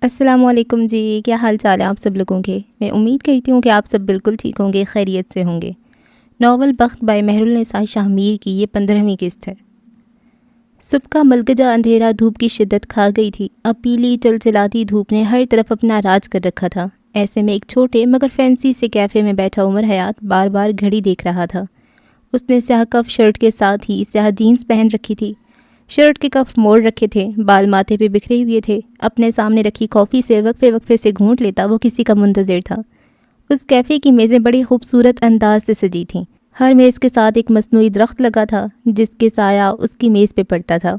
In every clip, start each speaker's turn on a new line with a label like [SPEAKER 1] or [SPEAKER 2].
[SPEAKER 1] السلام علیکم جی، کیا حال چال ہے آپ سب لوگوں کے؟ میں امید کرتی ہوں کہ آپ سب بالکل ٹھیک ہوں گے، خیریت سے ہوں گے۔ ناول بخت بائی مہرالنساء شاہ میر کی یہ 15ویں قسط ہے۔ صبح کا ملگجا اندھیرا دھوپ کی شدت کھا گئی تھی۔ اب پیلی چلچلاتی دھوپ نے ہر طرف اپنا راج کر رکھا تھا۔ ایسے میں ایک چھوٹے مگر فینسی سے کیفے میں بیٹھا عمر حیات بار بار گھڑی دیکھ رہا تھا۔ اس نے سیاہ کف شرٹ کے ساتھ ہی سیاہ جینس پہن رکھی تھی۔ شرٹ کے کف موڑ رکھے تھے، بال ماتھے پہ بکھرے ہوئے تھے۔ اپنے سامنے رکھی کافی سے وقفے وقفے سے گھونٹ لیتا وہ کسی کا منتظر تھا۔ اس کیفے کی میزیں بڑی خوبصورت انداز سے سجی تھیں۔ ہر میز کے ساتھ ایک مصنوعی درخت لگا تھا جس کے سایہ اس کی میز پہ پڑتا تھا۔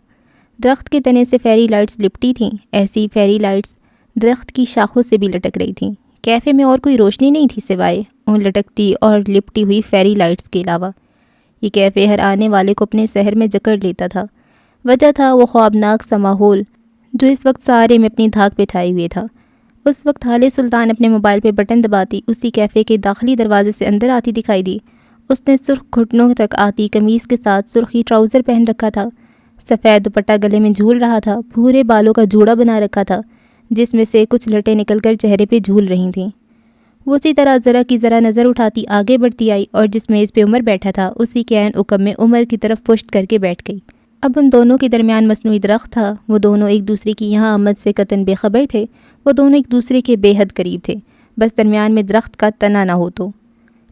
[SPEAKER 1] درخت کے تنے سے فیری لائٹس لپٹی تھیں۔ ایسی فیری لائٹس درخت کی شاخوں سے بھی لٹک رہی تھیں۔ کیفے میں اور کوئی روشنی نہیں تھی سوائے ان لٹکتی اور لپٹی ہوئی فیری لائٹس کے علاوہ۔ یہ کیفے ہر آنے والے کو اپنے سحر میں جکڑ لیتا تھا۔ وجہ تھا وہ خوابناک سا ماحول جو اس وقت سارے میں اپنی دھاک بٹھائے ہوئے تھا۔ اس وقت حالِ سلطان اپنے موبائل پہ بٹن دباتی اسی کیفے کے داخلی دروازے سے اندر آتی دکھائی دی۔ اس نے سرخ گھٹنوں تک آتی قمیص کے ساتھ سرخی ٹراؤزر پہن رکھا تھا۔ سفید دوپٹہ گلے میں جھول رہا تھا۔ بھورے بالوں کا جوڑا بنا رکھا تھا جس میں سے کچھ لٹیں نکل کر چہرے پہ جھول رہی تھیں۔ وہ اسی طرح ذرا کی ذرا نظر اٹھاتی آگے بڑھتی آئی اور جس میز پہ عمر بیٹھا تھا اسی کے عین عقب میں عمر کی طرف پشت کر کے بیٹھ گئی۔ اب ان دونوں کے درمیان مصنوعی درخت تھا۔ وہ دونوں ایک دوسرے کی یہاں آمد سے قطعاً بے خبر تھے۔ وہ دونوں ایک دوسرے کے بے حد قریب تھے، بس درمیان میں درخت کا تنا نہ ہو تو۔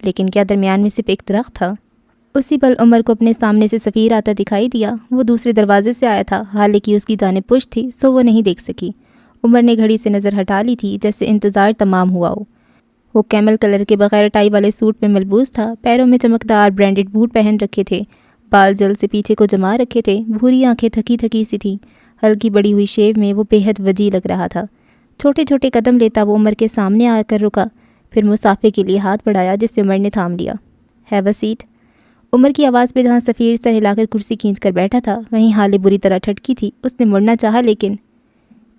[SPEAKER 1] لیکن کیا درمیان میں صرف ایک درخت تھا؟ اسی پل عمر کو اپنے سامنے سے سفیر آتا دکھائی دیا۔ وہ دوسرے دروازے سے آیا تھا، حالانکہ اس کی جانب پشت تھی سو وہ نہیں دیکھ سکی۔ عمر نے گھڑی سے نظر ہٹا لی تھی جیسے انتظار تمام ہوا ہو۔ وہ کیمل کلر کے بغیر ٹائی والے سوٹ میں ملبوس تھا، پیروں میں چمکدار برانڈڈ بوٹ پہن رکھے تھے، بال جل سے پیچھے کو جما رکھے تھے، بھوری آنکھیں تھکی تھکی سی تھیں۔ ہلکی بڑی ہوئی شیو میں وہ بے حد وجی لگ رہا تھا۔ چھوٹے چھوٹے قدم لیتا وہ عمر کے سامنے آ کر رکا، پھر مسافے کے لیے ہاتھ بڑھایا جس سے عمر نے تھام لیا۔ Have a set. عمر کی آواز پہ جہاں سفیر سر ہلا کر کرسی کھینچ کر بیٹھا تھا وہیں حالے بری طرح ٹھٹکی تھی۔ اس نے مڑنا چاہا لیکن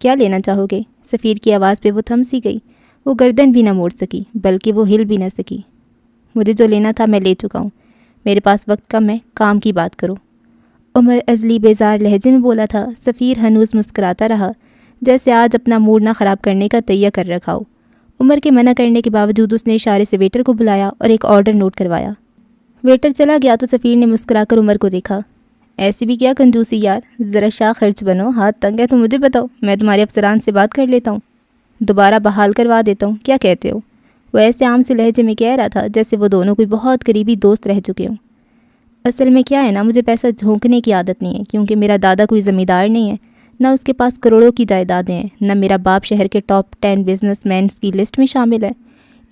[SPEAKER 1] کیا لینا چاہو گے؟ سفیر کی آواز پہ وہ تھم سی گئی۔ وہ گردن بھی نہ موڑ سکی بلکہ وہ ہل بھی نہ سکی۔ مجھے جو لینا تھا میں لے چکا ہوں، میرے پاس وقت کم ہے، کام کی بات کرو۔ عمر عزلی بیزار لہجے میں بولا تھا۔ سفیر ہنوز مسکراتا رہا جیسے آج اپنا موڈ نہ خراب کرنے کا تیہ کر رکھا ہو۔ عمر کے منع کرنے کے باوجود اس نے اشارے سے ویٹر کو بلایا اور ایک آرڈر نوٹ کروایا۔ ویٹر چلا گیا تو سفیر نے مسکرا کر عمر کو دیکھا۔ ایسی بھی کیا کنجوسی یار، ذرا شاہ خرچ بنو، ہاتھ تنگ ہے تو مجھے بتاؤ، میں تمہارے افسران سے بات کر لیتا ہوں، دوبارہ بحال کروا دیتا ہوں، کیا کہتے ہو؟ وہ ایسے عام سے لہجے میں کہہ رہا تھا جیسے وہ دونوں کوئی بہت قریبی دوست رہ چکے ہوں۔ اصل میں کیا ہے نا، مجھے پیسہ جھونکنے کی عادت نہیں ہے کیونکہ میرا دادا کوئی زمیندار نہیں ہے، نہ اس کے پاس کروڑوں کی جائیدادیں ہیں، نہ میرا باپ شہر کے ٹاپ 10 بزنس مینس کی لسٹ میں شامل ہے۔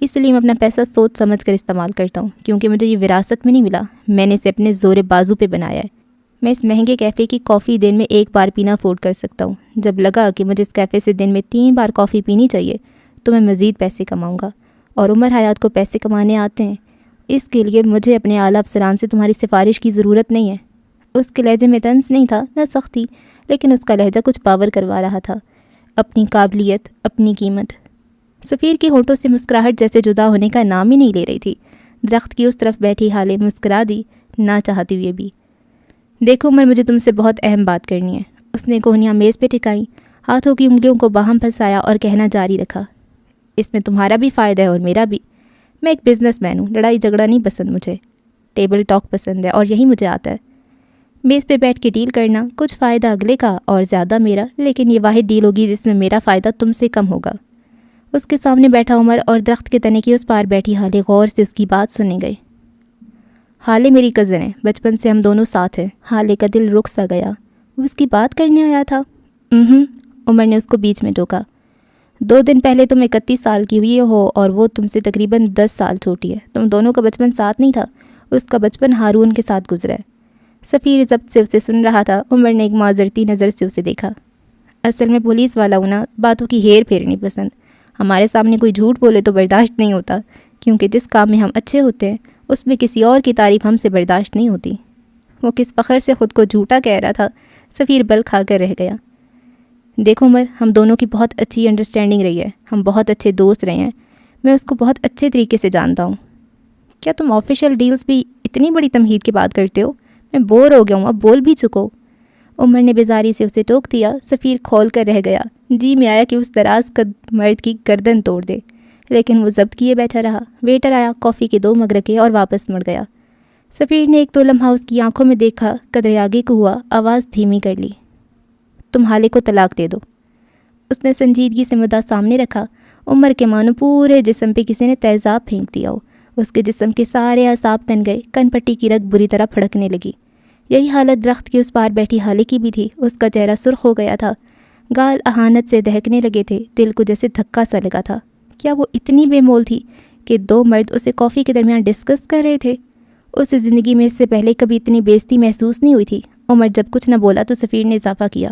[SPEAKER 1] اس لیے میں اپنا پیسہ سوچ سمجھ کر استعمال کرتا ہوں کیونکہ مجھے یہ وراثت میں نہیں ملا، میں نے اسے اپنے زور بازو پہ بنایا ہے۔ میں اس مہنگے کیفے کی کافی دن میں 1 بار پینا افورڈ کر سکتا ہوں۔ جب لگا کہ مجھے اس کیفے سے دن میں 3 بار کافی پینی چاہیے تو میں مزید پیسے کماؤں گا، اور عمر حیات کو پیسے کمانے آتے ہیں۔ اس کے لیے مجھے اپنے اعلیٰ افسران سے تمہاری سفارش کی ضرورت نہیں ہے۔ اس کے لہجے میں طنز نہیں تھا نہ سختی، لیکن اس کا لہجہ کچھ پاور کروا رہا تھا۔ اپنی قابلیت، اپنی قیمت۔ سفیر کی ہونٹوں سے مسکراہٹ جیسے جدا ہونے کا نام ہی نہیں لے رہی تھی۔ درخت کی اس طرف بیٹھی حالے مسکرا دی، نہ چاہتی ہوئے بھی۔ دیکھو عمر، مجھے تم سے بہت اہم بات کرنی ہے۔ اس نے کوہنیاں میز پہ ٹکائیں، ہاتھوں کی انگلیوں کو باہم پھنسایا اور کہنا جاری رکھا۔ اس میں تمہارا بھی فائدہ ہے اور میرا بھی۔ میں ایک بزنس مین ہوں، لڑائی جھگڑا نہیں پسند مجھے، ٹیبل ٹاک پسند ہے اور یہی مجھے آتا ہے۔ میز پہ بیٹھ کے ڈیل کرنا، کچھ فائدہ اگلے کا اور زیادہ میرا، لیکن یہ واحد ڈیل ہوگی جس میں میرا فائدہ تم سے کم ہوگا۔ اس کے سامنے بیٹھا عمر اور درخت کے تنے کی اس پار بیٹھی حالے غور سے اس کی بات سننے گئے۔ حالے میری کزن ہے، بچپن سے ہم دونوں ساتھ ہیں۔ حالے کا دل رک سا گیا۔ وہ اس کی بات کرنے آیا تھا؟ عمر نے اس کو بیچ میں ٹوکا۔ 2 دن پہلے تم 31 سال کی ہوئی ہو اور وہ تم سے تقریباً 10 سال چھوٹی ہے۔ تم دونوں کا بچپن ساتھ نہیں تھا، اس کا بچپن ہارون کے ساتھ گزرا ہے۔ سفیر ضبط سے اسے سن رہا تھا۔ عمر نے ایک معذرتی نظر سے اسے دیکھا۔ اصل میں پولیس والا ہونا، باتوں کی ہیر پھیر نہیں پسند۔ ہمارے سامنے کوئی جھوٹ بولے تو برداشت نہیں ہوتا کیونکہ جس کام میں ہم اچھے ہوتے ہیں اس میں کسی اور کی تعریف ہم سے برداشت نہیں ہوتی۔ وہ کس فخر سے خود کو جھوٹا کہہ رہا تھا، سفیر بل کھا کر رہ گیا۔ دیکھو عمر، ہم دونوں کی بہت اچھی انڈرسٹینڈنگ رہی ہے، ہم بہت اچھے دوست رہے ہیں، میں اس کو بہت اچھے طریقے سے جانتا ہوں۔ کیا تم آفیشیل ڈیلز بھی اتنی بڑی تمہید کی بات کرتے ہو؟ میں بور ہو گیا ہوں، اب بول بھی چکو۔ عمر نے بیزاری سے اسے ٹوک دیا۔ سفیر کھول کر رہ گیا، جی میں آیا کہ اس دراز قد مرد کی گردن توڑ دے، لیکن وہ ضبط کیے بیٹھا رہا۔ ویٹر آیا، کافی کے 2 مگ رکھے اور واپس مڑ گیا۔ سفیر نے ایک 2 لمحہ اس کی آنکھوں میں دیکھا، قدرے آگے کو ہوا، آواز دھیمی کر لی، تم حالے کو طلاق دے دو۔ اس نے سنجیدگی سے مدعا سامنے رکھا۔ عمر کے مانو پورے جسم پہ کسی نے تیزاب پھینک دیا ہو۔ اس کے جسم کے سارے اعصاب تن گئے، کن پٹی کی رگ بری طرح پھڑکنے لگی۔ یہی حالت درخت کے اس پار بیٹھی حالے کی بھی تھی۔ اس کا چہرہ سرخ ہو گیا تھا، گال اہانت سے دہکنے لگے تھے، دل کو جیسے دھکا سا لگا تھا۔ کیا وہ اتنی بے مول تھی کہ 2 مرد اسے کافی کے درمیان ڈسکس کر رہے تھے؟ اسے زندگی میں اس سے پہلے کبھی اتنی بےعزتی محسوس نہیں ہوئی تھی۔ عمر جب کچھ نہ بولا تو سفیر نے اضافہ کیا،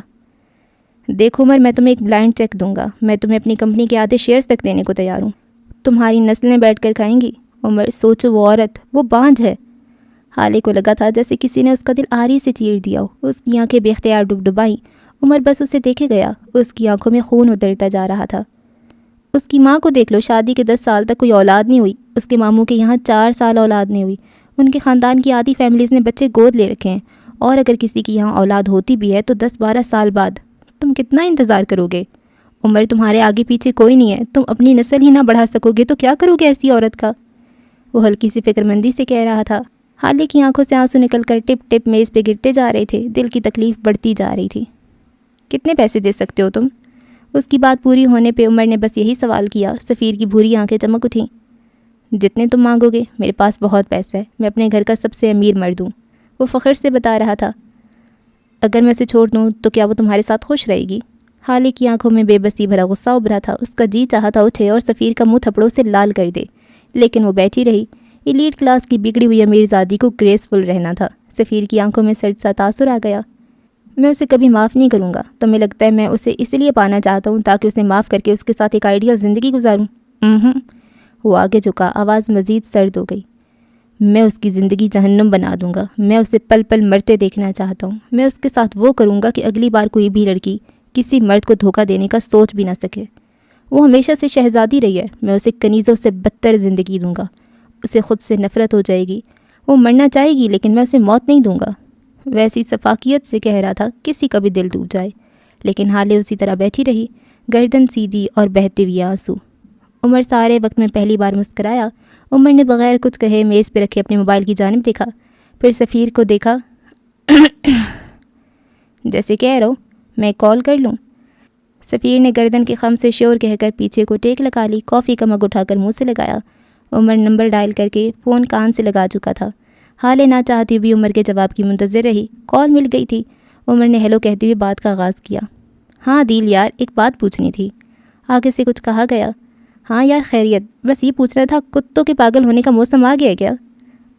[SPEAKER 1] دیکھ عمر، میں تمہیں ایک بلائنڈ چیک دوں گا، میں تمہیں اپنی کمپنی کے آدھے شیئرز تک دینے کو تیار ہوں، تمہاری نسلیں بیٹھ کر کھائیں گی۔ عمر، سوچو، وہ عورت، وہ بانجھ ہے۔ حالے کو لگا تھا جیسے کسی نے اس کا دل آری سے چیر دیا ہو۔ اس کی آنکھیں بے اختیار ڈبڈبائیں۔ عمر بس اسے دیکھے گیا، اس کی آنکھوں میں خون اترتا جا رہا تھا۔ اس کی ماں کو دیکھ لو، شادی کے 10 سال تک کوئی اولاد نہیں ہوئی۔ اس کے ماموں کے یہاں 4 سال اولاد نہیں ہوئی۔ ان کے خاندان کی آدھی فیملیز نے بچے گود لے رکھے ہیں، اور اگر کسی کی یہاں اولاد ہوتی بھی ہے تو 10-12 سال بعد۔ تم کتنا انتظار کرو گے؟ عمر، تمہارے آگے پیچھے کوئی نہیں ہے، تم اپنی نسل ہی نہ بڑھا سکو گے تو کیا کرو گے ایسی عورت کا؟ وہ ہلکی سی فکر مندی سے کہہ رہا تھا۔ حالے کی آنکھوں سے آنسو نکل کر ٹپ ٹپ میز پہ گرتے جا رہے تھے، دل کی تکلیف بڑھتی جا رہی تھی۔ کتنے پیسے دے سکتے ہو تم؟ اس کی بات پوری ہونے پہ عمر نے بس یہی سوال کیا۔ سفیر کی بھوری آنکھیں چمک اٹھیں۔ جتنے تم مانگو گے، میرے پاس بہت پیسہ ہے، میں اپنے گھر کا سب سے امیر مرد ہوں، وہ فخر سے بتا رہا تھا۔ اگر میں اسے چھوڑ دوں تو کیا وہ تمہارے ساتھ خوش رہے گی؟ حالے کی آنکھوں میں بے بسی بھرا غصہ ابھرا تھا۔ اس کا جی چاہا تھا اٹھے اور سفیر کا منہ تھپڑوں سے لال کر دے، لیکن وہ بیٹھی رہی۔ ایلیٹ کلاس کی بگڑی ہوئی امیر زادی کو گریسفل رہنا تھا۔ سفیر کی آنکھوں میں سرد سا تاثر آ گیا۔ میں اسے کبھی معاف نہیں کروں گا۔ تمہیں لگتا ہے میں اسے اس لیے پانا چاہتا ہوں تاکہ اسے معاف کر کے اس کے ساتھ ایک آئیڈیل زندگی گزاروں؟ وہ آگے جھکا، آواز مزید سرد ہو گئی۔ میں اس کی زندگی جہنم بنا دوں گا۔ میں اسے پل پل مرتے دیکھنا چاہتا ہوں۔ میں اس کے ساتھ وہ کروں گا کہ اگلی بار کوئی بھی لڑکی کسی مرد کو دھوکہ دینے کا سوچ بھی نہ سکے۔ وہ ہمیشہ سے شہزادی رہی ہے، میں اسے کنیزوں سے بدتر زندگی دوں گا۔ اسے خود سے نفرت ہو جائے گی، وہ مرنا چاہے گی، لیکن میں اسے موت نہیں دوں گا۔ ویسی سفاکیت سے کہہ رہا تھا کسی کا بھی دل ٹوٹ جائے، لیکن حالے اسی طرح بیٹھی رہی، گردن سیدھی اور بہتے ہوئے آنسو۔ عمر سارے وقت میں پہلی بار مسکرایا۔ عمر نے بغیر کچھ کہے میز پہ رکھے اپنے موبائل کی جانب دیکھا، پھر سفیر کو دیکھا۔ جیسے کہہ رہو، میں کال کر لوں؟ سفیر نے گردن کے خم سے شور کہہ کر پیچھے کو ٹیک لگا لی، کافی کا مگ اٹھا کر منہ سے لگایا۔ عمر نمبر ڈائل کر کے فون کان سے لگا چکا تھا۔ حالے نہ چاہتی ہوئی عمر کے جواب کی منتظر رہی۔ کال مل گئی تھی۔ عمر نے ہیلو کہتے ہوئے بات کا آغاز کیا۔ ہاں عدیل یار، ایک بات پوچھنی تھی۔ آگے سے کچھ کہا گیا؟ ہاں یار خیریت، بس یہ پوچھنا تھا کتوں کے پاگل ہونے کا موسم آ گیا کیا؟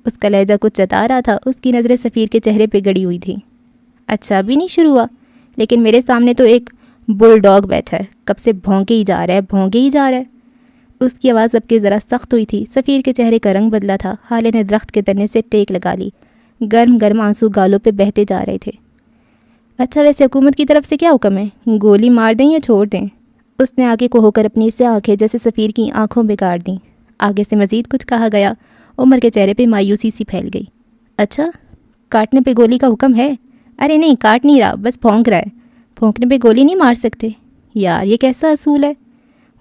[SPEAKER 1] اس کا لہجہ کچھ جتا رہا تھا۔ اس کی نظریں سفیر کے چہرے پہ گڑی ہوئی تھیں۔ اچھا ابھی نہیں شروع ہوا؟ لیکن میرے سامنے تو ایک بل ڈاگ بیٹھا ہے، کب سے بھونکے ہی جا رہا ہے، بھونکے ہی جا رہا ہے۔ اس کی آواز اب کے ذرا سخت ہوئی تھی۔ سفیر کے چہرے کا رنگ بدلا تھا۔ حالے نے درخت کے تنے سے ٹیک لگا لی، گرم گرم آنسو گالوں پہ بہتے جا رہے تھے۔ اچھا ویسے حکومت کی طرف سے کیا حکم ہے؟ گولی مار دیں یا چھوڑ دیں؟ اس نے آگے کو ہو کر اپنی سے آنکھیں جیسے سفیر کی آنکھوں پہ گاڑ دیں۔ آگے سے مزید کچھ کہا گیا۔ عمر کے چہرے پہ مایوسی سی پھیل گئی۔ اچھا کاٹنے پہ گولی کا حکم ہے؟ ارے نہیں، کاٹ نہیں رہا، بس بھونک رہا ہے۔ بھونکنے پہ گولی نہیں مار سکتے؟ یار یہ کیسا اصول ہے؟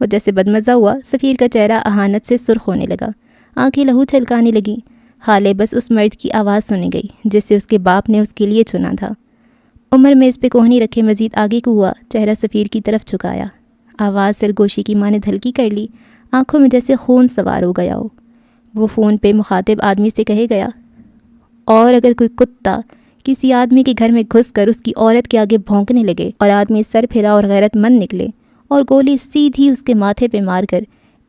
[SPEAKER 1] وہ جیسے بدمزہ ہوا۔ سفیر کا چہرہ اہانت سے سرخ ہونے لگا، آنکھیں لہو چھلکانے لگیں۔ حالے بس اس مرد کی آواز سنی گئی جسے اس کے باپ نے اس کے لیے چنا تھا۔ عمر میز پہ کوہنی رکھے مزید آگے کو ہوا، چہرہ سفیر کی طرف جھکایا، آواز سرگوشی کی مانند ہلکی کر لی، آنکھوں میں جیسے خون سوار ہو گیا ہو۔ وہ فون پہ مخاطب آدمی سے کہے گیا، اور اگر کوئی کتا کسی آدمی کے گھر میں گھس کر اس کی عورت کے آگے بھونکنے لگے اور آدمی سر پھرا اور غیرت مند نکلے اور گولی سیدھی اس کے ماتھے پہ مار کر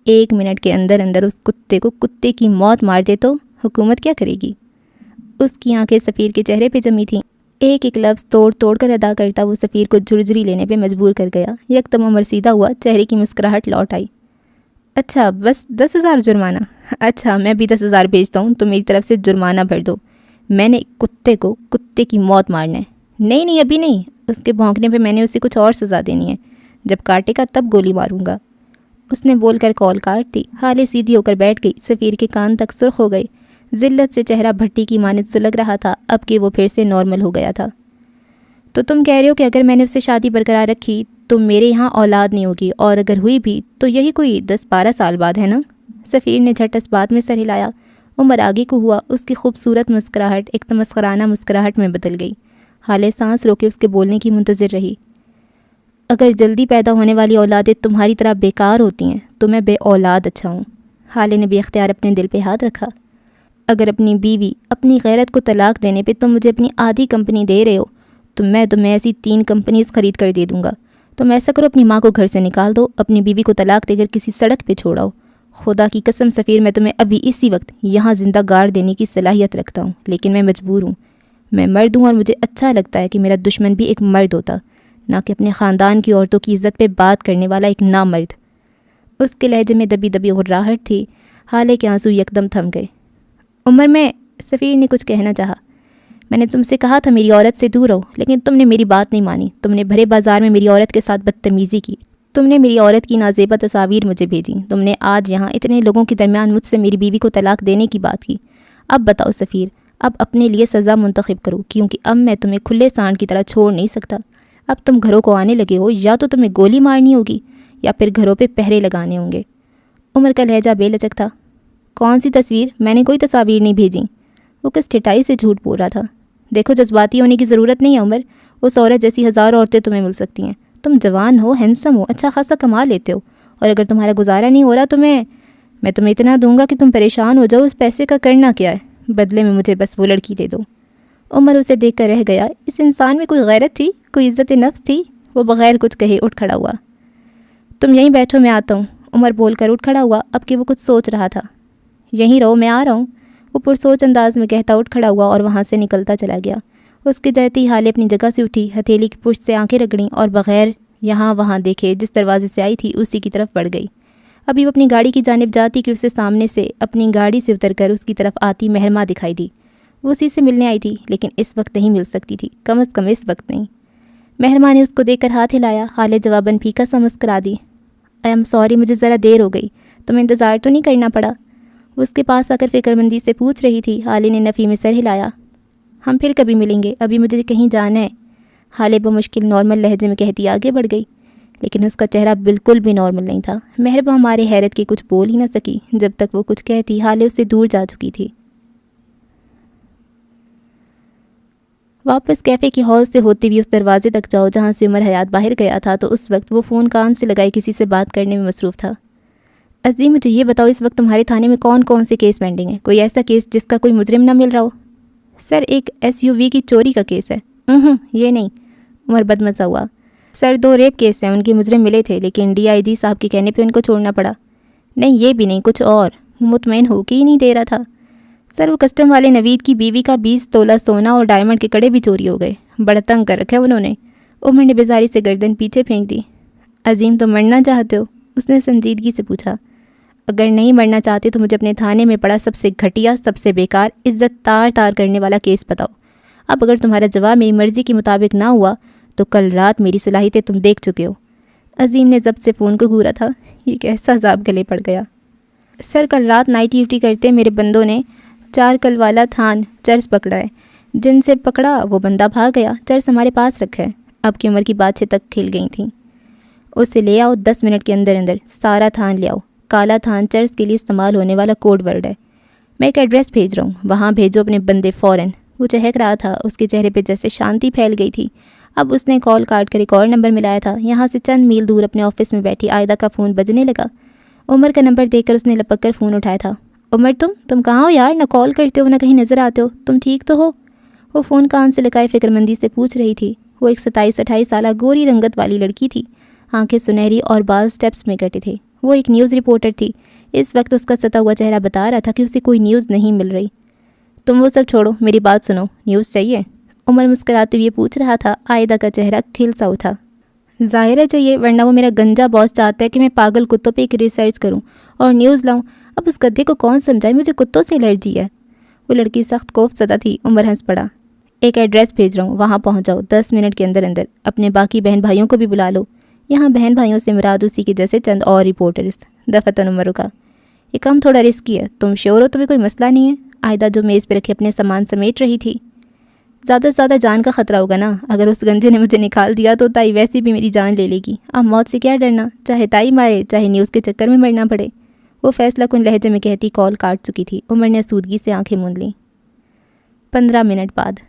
[SPEAKER 1] 1 منٹ کے اندر اندر اس کتے کو کتے کی موت مار دے تو حکومت کیا کرے گی؟ اس کی آنکھیں سفیر کے چہرے پہ جمی تھیں۔ ایک ایک لفظ توڑ توڑ کر ادا کرتا وہ سفیر کو جھرجھری لینے پہ مجبور کر گیا۔ یکدم عمر سیدھا ہوا، چہرے کی مسکراہٹ لوٹ آئی۔ اچھا بس 10,000 جرمانہ؟ اچھا میں بھی 10,000 بھیجتا ہوں، تو میری طرف سے جرمانہ بھر دو۔ میں نے کتے کو کتے کی موت مارنا ہے۔ نہیں ابھی نہیں، اس کے بھونکنے پہ میں نے اسے کچھ اور سزا دینی ہے، جب کاٹے گا تب گولی ماروں گا۔ اس نے بول کر کال کاٹ دی۔ حالے سیدھی ہو کر بیٹھ گئی، سفیر کے کان تک سرخ ہو گئی، ذلت سے چہرہ بھٹی کی مانند سلگ رہا تھا، اب کہ وہ پھر سے نارمل ہو گیا تھا۔ تو تم کہہ رہے ہو کہ اگر میں نے اس سے شادی برقرار رکھی تو میرے یہاں اولاد نہیں ہوگی، اور اگر ہوئی بھی تو یہی کوئی 10-12 سال بعد ہے نا؟ سفیر نے جھٹ اس بات میں سر ہلایا۔ عمر آگے کو ہوا، اس کی خوبصورت مسکراہٹ ایک تمسخرانہ مسکراہٹ میں بدل گئی۔ حالے سانس روکے اس کے بولنے کی منتظر رہی۔ اگر جلدی پیدا ہونے والی اولادیں تمہاری طرح بیکار ہوتی ہیں تو میں بے اولاد اچھا ہوں۔ حالے نے بے اختیار اپنے دل پہ ہاتھ رکھا۔ اگر اپنی بیوی، اپنی غیرت کو طلاق دینے پہ تم مجھے اپنی آدھی کمپنی دے رہے ہو تو میں تمہیں ایسی 3 کمپنیز خرید کر دے دوں گا۔ تم ایسا کرو، اپنی ماں کو گھر سے نکال دو، اپنی بیوی کو طلاق دے کر کسی سڑک پہ چھوڑاؤ۔ خدا کی قسم سفیر، میں تمہیں ابھی اسی وقت یہاں زندہ گاڑ دینے کی صلاحیت رکھتا ہوں، لیکن میں مجبور ہوں۔ میں مرد ہوں اور مجھے اچھا لگتا ہے کہ میرا دشمن بھی ایک مرد ہوتا، نہ کہ اپنے خاندان کی عورتوں کی عزت پہ بات کرنے والا ایک نامرد۔ اس کے لہجے میں دبی دبی غراہٹ تھی۔ حالے کے آنسو یکدم تھم گئے۔ عمر، میں سفیر نے کچھ کہنا چاہا۔ میں نے تم سے کہا تھا میری عورت سے دور رہو، لیکن تم نے میری بات نہیں مانی۔ تم نے بھرے بازار میں میری عورت کے ساتھ بدتمیزی کی۔ تم نے میری عورت کی نازیبہ تصاویر مجھے بھیجی۔ تم نے آج یہاں اتنے لوگوں کے درمیان مجھ سے میری بیوی کو طلاق دینے کی بات کی۔ اب بتاؤ سفیر، اب اپنے لیے سزا منتخب کرو، کیونکہ اب میں تمہیں کھلے سانڈ کی طرح چھوڑ نہیں سکتا۔ اب تم گھروں کو آنے لگے ہو، یا تو تمہیں گولی مارنی ہوگی یا پھر گھروں پہ پہرے لگانے ہوں گے۔ عمر کا لہجہ بے لچک تھا۔ کون سی تصویر؟ میں نے کوئی تصاویر نہیں بھیجی۔ وہ کس ٹھٹائی سے جھوٹ بول رہا تھا۔ دیکھو، جذباتی ہونے کی ضرورت نہیں ہے عمر، اس عورت جیسی 1000 عورتیں تمہیں مل سکتی ہیں۔ تم جوان ہو، ہینسم ہو، اچھا خاصا کما لیتے ہو، اور اگر تمہارا گزارا نہیں ہو رہا تو میں تمہیں اتنا دوں گا کہ تم پریشان ہو جاؤ۔ اس پیسے کا کرنا کیا ہے؟ بدلے میں مجھے بس وہ لڑکی دے دو۔ عمر اسے دیکھ کر رہ گیا۔ اس انسان میں کوئی غیرت تھی، کوئی عزت نفس تھی؟ وہ بغیر کچھ کہے اٹھ کھڑا ہوا۔ تم یہیں بیٹھو، میں آتا ہوں، عمر بول کر اٹھ کھڑا ہوا، اب کہ وہ کچھ سوچ رہا تھا۔ یہیں رہو، میں آ رہا ہوں، وہ پرسوچ انداز میں کہتا اٹھ کھڑا ہوا اور وہاں سے نکلتا چلا گیا۔ اس کے جاتے ہی حالے اپنی جگہ سے اٹھی، ہتھیلی کی پشت سے آنکھیں رگڑیں اور بغیر یہاں وہاں دیکھے جس دروازے سے آئی تھی اسی کی طرف بڑھ گئی۔ ابھی وہ اپنی گاڑی کی جانب جاتی کہ اسے سامنے سے اپنی گاڑی سے اتر کر اس کی طرف آتی مہرماں دکھائی دی۔ وہ اسی سے ملنے آئی تھی، لیکن اس وقت نہیں مل سکتی تھی، کم از کم اس وقت نہیں۔ مہرماں نے اس کو دیکھ کر ہاتھ ہلایا۔ حالے جواباً پھیکا سا مسکرا دی۔ آئی ایم سوری، مجھے ذرا دیر ہو گئی، تمہیں انتظار تو نہیں کرنا پڑا؟ وہ اس کے پاس آ کر فکر مندی سے پوچھ رہی تھی۔ حالے نے نفی میں سر ہلایا۔ ہم پھر کبھی ملیں گے، ابھی مجھے کہیں جانا ہے، حالے بمشکل نارمل لہجے میں کہتی آگے بڑھ گئی، لیکن اس کا چہرہ بالکل بھی نارمل نہیں تھا۔ مہرباں ہمارے حیرت کی کچھ بول ہی نہ سکی۔ جب تک وہ کچھ کہتی حالے اس سے دور جا چکی تھی۔ واپس کیفے کی ہال سے ہوتے ہوئے اس دروازے تک جاؤ جہاں سے عمر حیات باہر گیا تھا تو اس وقت وہ فون کان سے لگائے کسی سے بات کرنے میں مصروف تھا۔ عظیم، مجھے یہ بتاؤ، اس وقت تمہارے تھانے میں کون کون سے کیس پینڈنگ ہیں؟ کوئی ایسا کیس جس کا کوئی مجرم نہ مل رہا ہو؟ سر، ایک SUV کی چوری کا کیس ہے۔ یہ نہیں، عمر بدمزہ ہوا۔ سر، 2 ریپ کیس ہیں، ان کے مجرم ملے تھے، لیکن DIG صاحب کے کہنے پہ ان کو چھوڑنا پڑا۔ نہیں، یہ بھی نہیں، کچھ اور۔ مطمئن ہو کے ہی نہیں دے رہا تھا۔ سر، وہ کسٹم والے نوید کی بیوی کا 20 تولہ سونا اور ڈائمنڈ کے کڑے بھی چوری ہو گئے۔ بڑا تنگ کر رکھا ہے انہوں نے۔ عمر نے بیزاری سے گردن پیچھے پھینک دی۔ عظیم، تم مرنا چاہتے ہو؟ اس نے سنجیدگی سے پوچھا۔ اگر نہیں مرنا چاہتے تو مجھے اپنے تھانے میں پڑا سب سے گھٹیا، سب سے بیکار، عزت تار تار کرنے والا کیس بتاؤ۔ اب اگر تمہارا جواب میری مرضی کے مطابق نہ ہوا تو کل رات میری صلاحیتیں تم دیکھ چکے ہو۔ عظیم نے ضبط سے فون کو گھورا تھا۔ یہ کیسا عذاب گلے پڑ گیا۔ سر، کل رات نائٹ ڈیوٹی کرتے میرے بندوں نے 4 کل والا تھان چرس پکڑا ہے۔ جن سے پکڑا وہ بندہ بھاگ گیا۔ چرس ہمارے پاس رکھا ہے۔ اب کی عمر کی باتیں تک کھل گئی تھیں۔ اسے لے آؤ، 10 منٹ کے اندر اندر سارا تھان لے آؤ۔ کالا تھان چرس کے لیے استعمال ہونے والا کوڈ ورڈ ہے۔ میں ایک ایڈریس بھیج رہا ہوں، وہاں بھیجو اپنے بندے فوراً۔ وہ چہک رہا تھا، اس کے چہرے پہ جیسے شانتی پھیل گئی تھی۔ اب اس نے کال کاٹ کر ایک اور نمبر ملایا تھا۔ یہاں سے چند میل دور اپنے آفس میں بیٹھی عائدہ کا فون بجنے لگا۔ عمر کا نمبر دیکھ کر اس نے لپک کر فون اٹھایا تھا۔ عمر، تم کہاں ہو یار؟ نہ کال کرتے ہو نہ کہیں نظر آتے ہو، تم ٹھیک تو ہو؟ وہ فون کان سے لگائے فکر مندی سے پوچھ رہی تھی۔ وہ ایک 27-28 سالہ گوری رنگت والی لڑکی تھی۔ آنکھیں سنہری اور بال سٹیپس میں کٹے تھے۔ وہ ایک نیوز رپورٹر تھی۔ اس وقت اس کا ستا ہوا چہرہ بتا رہا تھا کہ اسے کوئی نیوز نہیں مل رہی۔ تم وہ سب چھوڑو، میری بات سنو، نیوز چاہیے؟ عمر مسکراتے ہوئے پوچھ رہا تھا۔ عائدہ کا چہرہ کھل سا اٹھا۔ ظاہر ہے چاہیے، ورنہ وہ میرا گنجا باس چاہتا ہے کہ میں پاگل کتوں پہ ایک ریسرچ کروں اور نیوز لاؤں۔ اب اس گدھے کو کون سمجھائے مجھے کتوں سے الرجی ہے۔ وہ لڑکی سخت خوف زدہ تھی۔ عمر ہنس پڑا۔ ایک ایڈریس بھیج رہا ہوں، وہاں پہنچ جاؤ 10 منٹ کے اندر اندر۔ اپنے باقی بہن بھائیوں کو بھی بلا لو۔ یہاں بہن بھائیوں سے مراد اسی کے جیسے چند اور رپورٹرز۔ دفتن عمر کا یہ کام تھوڑا رسکی ہے، تم شیور ہو؟ تمہیں کوئی مسئلہ نہیں ہے؟ عائدہ جو میز پہ رکھے اپنے سامان سمیٹ رہی تھی۔ زیادہ سے زیادہ جان کا خطرہ ہوگا نا، اگر اس گنجے نے مجھے نکال دیا تو تائی ویسے بھی میری جان لے لے گی، اب موت سے کیا ڈرنا، چاہے تائی مارے چاہے نیوز کے چکر میں مرنا پڑے، وہ فیصلہ کن لہجے میں کہتی کال کاٹ چکی تھی۔ عمر نے سودگی سے آنکھیں موند لیں۔ 15 منٹ بعد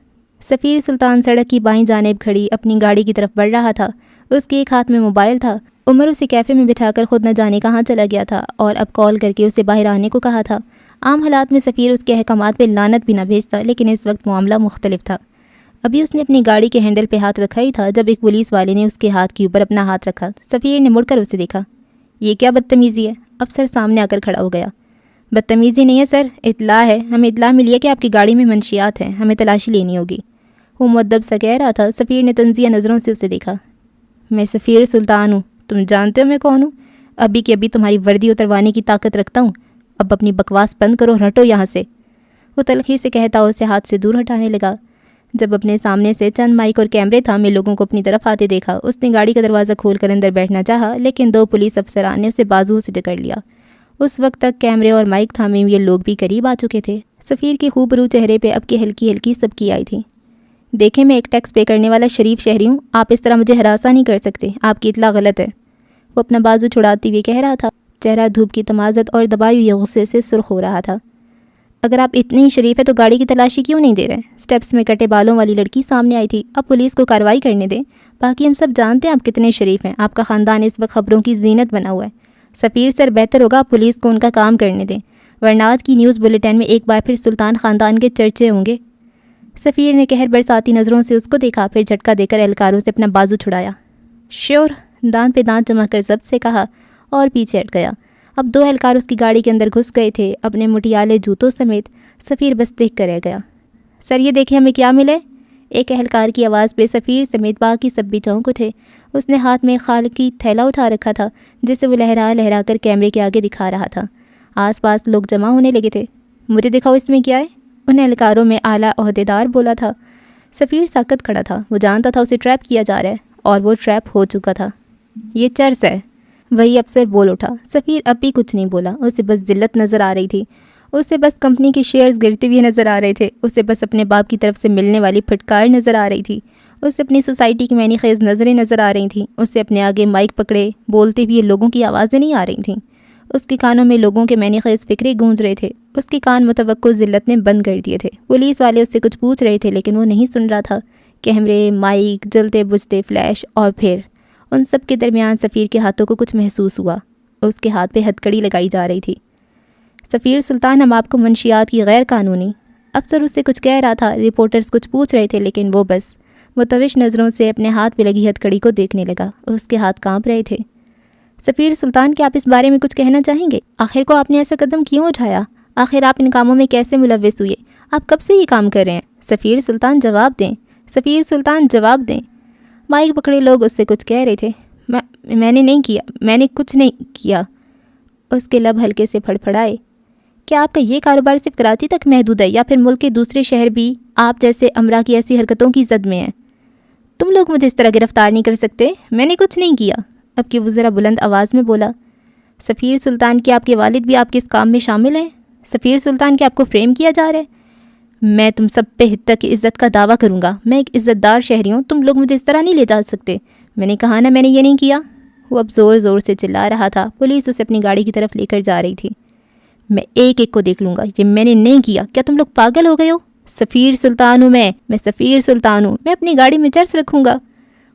[SPEAKER 1] سفیر سلطان سڑک کی بائیں جانب کھڑی اپنی گاڑی کی طرف بڑھ رہا تھا۔ اس کے ایک ہاتھ میں موبائل تھا۔ عمر اسے کیفے میں بٹھا کر خود نہ جانے کہاں چلا گیا تھا اور اب کال کر کے اسے باہر آنے کو کہا تھا۔ عام حالات میں سفیر اس کے احکامات پہ لعنت بھی نہ بھیجتا، لیکن اس وقت معاملہ مختلف تھا۔ ابھی اس نے اپنی گاڑی کے ہینڈل پہ ہاتھ رکھا ہی تھا جب ایک پولیس والے نے اس کے ہاتھ کے اوپر اپنا ہاتھ رکھا۔ سفیر نے مڑ کر اسے دیکھا۔ یہ کیا بدتمیزی ہے؟ افسر سامنے آ کر کھڑا ہو گیا۔ بدتمیزی نہیں ہے سر، اطلاع ہے، ہمیں اطلاع ملی ہے کہ آپ کی گاڑی میں منشیات ہیں، ہمیں تلاشی لینی ہوگی۔ وہ مؤدب سا کہہ رہا تھا۔ سفیر نے تنزیہ نظروں سے اسے دیکھا۔ میں سفیر سلطان ہوں، تم جانتے ہو میں کون ہوں؟ ابھی کہ ابھی تمہاری وردی اتروانے کی طاقت رکھتا ہوں، اب اپنی بکواس بند کرو، ہٹو یہاں سے۔ وہ تلخی سے کہتا اسے ہاتھ سے دور ہٹانے لگا۔ جب اپنے سامنے سے چند مائک اور کیمرے تھامے لوگوں کو اپنی طرف آتے دیکھا، اس نے گاڑی کا دروازہ کھول کر اندر بیٹھنا چاہا، لیکن 2 پولیس افسران نے اسے بازو سے جکڑ لیا۔ اس وقت تک کیمرے اور مائک تھامے ہوئے لوگ بھی قریب آ چکے تھے۔ سفیر کے خوبرو چہرے پہ اب کی ہلکی ہلکی سبکی آئی تھی۔ دیکھیں میں ایک ٹیکس پے کرنے والا شریف شہری ہوں، آپ اس طرح مجھے ہراساں نہیں کر سکتے، آپ کی اطلاع غلط ہے۔ وہ اپنا بازو چھڑاتے ہوئے کہہ رہا تھا۔ چہرہ دھوپ کی تمازت اور دبائی ہوئی غصے سے سرخ ہو رہا تھا۔ اگر آپ اتنے ہی شریف ہیں تو گاڑی کی تلاشی کیوں نہیں دے رہے؟ سٹیپس میں کٹے بالوں والی لڑکی سامنے آئی تھی۔ اب پولیس کو کارروائی کرنے دیں، باقی ہم سب جانتے ہیں آپ کتنے شریف ہیں، آپ کا خاندان اس وقت خبروں کی زینت بنا ہوا ہے۔ سفیر سر بہتر ہوگا پولیس کو ان کا کام کرنے دیں، ورنہ آج کی نیوز بلیٹن میں ایک بار پھر سلطان خاندان کے چرچے ہوں گے۔ سفیر نے قہر برساتی نظروں سے اس کو دیکھا، پھر جھٹکا دے کر اہلکاروں سے اپنا بازو چھڑایا۔ شیور، دانت پہ دانت جما کر ضبط سے کہا اور پیچھے ہٹ گیا۔ اب 2 اہلکار اس کی گاڑی کے اندر گھس گئے تھے، اپنے مٹیالے جوتوں سمیت۔ سفیر بس دیکھ کر رہ گیا۔ سر یہ دیکھیں ہمیں کیا ملے؟ ایک اہلکار کی آواز پہ سفیر سمیت باقی سب بھی چونک اٹھے۔ اس نے ہاتھ میں خالقی تھیلا اٹھا رکھا تھا جسے وہ لہرا لہرا کر کیمرے کے آگے دکھا رہا تھا۔ آس پاس لوگ جمع ہونے لگے تھے۔ مجھے دکھاؤ اس میں کیا ہے؟ ان اہلکاروں میں اعلیٰ عہدیدار بولا تھا۔ سفیر ساکت کھڑا تھا، وہ جانتا تھا اسے ٹریپ کیا جا رہا ہے اور وہ ٹریپ ہو چکا تھا۔ یہ چرس ہے، وہی افسر بول اٹھا۔ سفیر اب بھی کچھ نہیں بولا، اسے بس ذلت نظر آ رہی تھی، اسے بس کمپنی کے شیئرز گرتے ہوئے نظر آ رہے تھے، اسے بس اپنے باپ کی طرف سے ملنے والی پھٹکار نظر آ رہی تھی، اسے اپنی سوسائٹی کی معنی خیز نظریں نظر آ رہی تھیں، اسے اپنے آگے مائک پکڑے بولتے ہوئے لوگوں کی آوازیں نہیں آ رہی تھیں، اس کے کانوں میں لوگوں کے معنی خیز فکرے گونج رہے تھے، اس کے کان متوقع ذلت نے بند کر دیے تھے۔ پولیس والے اس سے کچھ پوچھ رہے تھے لیکن وہ نہیں سن رہا تھا۔ کیمرے، مائک، جلتے بجھتے فلیش اور پھر ان سب کے درمیان سفیر کے ہاتھوں کو کچھ محسوس ہوا، اس کے ہاتھ پہ ہتھکڑی لگائی جا رہی تھی۔ سفیر سلطان، ہم آپ کو منشیات کی غیر قانونی، افسر اس سے کچھ کہہ رہا تھا، رپورٹرز کچھ پوچھ رہے تھے لیکن وہ بس متوش نظروں سے اپنے ہاتھ پہ لگی ہتھکڑی کو دیکھنے لگا، اس کے ہاتھ کانپ رہے تھے۔ سفیر سلطان، کیا آپ اس بارے میں کچھ کہنا چاہیں گے؟ آخر کو آپ نے ایسا قدم کیوں اٹھایا؟ آخر آپ ان کاموں میں کیسے ملوث ہوئے؟ آپ کب سے یہ کام کر رہے ہیں؟ سفیر سلطان جواب دیں، سفیر سلطان جواب دیں۔ مائک پکڑے لوگ اس سے کچھ کہہ رہے تھے۔ میں نے نہیں کیا، میں نے کچھ نہیں کیا۔ اس کے لب ہلکے سے پھڑپھڑائے۔ کیا آپ کا یہ کاروبار صرف کراچی تک محدود ہے یا پھر ملک کے دوسرے شہر بھی آپ جیسے امرا کی ایسی حرکتوں کی زد میں ہیں؟ تم لوگ مجھے اس طرح گرفتار نہیں کر سکتے، میں نے کچھ نہیں کیا۔ اب کہ وہ ذرا بلند آواز میں بولا۔ سفیر سلطان، کیا آپ کے والد بھی آپ کے اس کام میں شامل ہیں؟ سفیر سلطان، کیا آپ کو فریم کیا جا رہا ہے؟ میں تم سب پہ حد تک عزت کا دعویٰ کروں گا، میں ایک عزت دار شہری ہوں، تم لوگ مجھے اس طرح نہیں لے جا سکتے، میں نے کہا نا میں نے یہ نہیں کیا۔ وہ اب زور زور سے چلا رہا تھا، پولیس اسے اپنی گاڑی کی طرف لے کر جا رہی تھی۔ میں ایک ایک کو دیکھ لوں گا، یہ میں نے نہیں کیا، کیا تم لوگ پاگل ہو گئے ہو؟ سفیر سلطان ہوں میں سفیر سلطان ہوں، میں اپنی گاڑی میں چرس رکھوں گا۔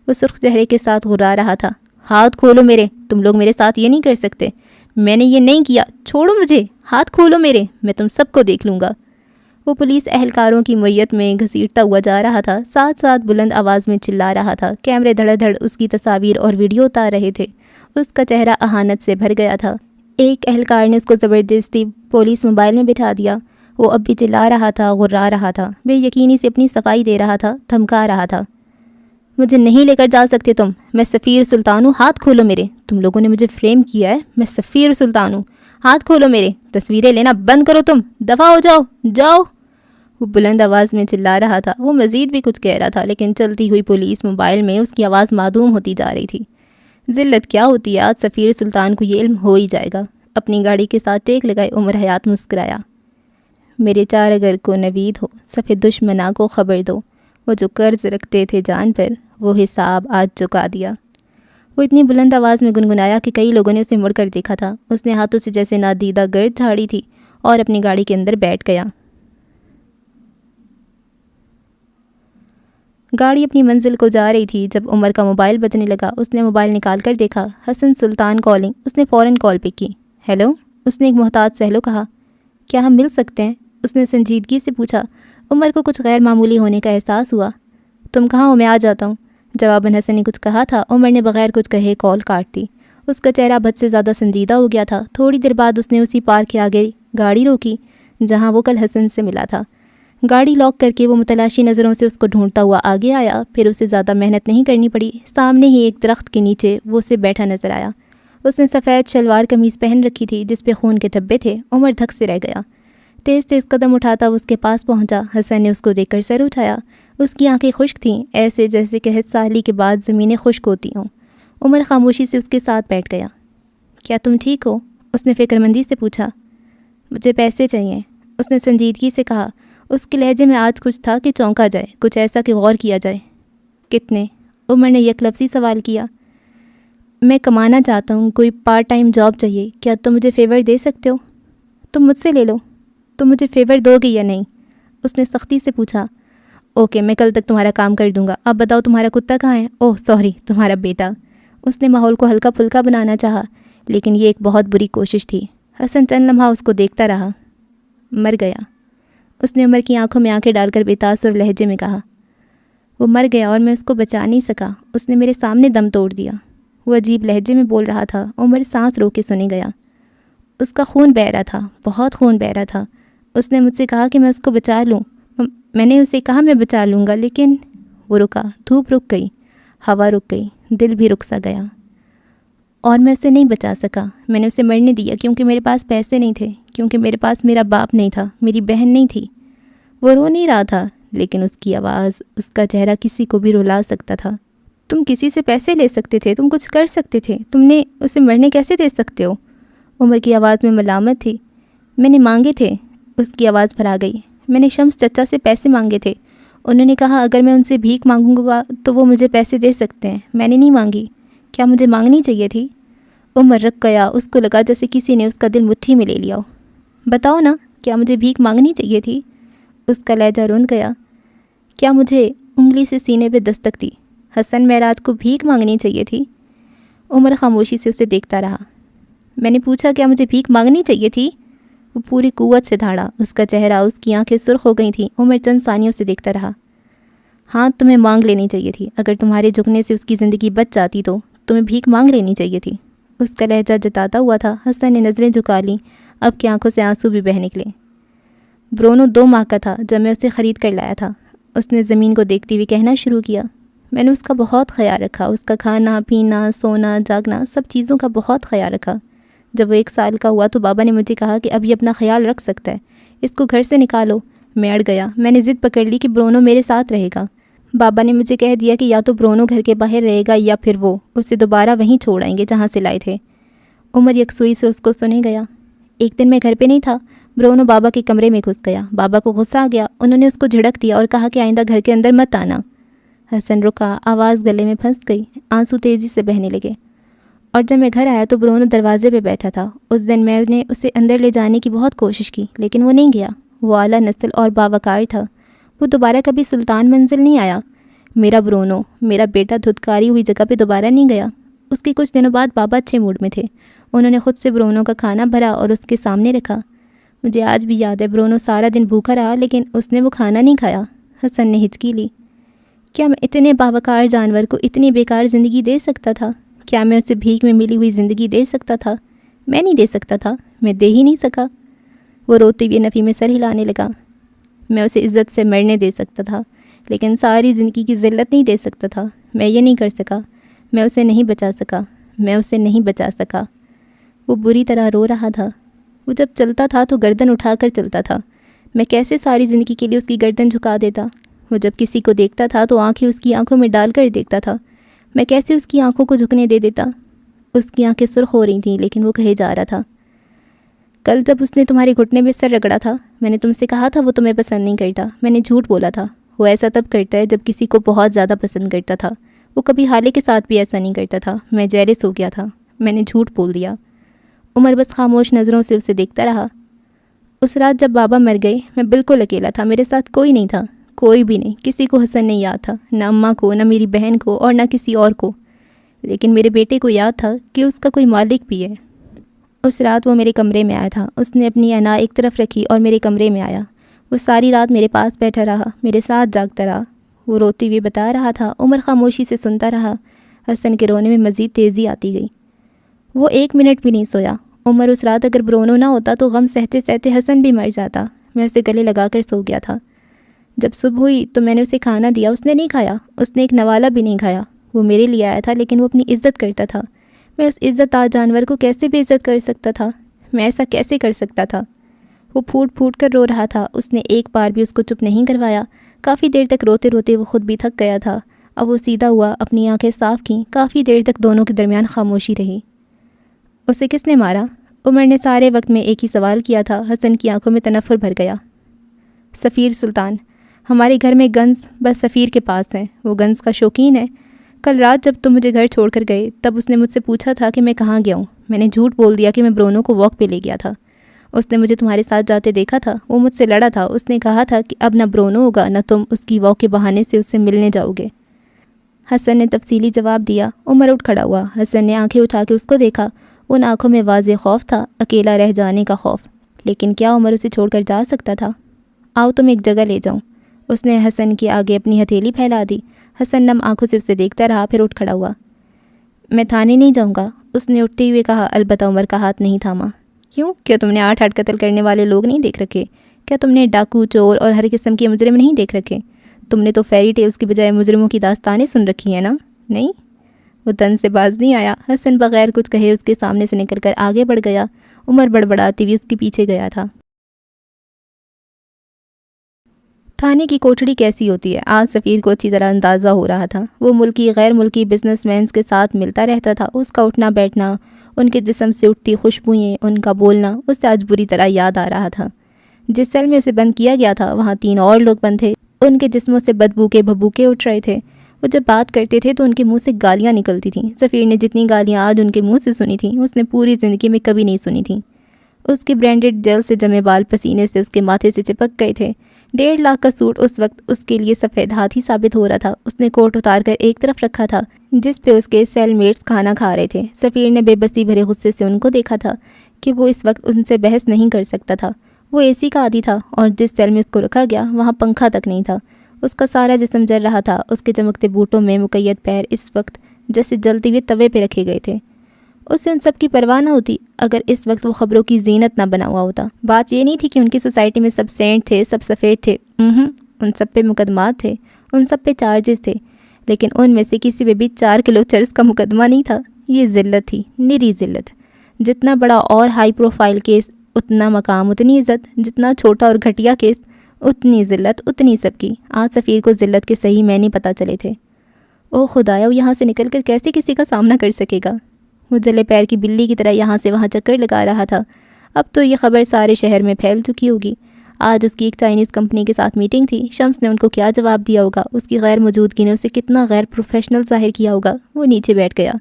[SPEAKER 1] وہ سرخ چہرے کے ساتھ غرا رہا تھا۔ ہاتھ کھولو میرے، تم لوگ میرے ساتھ یہ نہیں کر سکتے، میں نے یہ نہیں کیا، چھوڑو مجھے، ہاتھ کھولو میرے، میں تم سب کو دیکھ لوں گا۔ وہ پولیس اہلکاروں کی معیت میں گھسیٹتا ہوا جا رہا تھا، ساتھ ساتھ بلند آواز میں چلا رہا تھا۔ کیمرے دھڑ دھڑ اس کی تصاویر اور ویڈیو اتار رہے تھے، اس کا چہرہ اہانت سے بھر گیا تھا۔ ایک اہلکار نے اس کو زبردستی پولیس موبائل میں بٹھا دیا، وہ اب بھی چلا رہا تھا، غرا رہا تھا، بے یقینی سے اپنی صفائی دے رہا تھا، دھمکا رہا تھا۔ مجھے نہیں لے کر جا سکتے تم، میں سفیر سلطان ہوں، ہاتھ کھولو میرے، تم لوگوں نے مجھے فریم کیا ہے، میں سفیر سلطان ہوں، ہاتھ کھولو میرے، تصویریں لینا بند کرو، تم دفع ہو جاؤ جاؤ۔ وہ بلند آواز میں چلا رہا تھا، وہ مزید بھی کچھ کہہ رہا تھا لیکن چلتی ہوئی پولیس موبائل میں اس کی آواز معدوم ہوتی جا رہی تھی۔ ذلت کیا ہوتی ہے، آج سفیر سلطان کو یہ علم ہو ہی جائے گا۔ اپنی گاڑی کے ساتھ ٹیک لگائے عمر حیات مسکرایا۔ میرے چار اگر کو نوید ہو، صف دشمنا کو خبر دو، وہ جو قرض رکھتے تھے جان پر، وہ حساب آج چکا دیا۔ وہ اتنی بلند آواز میں گنگنایا کہ کئی لوگوں نے اسے مڑ کر دیکھا تھا۔ اس نے ہاتھوں سے جیسے نادیدہ گرد جھاڑی تھی اور اپنی گاڑی کے اندر بیٹھ گیا۔ گاڑی اپنی منزل کو جا رہی تھی جب عمر کا موبائل بجنے لگا۔ اس نے موبائل نکال کر دیکھا، حسن سلطان کالنگ۔ اس نے فوراً کال پک کی۔ ہیلو، اس نے ایک محتاط سے ہیلو کہا۔ کیا ہم مل سکتے ہیں؟ اس نے سنجیدگی سے پوچھا۔ عمر کو کچھ غیر معمولی ہونے کا احساس ہوا۔ تم کہاں ہو؟ میں آ جاتا ہوں۔ جواباً حسن نے کچھ کہا تھا۔ عمر نے بغیر کچھ کہے کال کاٹ دی۔ اس کا چہرہ حد سے زیادہ سنجیدہ ہو گیا تھا۔ تھوڑی دیر بعد اس نے اسی پارک کے آگے گاڑی روکی جہاں وہ کل حسن سے ملا تھا۔ گاڑی لاک کر کے وہ متلاشی نظروں سے اس کو ڈھونڈتا ہوا آگے آیا۔ پھر اسے زیادہ محنت نہیں کرنی پڑی۔ سامنے ہی ایک درخت کے نیچے وہ اسے بیٹھا نظر آیا۔ اس نے سفید شلوار قمیض پہن رکھی تھی جس پہ خون کے دھبے تھے۔ عمر دھک سے رہ گیا۔ تیز تیز قدم اٹھاتا وہ اس کے پاس پہنچا۔ حسن نے اس کو دیکھ کر سر اٹھایا۔ اس کی آنکھیں خشک تھیں، ایسے جیسے کہ سالی کے بعد زمینیں خشک ہوتی ہوں۔ عمر خاموشی سے اس کے ساتھ بیٹھ گیا۔ کیا تم ٹھیک ہو؟ اس نے فکر مندی سے پوچھا۔ مجھے پیسے چاہیے، اس نے سنجیدگی سے کہا۔ اس کے لہجے میں آج کچھ تھا کہ چونکا جائے، کچھ ایسا کہ غور کیا جائے۔ کتنے؟ عمر نے یک لفظی سوال کیا۔ میں کمانا چاہتا ہوں، کوئی پارٹ ٹائم جاب چاہیے۔ کیا تم مجھے فیور دے سکتے ہو؟ تم مجھ سے لے لو۔ تم مجھے فیور دو گے یا نہیں؟ اس نے سختی سے پوچھا۔ اوکے، میں کل تک تمہارا کام کر دوں گا۔ اب بتاؤ تمہارا کتا کہاں ہے؟ اوہ سوری، تمہارا بیٹا۔ اس نے ماحول کو ہلکا پھلکا بنانا چاہا، لیکن یہ ایک بہت بری کوشش تھی۔ حسن چند لمحہ اس کو دیکھتا رہا۔ مر گیا، اس نے عمر کی آنکھوں میں آنکھیں ڈال کر بے تاثر لہجے میں کہا۔ وہ مر گیا اور میں اس کو بچا نہیں سکا۔ اس نے میرے سامنے دم توڑ دیا۔ وہ عجیب لہجے میں بول رہا تھا۔ عمر سانس رو کے سنے گیا۔ اس کا خون بہہ رہا تھا، بہت خون بہہ رہا تھا۔ اس نے مجھ سے کہا کہ میں اس کو بچا لوں۔ میں نے اسے کہا میں بچا لوں گا، لیکن وہ رکا۔ دھوپ رک گئی، ہوا رک گئی، دل بھی رک سا گیا، اور میں اسے نہیں بچا سکا۔ میں نے اسے مرنے دیا کیونکہ میرے پاس پیسے نہیں تھے، کیونکہ میرے پاس میرا باپ نہیں تھا، میری بہن نہیں تھی۔ وہ رو نہیں رہا تھا، لیکن اس کی آواز، اس کا چہرہ کسی کو بھی رلا سکتا تھا۔ تم کسی سے پیسے لے سکتے تھے، تم کچھ کر سکتے تھے، تم نے اسے مرنے کیسے دے سکتے ہو؟ عمر کی آواز میں ملامت تھی۔ میں نے مانگے تھے، اس کی آواز بھرا گئی۔ میں نے شمس چچا سے پیسے مانگے تھے۔ انہوں نے کہا اگر میں ان سے بھیک مانگوں گا تو وہ مجھے پیسے دے سکتے ہیں۔ میں نے نہیں مانگی۔ کیا مجھے مانگنی چاہیے تھی؟ عمر رک گیا۔ اس کو لگا جیسے کسی نے اس کا دل مٹھی میں لے لیا ہو۔ بتاؤ نا، کیا مجھے بھیک مانگنی چاہیے تھی؟ اس کا لہجہ روند گیا۔ کیا مجھے انگلی سے سینے پہ دستک دی؟ حسن معراج کو بھیک مانگنی چاہیے تھی؟ عمر خاموشی سے اسے دیکھتا رہا۔ میں نے پوچھا کیا مجھے بھیک مانگنی چاہیے تھی؟ وہ پوری قوت سے دھاڑا۔ اس کا چہرہ، اس کی آنکھیں سرخ ہو گئی تھیں۔ عمر چند ثانیوں سے دیکھتا رہا۔ ہاں، تمہیں مانگ لینی چاہیے تھی۔ اگر تمہارے جھکنے سے اس کی زندگی بچ جاتی تو تمہیں بھیک مانگ لینی چاہیے تھی۔ اس کا لہجہ جتاتا ہوا تھا۔ حسن نے نظریں جھکا لیں، اب کی آنکھوں سے آنسو بھی بہہ نکلے۔ برونو 2 ماہ کا تھا جب میں اسے خرید کر لایا تھا۔ اس نے زمین کو دیکھتے ہوئے کہنا شروع کیا۔ میں نے اس کا بہت خیال رکھا، اس کا کھانا پینا، سونا جاگنا، سب چیزوں کا بہت خیال رکھا۔ جب وہ 1 سال کا ہوا تو بابا نے مجھے کہا کہ اب یہ اپنا خیال رکھ سکتا ہے، اس کو گھر سے نکالو۔ میں اڑ گیا۔ میں نے ضد پکڑ لی کہ برونو میرے ساتھ رہے گا۔ بابا نے مجھے کہہ دیا کہ یا تو برونو گھر کے باہر رہے گا یا پھر وہ اسے دوبارہ وہیں چھوڑ آئیں گے جہاں سے لائے تھے۔ عمر یکسوئی سے اس کو سنے گیا۔ ایک دن میں گھر پہ نہیں تھا، برونو بابا کے کمرے میں گھس گیا۔ بابا کو غصہ آ گیا، انہوں نے اس کو جھڑک دیا اور کہا کہ آئندہ گھر کے اندر مت آنا۔ حسن رکا، آواز گلے میں پھنس گئی، آنسو تیزی سے بہنے لگے۔ اور جب میں گھر آیا تو برونو دروازے پہ بیٹھا تھا۔ اس دن میں نے اسے اندر لے جانے کی بہت کوشش کی، لیکن وہ نہیں گیا۔ وہ اعلیٰ نسل اور باوقار تھا۔ وہ دوبارہ کبھی سلطان منزل نہیں آیا۔ میرا برونو، میرا بیٹا دھتکاری ہوئی جگہ پہ دوبارہ نہیں گیا۔ اس کے کچھ دنوں بعد بابا اچھے موڈ میں تھے۔ انہوں نے خود سے برونو کا کھانا بھرا اور اس کے سامنے رکھا۔ مجھے آج بھی یاد ہے، برونو سارا دن بھوکا رہا لیکن اس نے وہ کھانا نہیں کھایا۔ حسن نے ہچکی لی۔ کیا میں اتنے باوقار جانور کو اتنی بیکار زندگی دے سکتا تھا؟ کیا میں اسے بھیک میں ملی ہوئی زندگی دے سکتا تھا؟ میں نہیں دے سکتا تھا، میں دے ہی نہیں سکا۔ وہ روتے ہوئے نفی میں سر ہلانے لگا۔ میں اسے عزت سے مرنے دے سکتا تھا، لیکن ساری زندگی کی ذلت نہیں دے سکتا تھا۔ میں یہ نہیں کر سکا، میں اسے نہیں بچا سکا، میں اسے نہیں بچا سکا۔ وہ بری طرح رو رہا تھا۔ وہ جب چلتا تھا تو گردن اٹھا کر چلتا تھا۔ میں کیسے ساری زندگی کے لیے اس کی گردن جھکا دیتا؟ وہ جب کسی کو دیکھتا تھا تو آنکھیں اس کی آنکھوں میں ڈال کر دیکھتا تھا۔ میں کیسے اس کی آنکھوں کو جھکنے دے دیتا؟ اس کی آنکھیں سرخ ہو رہی تھیں لیکن وہ کہے جا رہا تھا۔ کل جب اس نے تمہارے گھٹنے میں سر رگڑا تھا، میں نے تم سے کہا تھا وہ تمہیں پسند نہیں کرتا۔ میں نے جھوٹ بولا تھا، وہ ایسا تب کرتا ہے جب کسی کو بہت زیادہ پسند کرتا تھا. وہ کبھی حالے کے ساتھ بھی ایسا نہیں کرتا تھا. میں جیلس ہو گیا تھا. میں نے جھوٹ بول دیا. عمر بس خاموش نظروں سے اسے دیکھتا رہا. اس رات جب بابا مر گئے میں بالکل اکیلا تھا. میرے ساتھ کوئی نہیں تھا, کوئی بھی نہیں. کسی کو حسن نہیں یاد تھا, نہ اماں کو, نہ میری بہن کو, اور نہ کسی اور کو. لیکن میرے بیٹے کو یاد تھا کہ اس کا کوئی مالک بھی ہے. اس رات وہ میرے کمرے میں آیا تھا. اس نے اپنی انا ایک طرف رکھی اور میرے کمرے میں آیا. وہ ساری رات میرے پاس بیٹھا رہا, میرے ساتھ جاگتا رہا. وہ روتے ہوئے بتا رہا تھا. عمر خاموشی سے سنتا رہا. حسن کے رونے میں مزید تیزی آتی گئی. وہ 1 منٹ بھی نہیں سویا. عمر اس رات اگر برونو نہ ہوتا تو غم سہتے سہتے حسن بھی مر جاتا. میں اسے گلے لگا کر سو گیا تھا. جب صبح ہوئی تو میں نے اسے کھانا دیا. اس نے نہیں کھایا. اس نے ایک نوالا بھی نہیں کھایا. وہ میرے لیے آیا تھا لیکن وہ اپنی عزت کرتا تھا. میں اس عزت دار جانور کو کیسے بے عزت کر سکتا تھا؟ میں ایسا کیسے کر سکتا تھا؟ وہ پھوٹ پھوٹ کر رو رہا تھا. اس نے ایک بار بھی اس کو چپ نہیں کروایا. کافی دیر تک روتے روتے وہ خود بھی تھک گیا تھا. اب وہ سیدھا ہوا, اپنی آنکھیں صاف کیں. کافی دیر تک دونوں کے درمیان خاموشی رہی. اسے کس نے مارا؟ عمر نے سارے وقت میں ایک ہی سوال کیا تھا. حسن کی آنکھوں میں تنفر بھر گیا. سفیر سلطان. ہمارے گھر میں گنز بس سفیر کے پاس ہیں. وہ گنز کا شوقین ہے. کل رات جب تم مجھے گھر چھوڑ کر گئے تب اس نے مجھ سے پوچھا تھا کہ میں کہاں گیا ہوں. میں نے جھوٹ بول دیا کہ میں برونو کو واک پہ لے گیا تھا. اس نے مجھے تمہارے ساتھ جاتے دیکھا تھا. وہ مجھ سے لڑا تھا. اس نے کہا تھا کہ اب نہ برونو ہوگا نہ تم اس کی واک کے بہانے سے اس سے ملنے جاؤ گے. حسن نے تفصیلی جواب دیا. عمر اٹھ کھڑا ہوا. حسن نے آنکھیں اٹھا کے اس کو دیکھا. ان آنکھوں میں واضح خوف تھا, اکیلا رہ جانے کا خوف. لیکن کیا عمر اسے چھوڑ کر جا سکتا تھا؟ آؤ تم ایک جگہ لے جاؤں. اس نے حسن کے آگے اپنی ہتھیلی پھیلا دی. حسن نم آنکھوں سے اسے دیکھتا رہا, پھر اٹھ کھڑا ہوا. میں تھانے نہیں جاؤں گا, اس نے اٹھتے ہوئے کہا. البتہ عمر کا ہاتھ نہیں تھاما. کیوں؟ کیا تم نے 8 قتل کرنے والے لوگ نہیں دیکھ رکھے؟ کیا تم نے ڈاکو, چور اور ہر قسم کے مجرم نہیں دیکھ رکھے؟ تم نے تو فیری ٹیلز کی بجائے مجرموں کی داستانیں سن رکھی ہیں نا؟ نہیں. وہ تن سے باز نہیں آیا. حسن بغیر کچھ کہے اس کے سامنے سے نکل کر آگے بڑھ گیا. عمر بڑبڑاتی ہوئی اس کے پیچھے گیا تھا. تھانے کی کوٹڑی کیسی ہوتی ہے آج سفیر کو اچھی طرح اندازہ ہو رہا تھا. وہ ملکی غیر ملکی بزنس مینز کے ساتھ ملتا رہتا تھا. اس کا اٹھنا بیٹھنا, ان کے جسم سے اٹھتی خوشبوئیں, ان کا بولنا اسے آج بری طرح یاد آ رہا تھا. جس سیل میں اسے بند کیا گیا تھا وہاں 3 اور لوگ بند تھے. ان کے جسموں سے بدبو کے بھبوکے اٹھ رہے تھے. وہ جب بات کرتے تھے تو ان کے منہ سے گالیاں نکلتی تھیں. سفیر نے جتنی گالیاں آج ان کے منہ سے سنی تھیں اس نے پوری زندگی میں کبھی نہیں سنی تھیں. اس کے برینڈڈ جیل سے جمے بال پسینے سے اس کے ماتھے سے چپک گئے تھے. 1.5 لاکھ کا سوٹ اس وقت اس کے لیے سفید ہاتھی ثابت ہو رہا تھا. اس نے کوٹ اتار کر ایک طرف رکھا تھا جس پہ اس کے سیل میٹس کھانا کھا رہے تھے. سفیر نے بے بسی بھرے غصے سے ان کو دیکھا تھا کہ وہ اس وقت ان سے بحث نہیں کر سکتا تھا. وہ اے سی کا عادی تھا اور جس سیل میں اس کو رکھا گیا وہاں پنکھا تک نہیں تھا. اس کا سارا جسم جل رہا تھا. اس کے چمکتے بوٹوں میں مقید پیر اس وقت جیسے جلتے ہوئے توے پہ رکھے گئے تھے. اسے ان سب کی پرواہ نہ ہوتی اگر اس وقت وہ خبروں کی زینت نہ بنا ہوا ہوتا. بات یہ نہیں تھی کہ ان کی سوسائٹی میں سب سینٹ تھے, سب سفید تھے. ان سب پہ مقدمات تھے, ان سب پہ چارجز تھے, لیکن ان میں سے کسی پہ بھی 4 کلو چرس کا مقدمہ نہیں تھا. یہ ذلت تھی, نری ذلت. جتنا بڑا اور ہائی پروفائل کیس اتنا مقام اتنی عزت, جتنا چھوٹا اور گھٹیا کیس اتنی ذلت اتنی سب کی. آج سفیر کو ذلت کے صحیح معنی پتہ چلے تھے. او خدایا, وہ یہاں سے نکل کر کیسے کسی کا سامنا کر سکے گا؟ وہ جلے پیر کی بلی کی طرح یہاں سے وہاں چکر لگا رہا تھا. اب تو یہ خبر سارے شہر میں پھیل چکی ہوگی. آج اس کی ایک چائنیز کمپنی کے ساتھ میٹنگ تھی. شمس نے ان کو کیا جواب دیا ہوگا؟ اس کی غیر موجودگی نے اسے کتنا غیر پروفیشنل ظاہر کیا ہوگا. وہ نیچے بیٹھ گیا,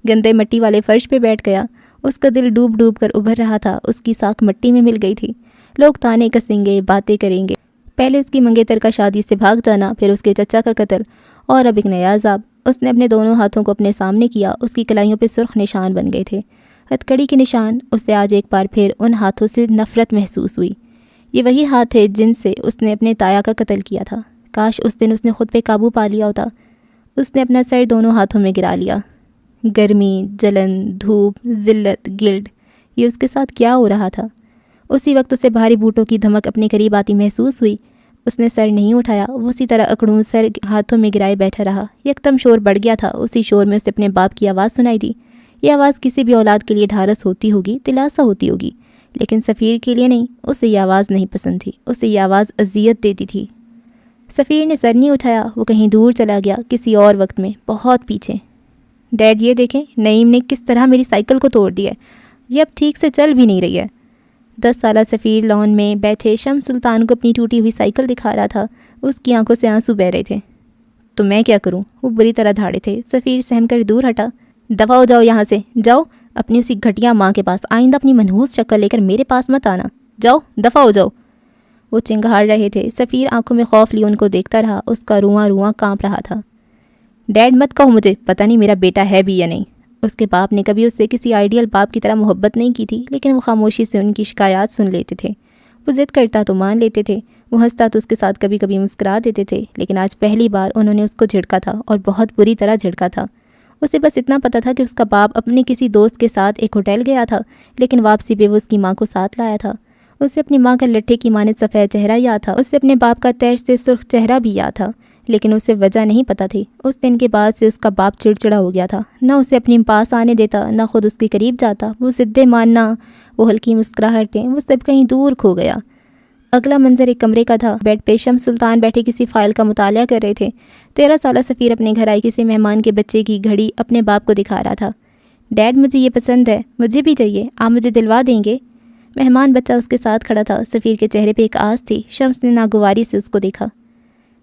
[SPEAKER 1] گندے مٹی والے فرش پہ بیٹھ گیا. اس کا دل ڈوب ڈوب کر ابھر رہا تھا. اس کی ساکھ مٹی میں مل گئی تھی. لوگ تانے کسیں گے, باتیں کریں گے. پہلے اس کی منگیتر کا شادی سے بھاگ جانا, پھر اس کے چچا کا قتل, اور اب ایک نیا عذاب. اس نے اپنے دونوں ہاتھوں کو اپنے سامنے کیا. اس کی کلائیوں پہ سرخ نشان بن گئے تھے, ہتھکڑی کے نشان. اسے آج ایک بار پھر ان ہاتھوں سے نفرت محسوس ہوئی. یہ وہی ہاتھ تھے جن سے اس نے اپنے تایا کا قتل کیا تھا. کاش اس دن اس نے خود پہ قابو پا لیا ہوتا. اس نے اپنا سر دونوں ہاتھوں میں گرا لیا. گرمی, جلن, دھوپ, ذلت, گلٹ, یہ اس کے ساتھ کیا ہو رہا تھا؟ اسی وقت اسے بھاری بوٹوں کی دھمک اپنے قریب آتی محسوس ہوئی. اس نے سر نہیں اٹھایا. وہ اسی طرح اکڑوں سر ہاتھوں میں گرائے بیٹھا رہا. یکدم شور بڑھ گیا تھا. اسی شور میں اسے اپنے باپ کی آواز سنائی دی. یہ آواز کسی بھی اولاد کے لیے ڈھارس ہوتی ہوگی, دلاسا ہوتی ہوگی, لیکن سفیر کے لیے نہیں. اسے یہ آواز نہیں پسند تھی. اسے یہ آواز اذیت دیتی تھی. سفیر نے سر نہیں اٹھایا. وہ کہیں دور چلا گیا, کسی اور وقت میں, بہت پیچھے. ڈیڈ یہ دیکھیں, نعیم نے کس طرح میری سائیکل کو توڑ دیا ہے. یہ اب ٹھیک سے چل بھی نہیں رہی ہے. 10 سالہ سفیر لان میں بیٹھے شمس سلطان کو اپنی ٹوٹی ہوئی سائیکل دکھا رہا تھا. اس کی آنکھوں سے آنسو بہہ رہے تھے۔ تو میں کیا کروں؟ وہ بری طرح دھاڑے تھے۔ سفیر سہم کر دور ہٹا۔ دفع ہو جاؤ یہاں سے، جاؤ اپنی اسی گھٹیا ماں کے پاس، آئندہ اپنی منحوس شکل لے کر میرے پاس مت آنا، جاؤ دفع ہو جاؤ۔ وہ چنگھاڑ رہے تھے۔ سفیر آنکھوں میں خوف لیے ان کو دیکھتا رہا، اس کا رواں رواں کانپ رہا تھا۔ ڈیڈ مت کہو مجھے، پتہ نہیں میرا بیٹا ہے بھی یا نہیں۔ اس کے باپ نے کبھی اس سے کسی آئیڈیل باپ کی طرح محبت نہیں کی تھی، لیکن وہ خاموشی سے ان کی شکایات سن لیتے تھے۔ وہ ضد کرتا تو مان لیتے تھے، وہ ہنستا تو اس کے ساتھ کبھی کبھی مسکرا دیتے تھے، لیکن آج پہلی بار انہوں نے اس کو جھڑکا تھا اور بہت بری طرح جھڑکا تھا۔ اسے بس اتنا پتہ تھا کہ اس کا باپ اپنے کسی دوست کے ساتھ ایک ہوٹل گیا تھا، لیکن واپسی پہ وہ اس کی ماں کو ساتھ لایا تھا۔ اسے اپنی ماں کا لٹھے کی مانند سفید چہرہ یاد تھا، اسے اپنے باپ کا تیر سے سرخ چہرہ بھی یاد تھا، لیکن اسے وجہ نہیں پتہ تھی۔ اس دن کے بعد سے اس کا باپ چڑچڑا ہو گیا تھا، نہ اسے اپنے پاس آنے دیتا، نہ خود اس کے قریب جاتا۔ وہ ضدیں ماننا، وہ ہلکی مسکراہٹیں، وہ سب کہیں دور کھو گیا۔ اگلا منظر ایک کمرے کا تھا۔ بیڈ پہ شمس سلطان بیٹھے کسی فائل کا مطالعہ کر رہے تھے۔ 13 سالہ سفیر اپنے گھر آئے کسی مہمان کے بچے کی گھڑی اپنے باپ کو دکھا رہا تھا۔ ڈیڈ مجھے یہ پسند ہے، مجھے بھی چاہیے، آپ مجھے دلوا دیں گے؟ مہمان بچہ اس کے ساتھ کھڑا تھا۔ سفیر کے چہرے پہ ایک آس تھی۔ شمس نے ناگواری سے اس کو دیکھا۔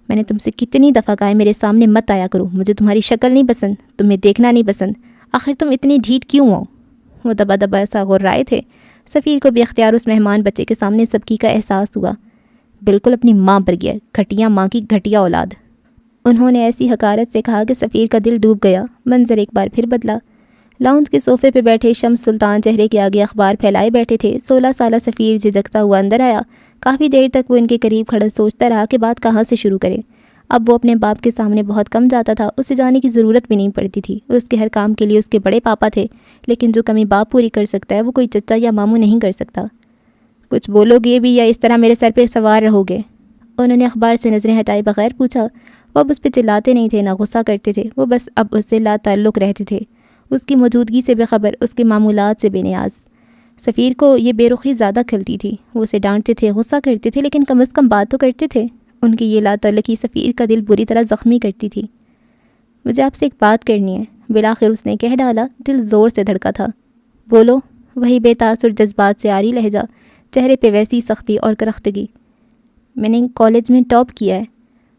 [SPEAKER 1] میں نے تم سے کتنی دفعہ کہا ہے میرے سامنے مت آیا کرو، مجھے تمہاری شکل نہیں پسند، تمہیں دیکھنا نہیں پسند، آخر تم اتنی ڈھیٹ کیوں ہو؟ وہ دبا دبا ایسا غرائے تھے۔ سفیر کو بے اختیار اس مہمان بچے کے سامنے سبکی کا احساس ہوا۔ بالکل اپنی ماں پر گیا، گھٹیا ماں کی گھٹیا اولاد۔ انہوں نے ایسی حقارت سے کہا کہ سفیر کا دل ڈوب گیا۔ منظر ایک بار پھر بدلا۔ لاؤنج کے صوفے پہ بیٹھے شمس سلطان چہرے کے آگے اخبار پھیلائے بیٹھے تھے۔ 16 سالہ سفیر جھجکتا ہوا اندر آیا۔ کافی دیر تک وہ ان کے قریب کھڑا سوچتا رہا کہ بات کہاں سے شروع کرے۔ اب وہ اپنے باپ کے سامنے بہت کم جاتا تھا، اسے جانے کی ضرورت بھی نہیں پڑتی تھی۔ اس کے ہر کام کے لیے اس کے بڑے پاپا تھے، لیکن جو کمی باپ پوری کر سکتا ہے وہ کوئی چچا یا ماموں نہیں کر سکتا۔ کچھ بولو گے بھی یا اس طرح میرے سر پہ سوار رہو گے؟ انہوں نے اخبار سے نظریں ہٹائے بغیر پوچھا۔ وہ اب اس پہ چلاتے نہیں تھے، نہ غصہ کرتے تھے، وہ بس اب اس سے لا تعلق رہتے تھے، اس کی موجودگی سے بے خبر، اس کے معمولات سے بے نیاز۔ سفیر کو یہ بے رخی زیادہ کھلتی تھی۔ وہ اسے ڈانٹتے تھے، غصہ کرتے تھے، لیکن کم از کم بات تو کرتے تھے۔ ان کی یہ لا تعلقی سفیر کا دل بری طرح زخمی کرتی تھی۔ مجھے آپ سے ایک بات کرنی ہے، بالآخر اس نے کہہ ڈالا۔ دل زور سے دھڑکا تھا۔ بولو، وہی بے تاثر جذبات سے آری لہجہ، چہرے پہ ویسی سختی اور کرختگی۔ میں نے کالج میں ٹاپ کیا ہے،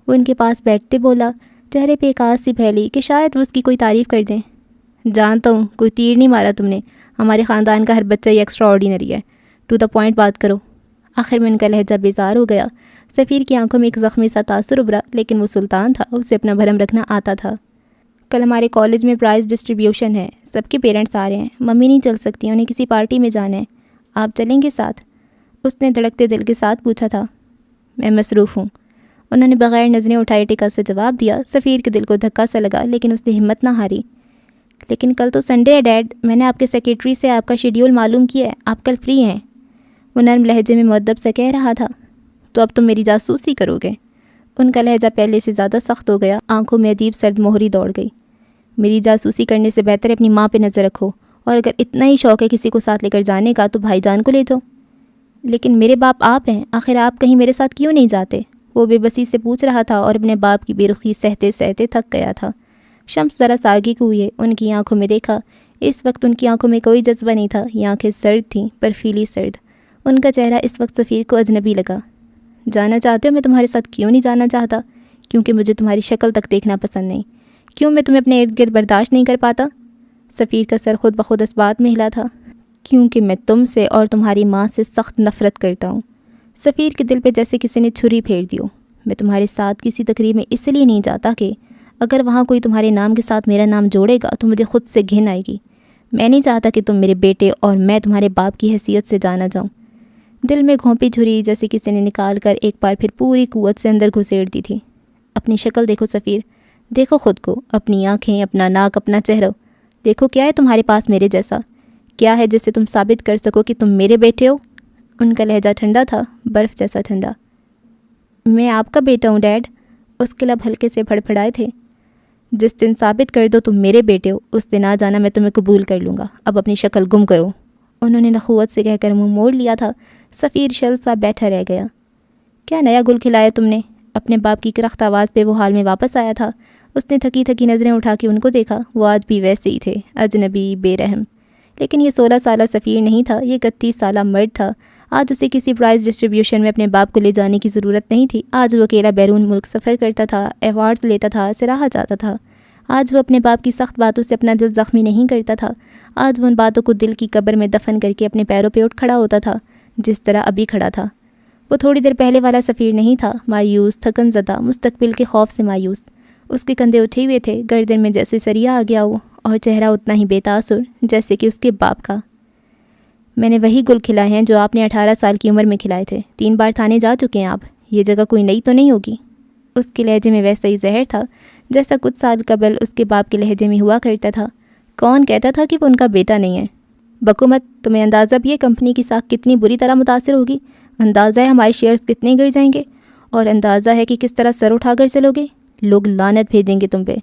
[SPEAKER 1] وہ ان کے پاس بیٹھتے بولا، چہرے پہ ایک آس سی پھیلی کہ شاید وہ اس کی کوئی تعریف کر دیں۔ جانتا ہوں، کوئی تیر نہیں مارا تم نے، ہمارے خاندان کا ہر بچہ ہی ایکسٹرا آرڈینری ہے، ٹو دا پوائنٹ بات کرو۔ آخر میں ان کا لہجہ بیزار ہو گیا۔ سفیر کی آنکھوں میں ایک زخمی سا تاثر ابھرا، لیکن وہ سلطان تھا، اسے اپنا بھرم رکھنا آتا تھا۔ کل ہمارے کالج میں پرائز ڈسٹریبیوشن ہے، سب کے پیرنٹس آ رہے ہیں، ممی نہیں چل سکتی، انہیں کسی پارٹی میں جانا ہے، آپ چلیں گے ساتھ؟ اس نے دھڑکتے دل کے ساتھ پوچھا تھا۔ میں مصروف ہوں، انہوں نے بغیر نظریں اٹھائے ٹکا سے جواب دیا۔ سفیر کے دل کو دھکا سا لگا، لیکن اس نے ہمت نہ ہاری۔ لیکن کل تو سنڈے ہے ڈیڈ، میں نے آپ کے سیکریٹری سے آپ کا شیڈیول معلوم کیا ہے، آپ کل فری ہیں، وہ نرم لہجے میں مؤدب سے کہہ رہا تھا۔ تو اب تم میری جاسوسی کرو گے؟ ان کا لہجہ پہلے سے زیادہ سخت ہو گیا، آنکھوں میں عجیب سرد مہری دوڑ گئی۔ میری جاسوسی کرنے سے بہتر ہے اپنی ماں پہ نظر رکھو، اور اگر اتنا ہی شوق ہے کسی کو ساتھ لے کر جانے کا تو بھائی جان کو لے جاؤ۔ لیکن میرے باپ آپ ہیں، آخر آپ کہیں میرے ساتھ کیوں نہیں جاتے؟ وہ بے بسی سے پوچھ رہا تھا اور اپنے باپ کی بے رخی سہتے سہتے تھک گیا تھا۔ شمس ذرا ساگی کو ہوئے، ان کی آنکھوں میں دیکھا۔ اس وقت ان کی آنکھوں میں کوئی جذبہ نہیں تھا، یہ آنکھیں سرد تھیں، برفیلی سرد۔ ان کا چہرہ اس وقت سفیر کو اجنبی لگا۔ جانا چاہتے ہو؟ میں تمہارے ساتھ کیوں نہیں جانا چاہتا؟ کیونکہ مجھے تمہاری شکل تک دیکھنا پسند نہیں۔ کیوں میں تمہیں اپنے ارد گرد برداشت نہیں کر پاتا؟ سفیر کا سر خود بخود اس بات میں ہلا تھا۔ کیونکہ میں تم سے اور تمہاری ماں سے سخت نفرت کرتا ہوں۔ سفیر کے دل پہ جیسے کسی نے چھری پھیر دی ہو۔ میں تمہارے ساتھ کسی تقریب میں اس لیے نہیں جاتا کہ اگر وہاں کوئی تمہارے نام کے ساتھ میرا نام جوڑے گا تو مجھے خود سے گھن آئے گی۔ میں نہیں چاہتا کہ تم میرے بیٹے اور میں تمہارے باپ کی حیثیت سے جانا جاؤں۔ دل میں گھونپی چھری جیسے کسی نے نکال کر ایک بار پھر پوری قوت سے اندر گھسیڑ دی تھی۔ اپنی شکل دیکھو سفیر، دیکھو خود کو، اپنی آنکھیں، اپنا ناک، اپنا چہرہ، دیکھو کیا ہے تمہارے پاس میرے جیسا، کیا ہے جس سے تم ثابت کر سکو کہ تم میرے بیٹے ہو؟ ان کا لہجہ ٹھنڈا تھا، برف جیسا ٹھنڈا۔ میں آپ کا بیٹا ہوں ڈیڈ، اس کے لب ہلکے سے پھڑپھڑائے تھے۔ جس دن ثابت کر دو تم میرے بیٹے ہو، اس دن آ جانا، میں تمہیں قبول کر لوں گا، اب اپنی شکل گم کرو۔ انہوں نے نخوت سے کہہ کر منہ موڑ لیا تھا۔ سفیر شل سا بیٹھا رہ گیا۔ کیا نیا گل کھلایا تم نے؟ اپنے باپ کی کرخت آواز پہ وہ حال میں واپس آیا تھا۔ اس نے تھکی تھکی نظریں اٹھا کے ان کو دیکھا۔ وہ آج بھی ویسے ہی تھے، اجنبی، بے رحم۔ لیکن یہ 16 سالہ سفیر نہیں تھا، یہ 31 سالہ مرد تھا۔ آج اسے کسی پرائز ڈسٹریبیوشن میں اپنے باپ کو لے جانے کی ضرورت نہیں تھی۔ آج وہ اکیلا بیرون ملک سفر کرتا تھا، ایوارڈز لیتا تھا، سراہا جاتا تھا۔ آج وہ اپنے باپ کی سخت باتوں سے اپنا دل زخمی نہیں کرتا تھا۔ آج وہ ان باتوں کو دل کی قبر میں دفن کر کے اپنے پیروں پہ اٹھ کھڑا ہوتا تھا جس طرح ابھی کھڑا تھا۔ وہ تھوڑی دیر پہلے والا سفیر نہیں تھا، مایوس، تھکن زدہ، مستقبل کے خوف سے مایوس۔ اس کے کندھے اٹھے ہوئے تھے، گردن میں جیسے سریا آ گیا ہو، اور چہرہ اتنا ہی بے تاثر جیسے کہ اس کے باپ کا۔ میں نے وہی گل کھلائے ہیں جو آپ نے 18 سال کی عمر میں کھلائے تھے۔ 3 بار تھانے جا چکے ہیں آپ، یہ جگہ کوئی نئی تو نہیں ہوگی؟ اس کے لہجے میں ویسا ہی زہر تھا جیسا کچھ سال قبل اس کے باپ کے لہجے میں ہوا کرتا تھا۔ کون کہتا تھا کہ وہ ان کا بیٹا نہیں ہے؟ بکو مت، تمہیں اندازہ بھی ہے کمپنی کی ساکھ کتنی بری طرح متاثر ہوگی؟ اندازہ ہے ہمارے شیئرز کتنے گر جائیں گے؟ اور اندازہ ہے کہ کس طرح سر اٹھا کر چلو گے؟ لوگ لعنت بھیجیں گے تم پہ۔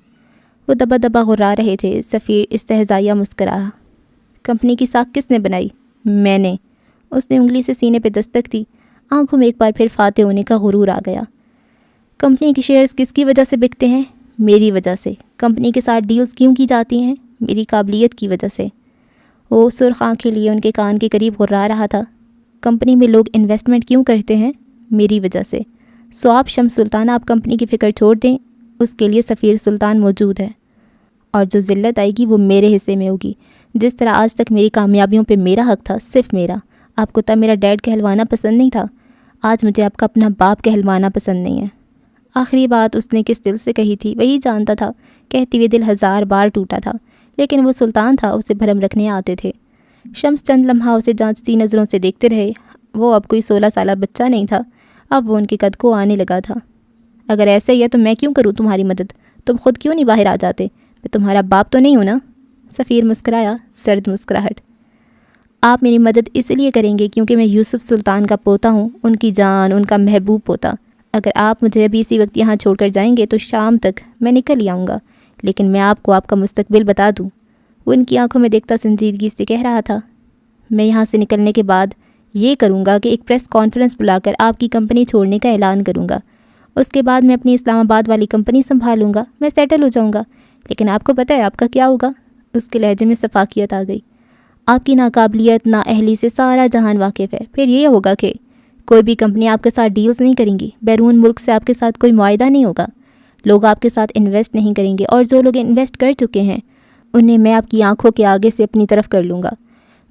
[SPEAKER 1] وہ دبا دبا غرا رہے تھے۔ سفیر استہزائیہ مسکرایا۔ کمپنی کی ساکھ کس نے بنائی؟ میں نے۔ اس نے انگلی سے سینے پہ دستک دی۔ آنکھوں میں ایک بار پھر فاتح ہونے کا غرور آ گیا۔ کمپنی کے شیئرز کس کی وجہ سے بکتے ہیں؟ میری وجہ سے۔ کمپنی کے ساتھ ڈیلز کیوں کی جاتی ہیں؟ میری قابلیت کی وجہ سے۔ وہ سرخ آنکھیں لیے ان کے کان کے قریب غرا رہا تھا۔ کمپنی میں لوگ انویسٹمنٹ کیوں کرتے ہیں؟ میری وجہ سے۔ سو آپ شمس سلطان، آپ کمپنی کی فکر چھوڑ دیں، اس کے لیے سفیر سلطان موجود ہے، اور جو ذلت آئے گی وہ میرے حصے میں ہوگی۔ جس طرح آج تک میری کامیابیوں پہ میرا حق تھا، صرف میرا۔ آپ کو تب میرا ڈیڈ کہلوانا پسند نہیں تھا، آج مجھے آپ کا اپنا باپ کہلوانا پسند نہیں ہے۔ آخری بات اس نے کس دل سے کہی تھی وہی جانتا تھا۔ کہتے ہوئے دل 1000 بار ٹوٹا تھا، لیکن وہ سلطان تھا، اسے بھرم رکھنے آتے تھے۔ شمس چند لمحہ اسے جانچتی نظروں سے دیکھتے رہے۔ وہ اب کوئی 16 سالہ بچہ نہیں تھا، اب وہ ان کے قد کو آنے لگا تھا۔ اگر ایسا ہی ہے تو میں کیوں کروں تمہاری مدد؟ تم خود کیوں نہیں باہر آ جاتے؟ میں تمہارا باپ تو نہیں ہوں نا؟ سفیر مسکرایا، سرد مسکراہٹ۔ آپ میری مدد اس لیے کریں گے کیونکہ میں یوسف سلطان کا پوتا ہوں، ان کی جان، ان کا محبوب پوتا۔ اگر آپ مجھے ابھی اسی وقت یہاں چھوڑ کر جائیں گے تو شام تک میں نکل ہی آؤں گا، لیکن میں آپ کو آپ کا مستقبل بتا دوں۔ وہ ان کی آنکھوں میں دیکھتا سنجیدگی سے کہہ رہا تھا، میں یہاں سے نکلنے کے بعد یہ کروں گا کہ ایک پریس کانفرنس بلا کر آپ کی کمپنی چھوڑنے کا اعلان کروں گا۔ اس کے بعد میں اپنی اسلام آباد والی کمپنی سنبھالوں گا، میں سیٹل ہو جاؤں گا۔ لیکن آپ کو پتہ ہے آپ کا کیا ہوگا؟ اس کے لہجے میں سفاکیت آ گئی۔ آپ کی ناقابلیت، نااہلی سے سارا جہان واقف ہے۔ پھر یہ ہوگا کہ کوئی بھی کمپنی آپ کے ساتھ ڈیلز نہیں کریں گی، بیرون ملک سے آپ کے ساتھ کوئی معاہدہ نہیں ہوگا، لوگ آپ کے ساتھ انویسٹ نہیں کریں گے، اور جو لوگ انویسٹ کر چکے ہیں انہیں میں آپ کی آنکھوں کے آگے سے اپنی طرف کر لوں گا۔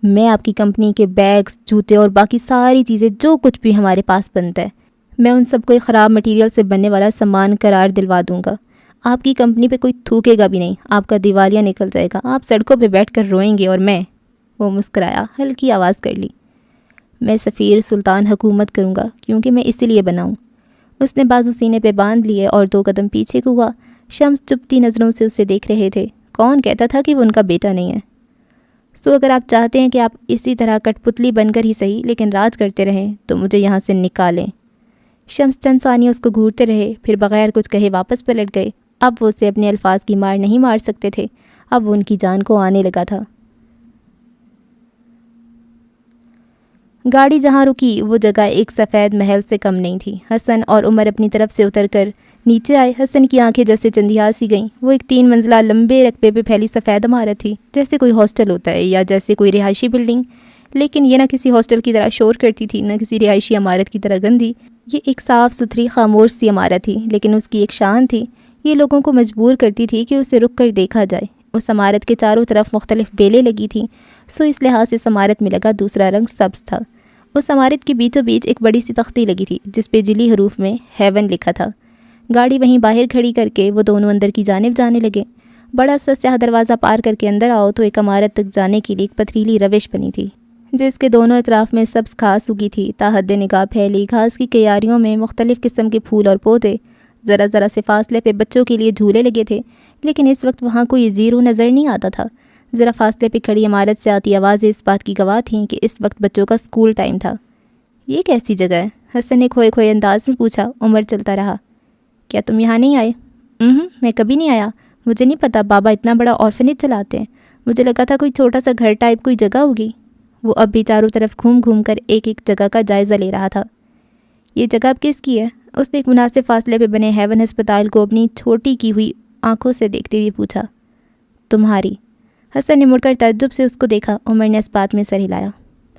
[SPEAKER 1] میں آپ کی کمپنی کے بیگز، جوتے اور باقی ساری چیزیں جو کچھ بھی ہمارے پاس بنتا ہے، میں ان سب کو ایک خراب مٹیریل سے بننے والا سامان قرار دلوا دوں گا۔ آپ کی کمپنی پہ کوئی تھوکے گا بھی نہیں، آپ کا دیوالیہ نکل جائے گا، آپ سڑکوں پہ بیٹھ کر روئیں گے، اور میں، وہ مسکرایا، ہلکی آواز کر لی، میں سفیر سلطان حکومت کروں گا کیونکہ میں اسی لیے بنا ہوں۔ اس نے بازو سینے پہ باندھ لیے اور 2 قدم پیچھے کو ہوا۔ شمس چپتی نظروں سے اسے دیکھ رہے تھے۔ کون کہتا تھا کہ وہ ان کا بیٹا نہیں ہے؟ سو اگر آپ چاہتے ہیں کہ آپ اسی طرح کٹ پتلی بن کر ہی صحیح لیکن راج کرتے رہیں تو مجھے یہاں سے نکالیں۔ شمس چند ثانیہ اس کو گھورتے رہے، پھر بغیر کچھ کہے واپس پلٹ گئے۔ اب وہ اسے اپنے الفاظ کی مار نہیں مار سکتے تھے، اب وہ ان کی جان کو آنے لگا تھا۔ گاڑی جہاں رکی وہ جگہ ایک سفید محل سے کم نہیں تھی۔ حسن اور عمر اپنی طرف سے اتر کر نیچے آئے۔ حسن کی آنکھیں جیسے چندیال سی گئیں۔ وہ ایک 3 منزلہ لمبے رقبے پہ پھیلی سفید عمارت تھی، جیسے کوئی ہاسٹل ہوتا ہے یا جیسے کوئی رہائشی بلڈنگ، لیکن یہ نہ کسی ہاسٹل کی طرح شور کرتی تھی، نہ کسی رہائشی عمارت کی طرح گندی۔ یہ ایک صاف ستھری خاموش سی عمارت تھی، لیکن اس کی ایک شان تھی، یہ لوگوں کو مجبور کرتی تھی کہ اسے رک کر دیکھا جائے۔ اس عمارت کے چاروں طرف مختلف بیلیں لگی تھیں، سو اس لحاظ سے اس عمارت میں لگا دوسرا رنگ سبز تھا۔ اس عمارت کے بیچوں بیچ ایک بڑی سی تختی لگی تھی جس پہ جلی حروف میں ہیون لکھا تھا۔ گاڑی وہیں باہر کھڑی کر کے وہ دونوں اندر کی جانب جانے لگے۔ بڑا سا سیاہ دروازہ پار کر کے اندر آؤ تو ایک عمارت تک جانے کے لیے ایک پتھریلی روش بنی تھی، جس کے دونوں اطراف میں سبز گھاس اگی تھی، تا حد نگاہ پھیلی گھاس کی کیاریوں میں مختلف قسم کے پھول اور پودے۔ ذرا ذرا سے فاصلے پہ بچوں کے لیے جھولے لگے تھے، لیکن اس وقت وہاں کوئی زیرو نظر نہیں آتا تھا۔ ذرا فاصلے پہ کھڑی عمارت سے آتی آوازیں اس بات کی گواہ تھیں کہ اس وقت بچوں کا اسکول ٹائم تھا۔ یہ کیسی جگہ ہے؟ حسن نے کھوئے کھوئے انداز میں پوچھا۔ عمر چلتا رہا۔ کیا تم یہاں نہیں آئے؟ میں کبھی نہیں آیا، مجھے نہیں پتا بابا اتنا بڑا آرفنیج چلاتے ہیں، مجھے لگا تھا کوئی چھوٹا سا گھر ٹائپ کوئی جگہ ہوگی۔ وہ اب بھی چاروں طرف گھوم گھوم کر ایک ایک جگہ کا جائزہ لے رہا تھا۔ یہ جگہ اب کس کی ہے؟ اس نے ایک مناسب فاصلے پہ بنے ہیون ہسپتال کو اپنی چھوٹی کی ہوئی آنکھوں سے دیکھتے ہوئے پوچھا۔ تمہاری۔ حسن نے مڑ کر تعجب سے اس کو دیکھا۔ عمر نے اس بات میں سر ہلایا۔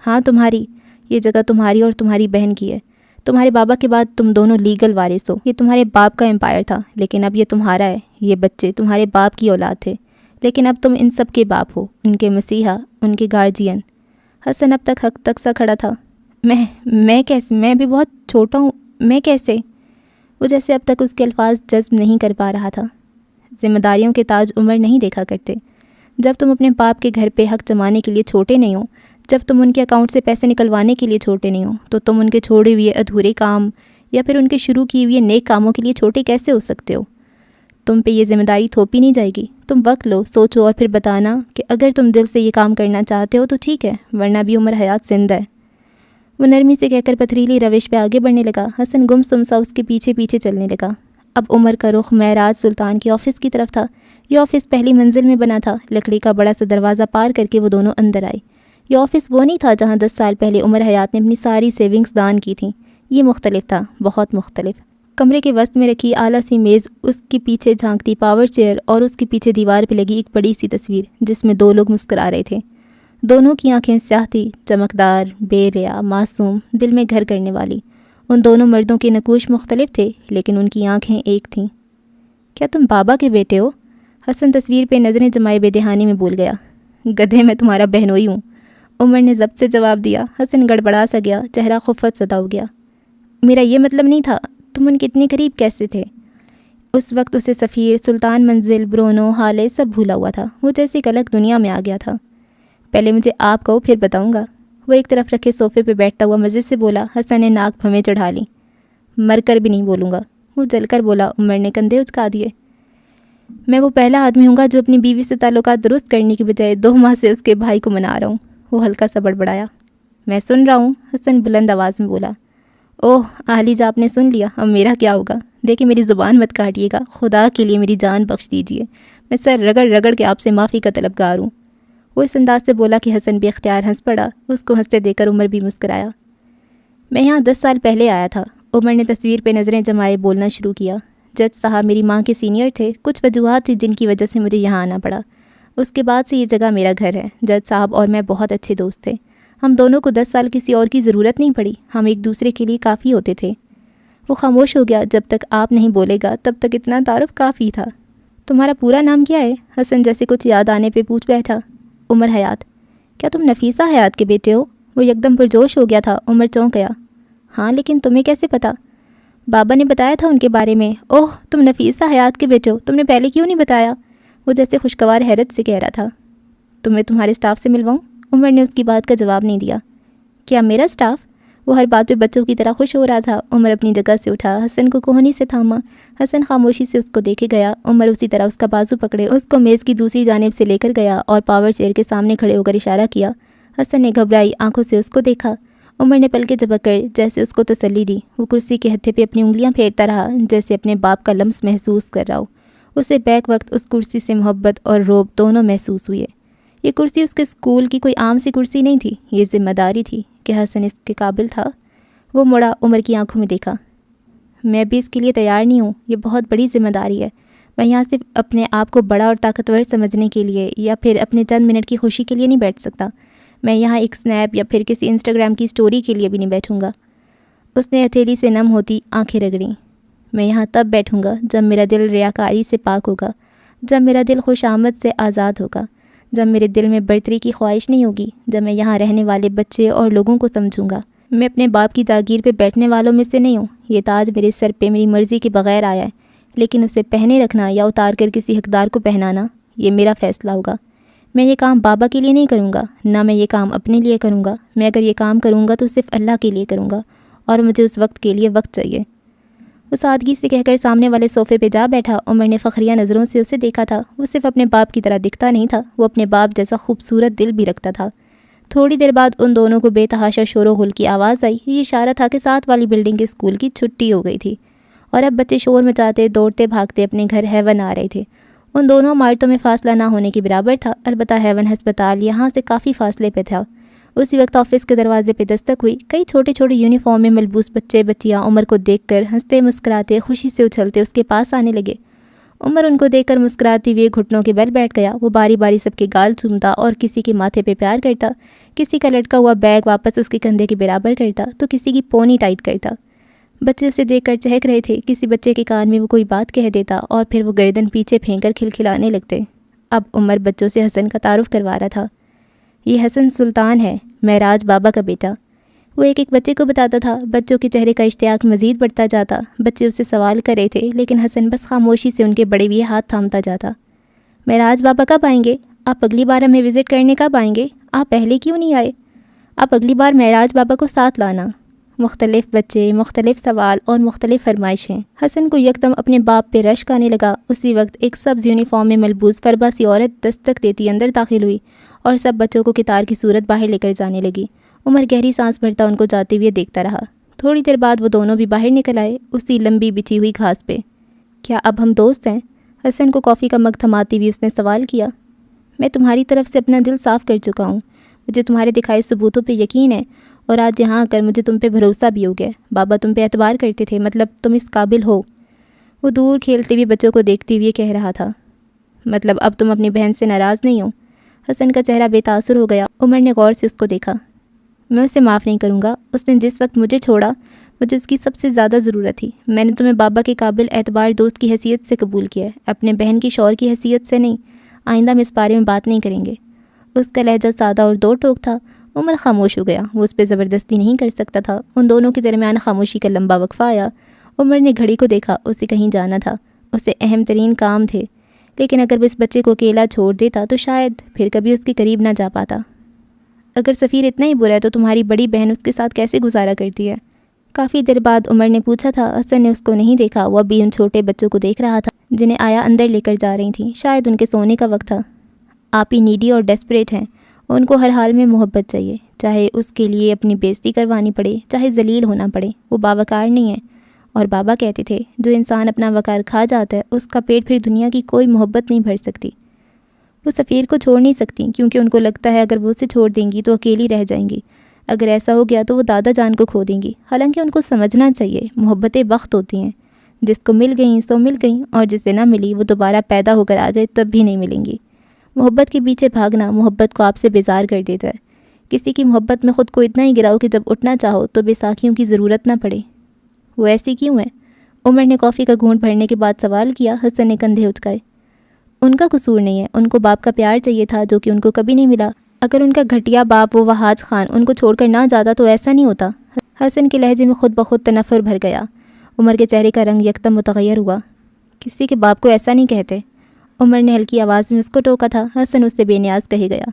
[SPEAKER 1] ہاں تمہاری، یہ جگہ تمہاری اور تمہاری بہن کی ہے. تمہارے بابا کے بعد تم دونوں لیگل وارث ہو. یہ تمہارے باپ کا امپائر تھا لیکن اب یہ تمہارا ہے. یہ بچے تمہارے باپ کی اولاد تھے لیکن اب تم ان سب کے باپ ہو, ان کے مسیحا, ان کے گارجین. حسن اب تک حق تک سا کھڑا تھا. میں کیسے؟ میں بھی بہت چھوٹا ہوں, میں کیسے؟ وہ جیسے اب تک اس کے الفاظ جذب نہیں کر پا رہا تھا. ذمہ داریوں کے تاج عمر نہیں دیکھا کرتے. جب تم اپنے باپ کے گھر پہ حق جمانے کے لیے چھوٹے نہیں ہو, جب تم ان کے اکاؤنٹ سے پیسے نکلوانے کے لیے چھوٹے نہیں ہو, تو تم ان کے چھوڑے ہوئے ادھورے کام یا پھر ان کے شروع کیے ہوئے نیک کاموں کے لیے چھوٹے کیسے ہو سکتے ہو؟ تم پہ یہ ذمہ داری تھوپی نہیں جائے گی. تم وقت لو, سوچو اور پھر بتانا کہ اگر تم دل سے یہ کام کرنا چاہتے ہو تو ٹھیک ہے, ورنہ بھی عمر حیات زندہ ہے. وہ نرمی سے کہہ کر پتھریلی روش پہ آگے بڑھنے لگا. حسن گم سم سا اس کے پیچھے پیچھے چلنے لگا. اب عمر کا رخ معراج سلطان کے آفس کی طرف تھا. یہ آفس پہلی منزل میں بنا تھا. لکڑی کا بڑا سا دروازہ پار کر کے وہ دونوں اندر آئے. یہ آفس وہ نہیں تھا جہاں 10 سال پہلے عمر حیات نے اپنی ساری سیونگز دان کی تھیں. یہ مختلف تھا, بہت مختلف. کمرے کے وسط میں رکھی اعلیٰ سی میز, اس کے پیچھے جھانکتی پاور چیئر اور اس کے پیچھے دیوار پہ لگی ایک بڑی سی تصویر جس میں 2 لوگ مسکرا رہے تھے. دونوں کی آنکھیں سیاہ تھی, چمکدار, بے ریا, معصوم, دل میں گھر کرنے والی. ان دونوں مردوں کے نقوش مختلف تھے لیکن ان کی آنکھیں ایک تھیں. کیا تم بابا کے بیٹے ہو؟ حسن تصویر پہ نظریں جمائے بے دہانی میں بول گیا. گدھے, میں تمہارا بہنوئی ہوں, عمر نے ضبط سے جواب دیا. حسن گڑبڑا سا گیا, چہرہ خفت زدہ ہو گیا. میرا یہ مطلب نہیں تھا. تم ان کے اتنے قریب کیسے تھے؟ اس وقت اسے سفیر, سلطان منزل, برونو, ہالے سب بھولا ہوا تھا. وہ جیسے ایک الگ دنیا میں آ گیا تھا. پہلے مجھے آپ کہو پھر بتاؤں گا. وہ ایک طرف رکھے صوفے پہ بیٹھتا ہوا مزے سے بولا. حسن نے ناک بھویں چڑھا لی. مر کر بھی نہیں بولوں گا, وہ جل کر بولا. عمر نے کندھے اچکا دیے. میں وہ پہلا آدمی ہوں گا جو اپنی بیوی سے تعلقات درست کرنے کی بجائے 2 ماہ سے اس کے بھائی کو منا رہا ہوں. وہ ہلکا سا بڑبڑایا. میں سن رہا ہوں, حسن بلند آواز میں بولا. اوہ اہلی جا, آپ نے سن لیا, اب میرا کیا ہوگا؟ دیکھیں میری زبان مت کاٹیے گا, خدا کے لیے میری جان بخش دیجیے. میں سر رگڑ رگڑ کے آپ سے معافی کا طلبگار ہوں. وہ اس انداز سے بولا کہ حسن بھی اختیار ہنس پڑا. اس کو ہنستے دیکھ کر عمر بھی مسکرایا. میں یہاں 10 سال پہلے آیا تھا. عمر نے تصویر پہ نظریں جمائے بولنا شروع کیا. جج صاحب میری ماں کے سینئر تھے. کچھ وجوہات تھیں جن کی وجہ سے مجھے یہاں آنا پڑا. اس کے بعد سے یہ جگہ میرا گھر ہے. جج صاحب اور میں بہت اچھے دوست تھے. ہم دونوں کو 10 سال کسی اور کی ضرورت نہیں پڑی. ہم ایک دوسرے کے لیے کافی ہوتے تھے. وہ خاموش ہو گیا. جب تک آپ نہیں بولے گا تب تک اتنا تعارف کافی تھا. تمہارا پورا نام کیا ہے؟ حسن جیسے کچھ یاد آنے پہ پوچھ بیٹھا. عمر حیات. کیا تم نفیسہ حیات کے بیٹے ہو؟ وہ یکدم پرجوش ہو گیا تھا. عمر چونک گیا. ہاں, لیکن تمہیں کیسے پتا؟ بابا نے بتایا تھا ان کے بارے میں. اوہ, تم نفیسہ حیات کے بیٹے ہو, تم نے پہلے کیوں نہیں بتایا؟ وہ جیسے خوشگوار حیرت سے کہہ رہا تھا. تمہیں تمہارے اسٹاف سے ملواؤں؟ عمر نے اس کی بات کا جواب نہیں دیا. کیا میرا اسٹاف؟ وہ ہر بات پہ بچوں کی طرح خوش ہو رہا تھا. عمر اپنی جگہ سے اٹھا, حسن کو کوہنی سے تھاما. حسن خاموشی سے اس کو دیکھے گیا. عمر اسی طرح اس کا بازو پکڑے اس کو میز کی دوسری جانب سے لے کر گیا اور پاور چیئر کے سامنے کھڑے ہو کر اشارہ کیا. حسن نے گھبرائی آنکھوں سے اس کو دیکھا. عمر نے پلکیں جھپک کر جیسے اس کو تسلی دی. وہ کرسی کے ہتھے پہ اپنی انگلیاں پھیرتا رہا جیسے اپنے باپ کا لمس محسوس کر رہا ہو. اسے بیک وقت اس کرسی سے محبت اور رعب دونوں محسوس ہوئے. یہ کرسی اس کے اسکول کی کوئی عام سی کرسی نہیں تھی. یہ ذمہ داری تھی کہ حسن اس کے قابل تھا. وہ مڑا, عمر کی آنکھوں میں دیکھا. میں بھی اس کے لیے تیار نہیں ہوں. یہ بہت بڑی ذمہ داری ہے. میں یہاں صرف اپنے آپ کو بڑا اور طاقتور سمجھنے کے لیے یا پھر اپنے چند منٹ کی خوشی کے لیے نہیں بیٹھ سکتا. میں یہاں ایک سنیپ یا پھر کسی انسٹاگرام کی سٹوری کے لیے بھی نہیں بیٹھوں گا. اس نے ہتھیلی سے نم ہوتی آنکھیں رگڑیں. میں یہاں تب بیٹھوں گا جب میرا دل ریاکاری سے پاک ہوگا, جب میرا دل خوش آمد سے آزاد ہوگا, جب میرے دل میں برتری کی خواہش نہیں ہوگی, جب میں یہاں رہنے والے بچے اور لوگوں کو سمجھوں گا. میں اپنے باپ کی جاگیر پہ بیٹھنے والوں میں سے نہیں ہوں. یہ تاج میرے سر پہ میری مرضی کے بغیر آیا ہے, لیکن اسے پہنے رکھنا یا اتار کر کسی حقدار کو پہنانا یہ میرا فیصلہ ہوگا. میں یہ کام بابا کے لیے نہیں کروں گا, نہ میں یہ کام اپنے لیے کروں گا. میں اگر یہ کام کروں گا تو صرف اللہ کے لیے کروں گا, اور مجھے اس وقت کے لیے وقت چاہیے. وہ سادگی سے کہہ کر سامنے والے صوفے پہ جا بیٹھا. عمر نے فخریہ نظروں سے اسے دیکھا تھا. وہ صرف اپنے باپ کی طرح دکھتا نہیں تھا, وہ اپنے باپ جیسا خوبصورت دل بھی رکھتا تھا. تھوڑی دیر بعد ان دونوں کو بے تحاشا شور و غل کی آواز آئی. یہ اشارہ تھا کہ ساتھ والی بلڈنگ کے اسکول کی چھٹی ہو گئی تھی اور اب بچے شور مچاتے دوڑتے بھاگتے اپنے گھر ہیون آ رہے تھے. ان دونوں عمارتوں میں فاصلہ نہ ہونے کے برابر تھا, البتہ ہیون ہسپتال یہاں سے کافی فاصلے پہ تھا. اسی وقت آفس کے دروازے پہ دستک ہوئی. کئی چھوٹے چھوٹے یونیفارم میں ملبوس بچے بچیاں عمر کو دیکھ کر ہنستے مسکراتے خوشی سے اچھلتے اس کے پاس آنے لگے. عمر ان کو دیکھ کر مسکراتی ہوئے گھٹنوں کے بل بیٹھ گیا۔ وہ باری باری سب کے گال چومتا اور کسی کے ماتھے پہ پیار کرتا، کسی کا لٹکا ہوا بیگ واپس اس کے کندھے کے برابر کرتا تو کسی کی پونی ٹائٹ کرتا۔ بچے اسے دیکھ کر چہک رہے تھے، کسی بچے کے کان میں وہ کوئی بات کہہ دیتا اور پھر وہ گردن پیچھے پھینک کر کھلکھلانے لگتے۔ اب عمر بچوں سے حسن کا تعارف کروا رہا تھا۔ یہ حسن سلطان ہے، معراج بابا کا بیٹا۔ وہ ایک ایک بچے کو بتاتا تھا۔ بچوں کے چہرے کا اشتیاق مزید بڑھتا جاتا۔ بچے اسے سوال کر رہے تھے لیکن حسن بس خاموشی سے ان کے بڑے ہوئے ہاتھ تھامتا جاتا۔ معراج بابا کب آئیں گے؟ آپ اگلی بار ہمیں وزٹ کرنے کب آئیں گے؟ آپ پہلے کیوں نہیں آئے؟ آپ اگلی بار معراج بابا کو ساتھ لانا۔ مختلف بچے، مختلف سوال اور مختلف فرمائشیں۔ حسن کو یکدم اپنے باپ پہ رشک آنے لگا۔ اسی وقت ایک سبز یونیفارم میں ملبوس فربا سی عورت دستک دیتی اندر داخل ہوئی اور سب بچوں کو کتار کی صورت باہر لے کر جانے لگی۔ عمر گہری سانس بھرتا ان کو جاتے ہوئے دیکھتا رہا۔ تھوڑی دیر بعد وہ دونوں بھی باہر نکل آئے، اسی لمبی بچھی ہوئی گھاس پہ۔ کیا اب ہم دوست ہیں؟ حسن کو کافی کا مگ تھماتی ہوئی اس نے سوال کیا۔ میں تمہاری طرف سے اپنا دل صاف کر چکا ہوں۔ مجھے تمہارے دکھائے ثبوتوں پہ یقین ہے اور آج یہاں آ کر مجھے تم پہ بھروسہ بھی ہو گیا۔ بابا تم پہ اعتبار کرتے تھے، مطلب تم اس قابل ہو۔ وہ دور کھیلتے ہوئے بچوں کو دیکھتے ہوئے کہہ رہا تھا۔ مطلب اب تم اپنی بہن سے ناراض نہیں ہو؟ حسن کا چہرہ بے تاثر ہو گیا۔ عمر نے غور سے اس کو دیکھا۔ میں اسے معاف نہیں کروں گا۔ اس نے جس وقت مجھے چھوڑا مجھے اس کی سب سے زیادہ ضرورت تھی۔ میں نے تمہیں بابا کے قابل اعتبار دوست کی حیثیت سے قبول کیا ہے، اپنے بہن کی شوہر کی حیثیت سے نہیں۔ آئندہ ہم اس بارے میں بات نہیں کریں گے۔ اس کا لہجہ سادہ اور دو ٹوک تھا۔ عمر خاموش ہو گیا۔ وہ اس پہ زبردستی نہیں کر سکتا تھا۔ ان دونوں کے درمیان خاموشی کا لمبا وقفہ آیا۔ عمر نے گھڑی کو دیکھا، اسے کہیں جانا تھا، اسے اہم ترین کام تھے، لیکن اگر وہ اس بچے کو اکیلا چھوڑ دیتا تو شاید پھر کبھی اس کے قریب نہ جا پاتا۔ اگر سفیر اتنا ہی برا ہے تو تمہاری بڑی بہن اس کے ساتھ کیسے گزارا کرتی ہے؟ کافی دیر بعد عمر نے پوچھا تھا۔ حسن نے اس کو نہیں دیکھا۔ وہ ابھی ان چھوٹے بچوں کو دیکھ رہا تھا جنہیں آیا اندر لے کر جا رہی تھیں۔ شاید ان کے سونے کا وقت تھا۔ آپ ہی نیڈی اور ڈیسپریٹ ہیں۔ ان کو ہر حال میں محبت چاہیے، چاہے اس کے لیے اپنی بےزتی کروانی پڑے، چاہے ذلیل ہونا پڑے۔ وہ باوقار نہیں ہے، اور بابا کہتے تھے جو انسان اپنا وقار کھا جاتا ہے اس کا پیٹ پھر دنیا کی کوئی محبت نہیں بھر سکتی۔ وہ سفیر کو چھوڑ نہیں سکتی کیونکہ ان کو لگتا ہے اگر وہ اسے چھوڑ دیں گی تو اکیلی رہ جائیں گی۔ اگر ایسا ہو گیا تو وہ دادا جان کو کھو دیں گی۔ حالانکہ ان کو سمجھنا چاہیے محبتیں وقت ہوتی ہیں، جس کو مل گئیں سو مل گئیں، اور جسے نہ ملی وہ دوبارہ پیدا ہو کر آ جائے تب بھی نہیں ملیں گی۔ محبت کے پیچھے بھاگنا محبت کو آپ سے بیزار کر دیتا ہے۔ کسی کی محبت میں خود کو اتنا ہی گراؤ کہ جب اٹھنا چاہو تو بیساکھیوں کی ضرورت نہ پڑے۔ وہ ایسی کیوں ہے؟ عمر نے کافی کا گھونٹ بھرنے کے بعد سوال کیا۔ حسن نے کندھے اچکائے۔ ان کا قصور نہیں ہے، ان کو باپ کا پیار چاہیے تھا جو کہ ان کو کبھی نہیں ملا۔ اگر ان کا گھٹیا باپ وہ وہاج خان ان کو چھوڑ کر نہ جاتا تو ایسا نہیں ہوتا۔ حسن کے لہجے میں خود بخود تنفر بھر گیا۔ عمر کے چہرے کا رنگ یکدم متغیر ہوا۔ کسی کے باپ کو ایسا نہیں کہتے۔ عمر نے ہلکی آواز میں اس کو ٹوکا تھا۔ حسن اس سے بے نیاز کہے گیا۔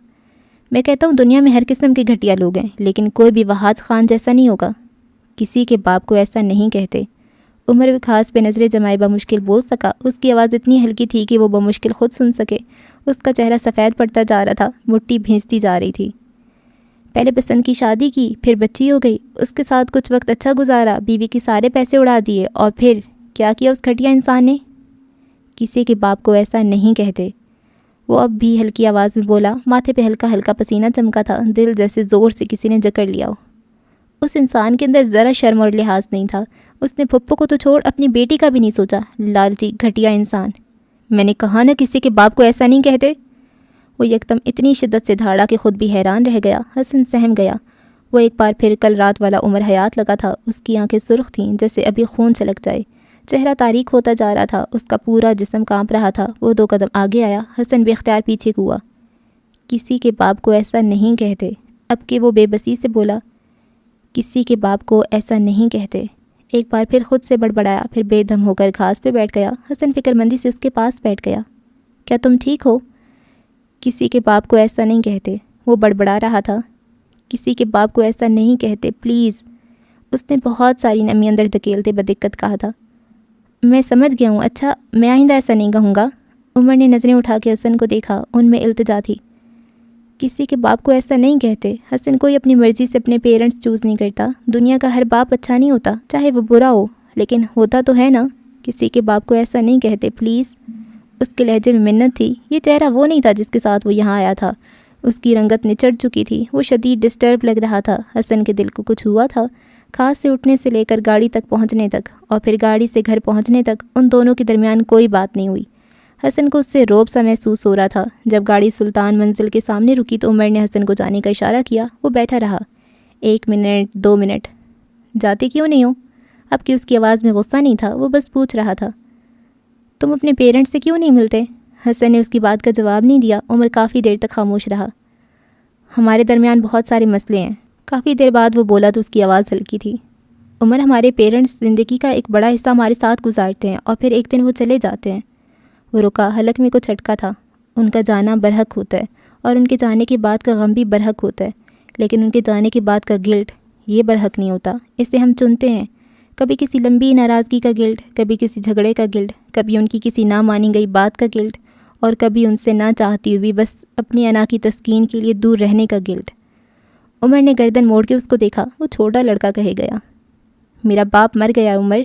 [SPEAKER 1] میں کہتا ہوں دنیا میں ہر قسم کے گھٹیا لوگ ہیں، لیکن کوئی بھی وہاج خان جیسا نہیں ہوگا۔ کسی کے باپ کو ایسا نہیں کہتے۔ عمر خاص پہ نظریں جمائے بمشکل بول سکا۔ اس کی آواز اتنی ہلکی تھی کہ وہ بمشکل خود سن سکے۔ اس کا چہرہ سفید پڑتا جا رہا تھا، مٹی بھینچتی جا رہی تھی۔ پہلے پسند کی شادی کی، پھر بچی ہو گئی، اس کے ساتھ کچھ وقت اچھا گزارا، بیوی کے سارے پیسے اڑا دیے، اور پھر کیا کیا اس گھٹیا انسان نے؟ کسی کے باپ کو ایسا نہیں کہتے۔ وہ اب بھی ہلکی آواز میں بولا۔ ماتھے پہ ہلکا ہلکا پسینہ چمکا تھا، دل جیسے زور سے کسی نے جکڑ لیا ہو۔ اس انسان کے اندر ذرا شرم اور لحاظ نہیں تھا۔ اس نے پھپھو کو تو چھوڑ اپنی بیٹی کا بھی نہیں سوچا۔ لالچی گھٹیا انسان۔ میں نے کہا نا کسی کے باپ کو ایسا نہیں کہتے۔ وہ یکدم اتنی شدت سے دھاڑا کہ خود بھی حیران رہ گیا۔ حسن سہم گیا۔ وہ ایک بار پھر کل رات والا عمر حیات لگا تھا۔ اس کی آنکھیں سرخ تھیں جیسے ابھی خون چھلک جائے۔ چہرہ تاریک ہوتا جا رہا تھا، اس کا پورا جسم کانپ رہا تھا۔ وہ 2 قدم آگے آیا۔ حسن بے اختیار پیچھے ہوا۔ کسی کے باپ کو ایسا نہیں کہتے۔ اب کہ وہ بے بسی سے بولا، کسی کے باپ کو ایسا نہیں کہتے۔ ایک بار پھر خود سے بڑبڑایا، پھر بے دم ہو کر گھاس پہ بیٹھ گیا۔ حسن فکر مندی سے اس کے پاس بیٹھ گیا۔ کیا تم ٹھیک ہو؟ کسی کے باپ کو ایسا نہیں کہتے۔ وہ بڑبڑا رہا تھا۔ کسی کے باپ کو ایسا نہیں کہتے، پلیز۔ اس نے بہت ساری نمی اندر دھکیلتے بدقت کہا تھا۔ میں سمجھ گیا ہوں، اچھا میں آئندہ ایسا نہیں کہوں گا۔ عمر نے نظریں اٹھا کے حسن کو دیکھا، ان میں التجا تھی۔ کسی کے باپ کو ایسا نہیں کہتے۔ حسن کوئی اپنی مرضی سے اپنے پیرنٹس چوز نہیں کرتا۔ دنیا کا ہر باپ اچھا نہیں ہوتا، چاہے وہ برا ہو، لیکن ہوتا تو ہے نا۔ کسی کے باپ کو ایسا نہیں کہتے، پلیز۔ اس کے لہجے میں منت تھی۔ یہ چہرہ وہ نہیں تھا جس کے ساتھ وہ یہاں آیا تھا۔ اس کی رنگت نچڑ چکی تھی۔ وہ شدید ڈسٹرب لگ رہا تھا۔ حسن کے دل کو کچھ ہوا تھا۔ کھاس سے اٹھنے سے لے کر گاڑی تک پہنچنے تک، اور پھر گاڑی سے گھر پہنچنے تک ان دونوں کے درمیان کوئی بات نہیں ہوئی۔ حسن کو اس سے رعب سا محسوس ہو رہا تھا۔ جب گاڑی سلطان منزل کے سامنے رکی تو عمر نے حسن کو جانے کا اشارہ کیا۔ وہ بیٹھا رہا۔ 1 منٹ 2 منٹ، جاتے کیوں نہیں ہو؟ اب کہ اس کی آواز میں غصہ نہیں تھا، وہ بس پوچھ رہا تھا تم اپنے پیرنٹس سے کیوں نہیں ملتے؟ حسن نے اس کی بات کا جواب نہیں دیا۔ عمر کافی دیر تک خاموش رہا۔ ہمارے درمیان بہت سارے مسئلے ہیں۔ کافی دیر بعد وہ بولا تو اس کی آواز ہلکی تھی۔ عمر، ہمارے پیرنٹس زندگی کا ایک بڑا حصہ ہمارے ساتھ گزارتے ہیں اور پھر ایک دن وہ چلے جاتے ہیں۔ وہ رکا، حلق میں کچھ اٹکا تھا۔ ان کا جانا برحق ہوتا ہے اور ان کے جانے کے بعد کا غم بھی برحق ہوتا ہے، لیکن ان کے جانے کے بعد کا گلٹ یہ برحق نہیں ہوتا۔ اسے ہم چنتے ہیں، کبھی کسی لمبی ناراضگی کا گلٹ، کبھی کسی جھگڑے کا گلٹ، کبھی ان کی کسی نہ مانی گئی بات کا گلٹ، اور کبھی ان سے نہ چاہتی ہوئی بس اپنی انا کی تسکین کے لیے دور رہنے کا گلٹ۔ عمر نے گردن موڑ کے اس کو دیکھا۔ وہ چھوٹا لڑکا کہے گیا، میرا باپ مر گیا عمر،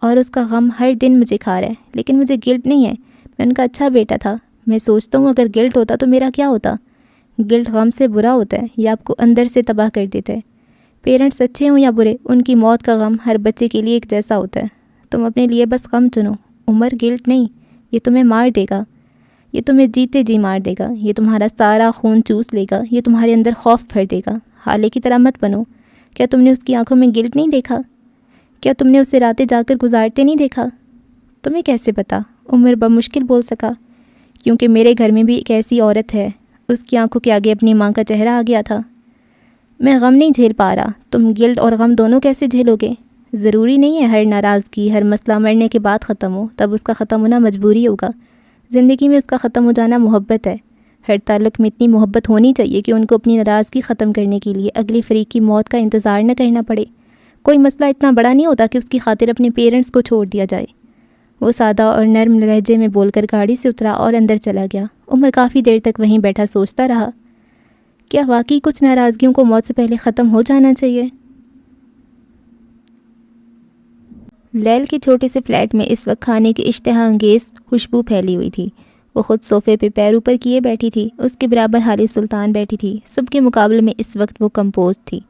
[SPEAKER 1] اور اس کا غم ہر دن مجھے کھا رہا ہے، لیکن مجھے گلٹ نہیں ہے۔ میں ان کا اچھا بیٹا تھا۔ میں سوچتا ہوں اگر گلٹ ہوتا تو میرا کیا ہوتا؟ گلٹ غم سے برا ہوتا ہے، یہ آپ کو اندر سے تباہ کر دیتا ہے۔ پیرنٹس اچھے ہوں یا برے، ان کی موت کا غم ہر بچے کے لیے ایک جیسا ہوتا ہے۔ تم اپنے لیے بس غم چنو عمر، گلٹ نہیں۔ یہ تمہیں مار دے گا، یہ تمہیں جیتے جی مار دے گا، یہ تمہارا سارا خون چوس لے گا، یہ تمہارے اندر خوف بھر دے گا۔ حالے کی طرح مت بنو۔ کیا تم نے اس کی آنکھوں میں گلٹ نہیں دیکھا؟ کیا تم نے اسے راتیں جا کر گزارتے نہیں دیکھا؟ تمہیں کیسے پتا؟ عمر بمشکل بول سکا۔ کیونکہ میرے گھر میں بھی ایک ایسی عورت ہے۔ اس کی آنکھوں کے آگے اپنی ماں کا چہرہ آ گیا تھا۔ میں غم نہیں جھیل پا رہا، تم گلٹ اور غم دونوں کیسے جھیلو گے؟ ضروری نہیں ہے ہر ناراضگی، ہر مسئلہ مرنے کے بعد ختم ہو، تب اس کا ختم ہونا مجبوری ہوگا۔ زندگی میں اس کا ختم ہو جانا محبت ہے۔ ہر تعلق میں اتنی محبت ہونی چاہیے کہ ان کو اپنی ناراضگی ختم کرنے کے لیے اگلی فریق کی موت کا انتظار نہ کرنا پڑے۔ کوئی مسئلہ اتنا بڑا نہیں ہوتا کہ اس کی خاطر اپنے پیرنٹس کو چھوڑ دیا جائے۔ وہ سادہ اور نرم لہجے میں بول کر گاڑی سے اترا اور اندر چلا گیا۔ عمر کافی دیر تک وہیں بیٹھا سوچتا رہا، کیا واقعی کچھ ناراضگیوں کو موت سے پہلے ختم ہو جانا چاہیے؟ لیل کے چھوٹے سے فلیٹ میں اس وقت کھانے کی اشتہا انگیز خوشبو پھیلی ہوئی تھی۔ وہ خود صوفے پہ پیر اوپر کیے بیٹھی تھی۔ اس کے برابر حالی سلطان بیٹھی تھی۔ صبح کے مقابلے میں اس وقت وہ کمپوز تھی۔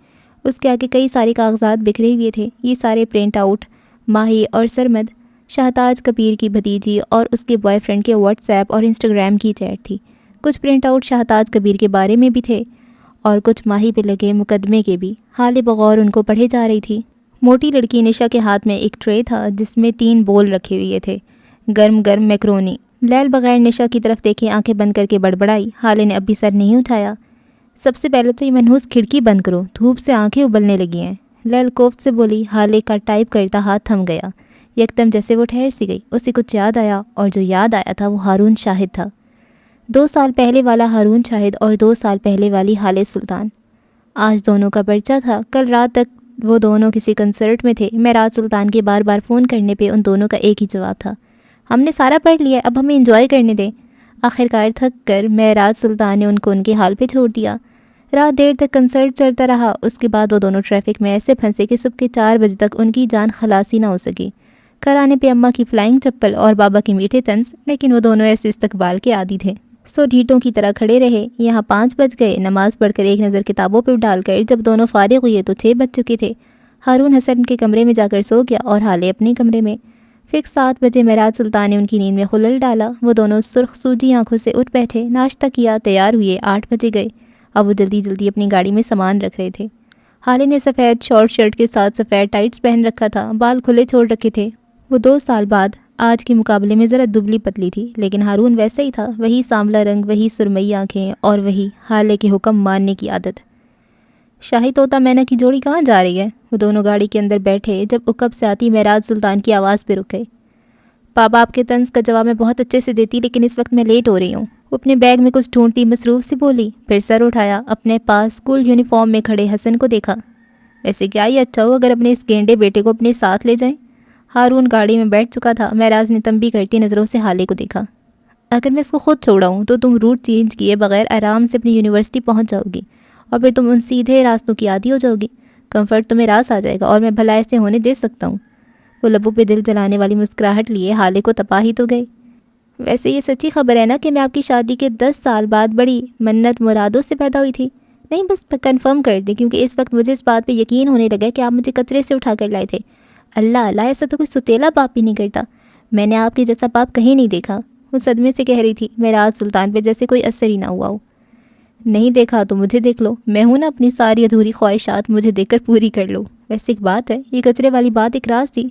[SPEAKER 1] اس کے آگے کئی سارے کاغذات بکھرے ہوئے تھے۔ یہ سارے پرنٹ آؤٹ ماہی اور سرمد، شہتاج کبیر کی بھتیجی اور اس کے بوائے فرینڈ کے واٹس ایپ اور انسٹاگرام کی چیٹ تھی۔ کچھ پرنٹ آؤٹ شہتاج کبیر کے بارے میں بھی تھے اور کچھ ماہی پہ لگے مقدمے کے بھی۔ حال بغور ان کو پڑھے جا رہی تھی۔ موٹی لڑکی نشا کے ہاتھ میں ایک ٹرے تھا جس میں 3 بول رکھے ہوئے تھے، گرم گرم میکرونی۔ لیل بغیر نشا کی طرف دیکھے آنکھیں بند کر کے بڑبڑائی۔ حالے نے ابھی سر نہیں اٹھایا۔ سب سے پہلے تو یہ منحوس کھڑکی بند کرو، دھوپ سے آنکھیں ابلنے لگی ہیں، لیل کوفت سے بولی۔ حالے کا ٹائپ کرتا ہاتھ تھم گیا۔ یکدم جیسے وہ ٹھہر سی گئی۔ اسے کچھ یاد آیا، اور جو یاد آیا تھا وہ ہارون شاہد تھا۔ 2 سال پہلے والا ہارون شاہد اور 2 سال پہلے والی حالے سلطان۔ آج دونوں کا پرچہ تھا۔ کل رات تک وہ دونوں کسی کنسرٹ میں تھے۔ معراج سلطان کے بار بار فون کرنے پہ ان دونوں کا ایک ہی جواب تھا، ہم نے سارا پڑھ لیا، اب ہمیں انجوائے کرنے دیں۔ آخرکار تھک کر معراج سلطان نے ان کو ان کے حال پہ چھوڑ دیا۔ رات دیر تک کنسرٹ چلتا رہا۔ اس کے بعد وہ دونوں ٹریفک میں ایسے پھنسے کہ صبح کے 4 بجے تک ان کی جان خلاصی نہ ہو سکی۔ گھر آنے پہ اماں کی فلائنگ چپل اور بابا کے میٹھے طنز، لیکن وہ دونوں ایسے استقبال کے عادی تھے، سو ڈھیٹوں کی طرح کھڑے رہے۔ یہاں 5 بج گئے۔ نماز پڑھ کر ایک نظر کتابوں پہ ڈال کر جب دونوں فارغ ہوئے تو 6 بج چکے تھے۔ ہارون حسن کے کمرے میں جا کر سو گیا اور حالے اپنے کمرے میں۔ فکس 7 بجے معراج سلطان نے ان کی نیند میں خلل ڈالا۔ وہ دونوں سرخ سوجی آنکھوں سے اٹھ بیٹھے، ناشتہ کیا، تیار ہوئے۔ 8 بجے گئے۔ اب وہ جلدی جلدی اپنی گاڑی میں سامان رکھ رہے تھے۔ حالے نے سفید شارٹ شرٹ کے ساتھ سفید ٹائٹس پہن رکھا تھا، بال کھلے چھوڑ رکھے تھے۔ وہ 2 سال بعد آج کے مقابلے میں ذرا دبلی پتلی تھی، لیکن ہارون ویسا ہی تھا، وہی سانولا رنگ، وہی سرمئی آنکھیں اور وہی حالے کے حکم ماننے کی عادت۔ شاہی طوطا مینا کی جوڑی کہاں جا رہی ہے؟ وہ دونوں گاڑی کے اندر بیٹھے جب عقب سے آتی معراج سلطان کی آواز پہ رک گئے۔ بابا آپ کے طنز کا جواب میں بہت اچھے سے دیتی، لیکن اس وقت میں لیٹ ہو رہی ہوں۔ وہ اپنے بیگ میں کچھ ڈھونڈتی مصروف سی بولی، پھر سر اٹھایا۔ اپنے پاس اسکول یونیفارم میں کھڑے حسن کو دیکھا۔ ویسے کیا یہ اچھا ہو اگر اپنے اس گینڈے بیٹے کو اپنے ساتھ لے جائیں؟ ہارون گاڑی میں بیٹھ چکا تھا۔ معراج نے تنبیہ کرتی نظروں سے حالے کو دیکھا، اگر میں اس کو خود چھوڑاؤں تو تم روٹ چینج کیے بغیر آرام سے اپنی یونیورسٹی پہنچ جاؤ گی، اور پھر تم ان سیدھے راستوں کی عادی ہو جاؤ گی۔ کمفرٹ تمہیں راس آ جائے گا اور میں بھلا ایسے ہونے دے سکتا ہوں؟ وہ لبوں پہ دل جلانے والی مسکراہٹ لیے حالے کو تپاہی تو گئی۔ ویسے یہ سچی خبر ہے نا کہ میں آپ کی شادی کے 10 سال بعد بڑی منت مرادوں سے پیدا ہوئی تھی؟ نہیں، بس کنفرم کر دیں، کیونکہ اس وقت مجھے اس بات پہ یقین ہونے لگا کہ آپ مجھے کچرے سے اٹھا کر لائے تھے۔ اللہ اللہ، ایسا تو کوئی ستیلا باپ بھی نہیں کرتا۔ میں نے آپ کے جیسا باپ کہیں نہیں دیکھا۔ وہ صدمے سے کہہ رہی تھی۔ معراج سلطان پہ جیسے کوئی اثر ہی نہ ہوا ہو۔ نہیں دیکھا تو مجھے دیکھ لو، میں ہوں نا، اپنی ساری ادھوری خواہشات مجھے دیکھ کر پوری کر لو۔ ویسے ایک بات ہے، یہ کچرے والی بات ایک راز تھی،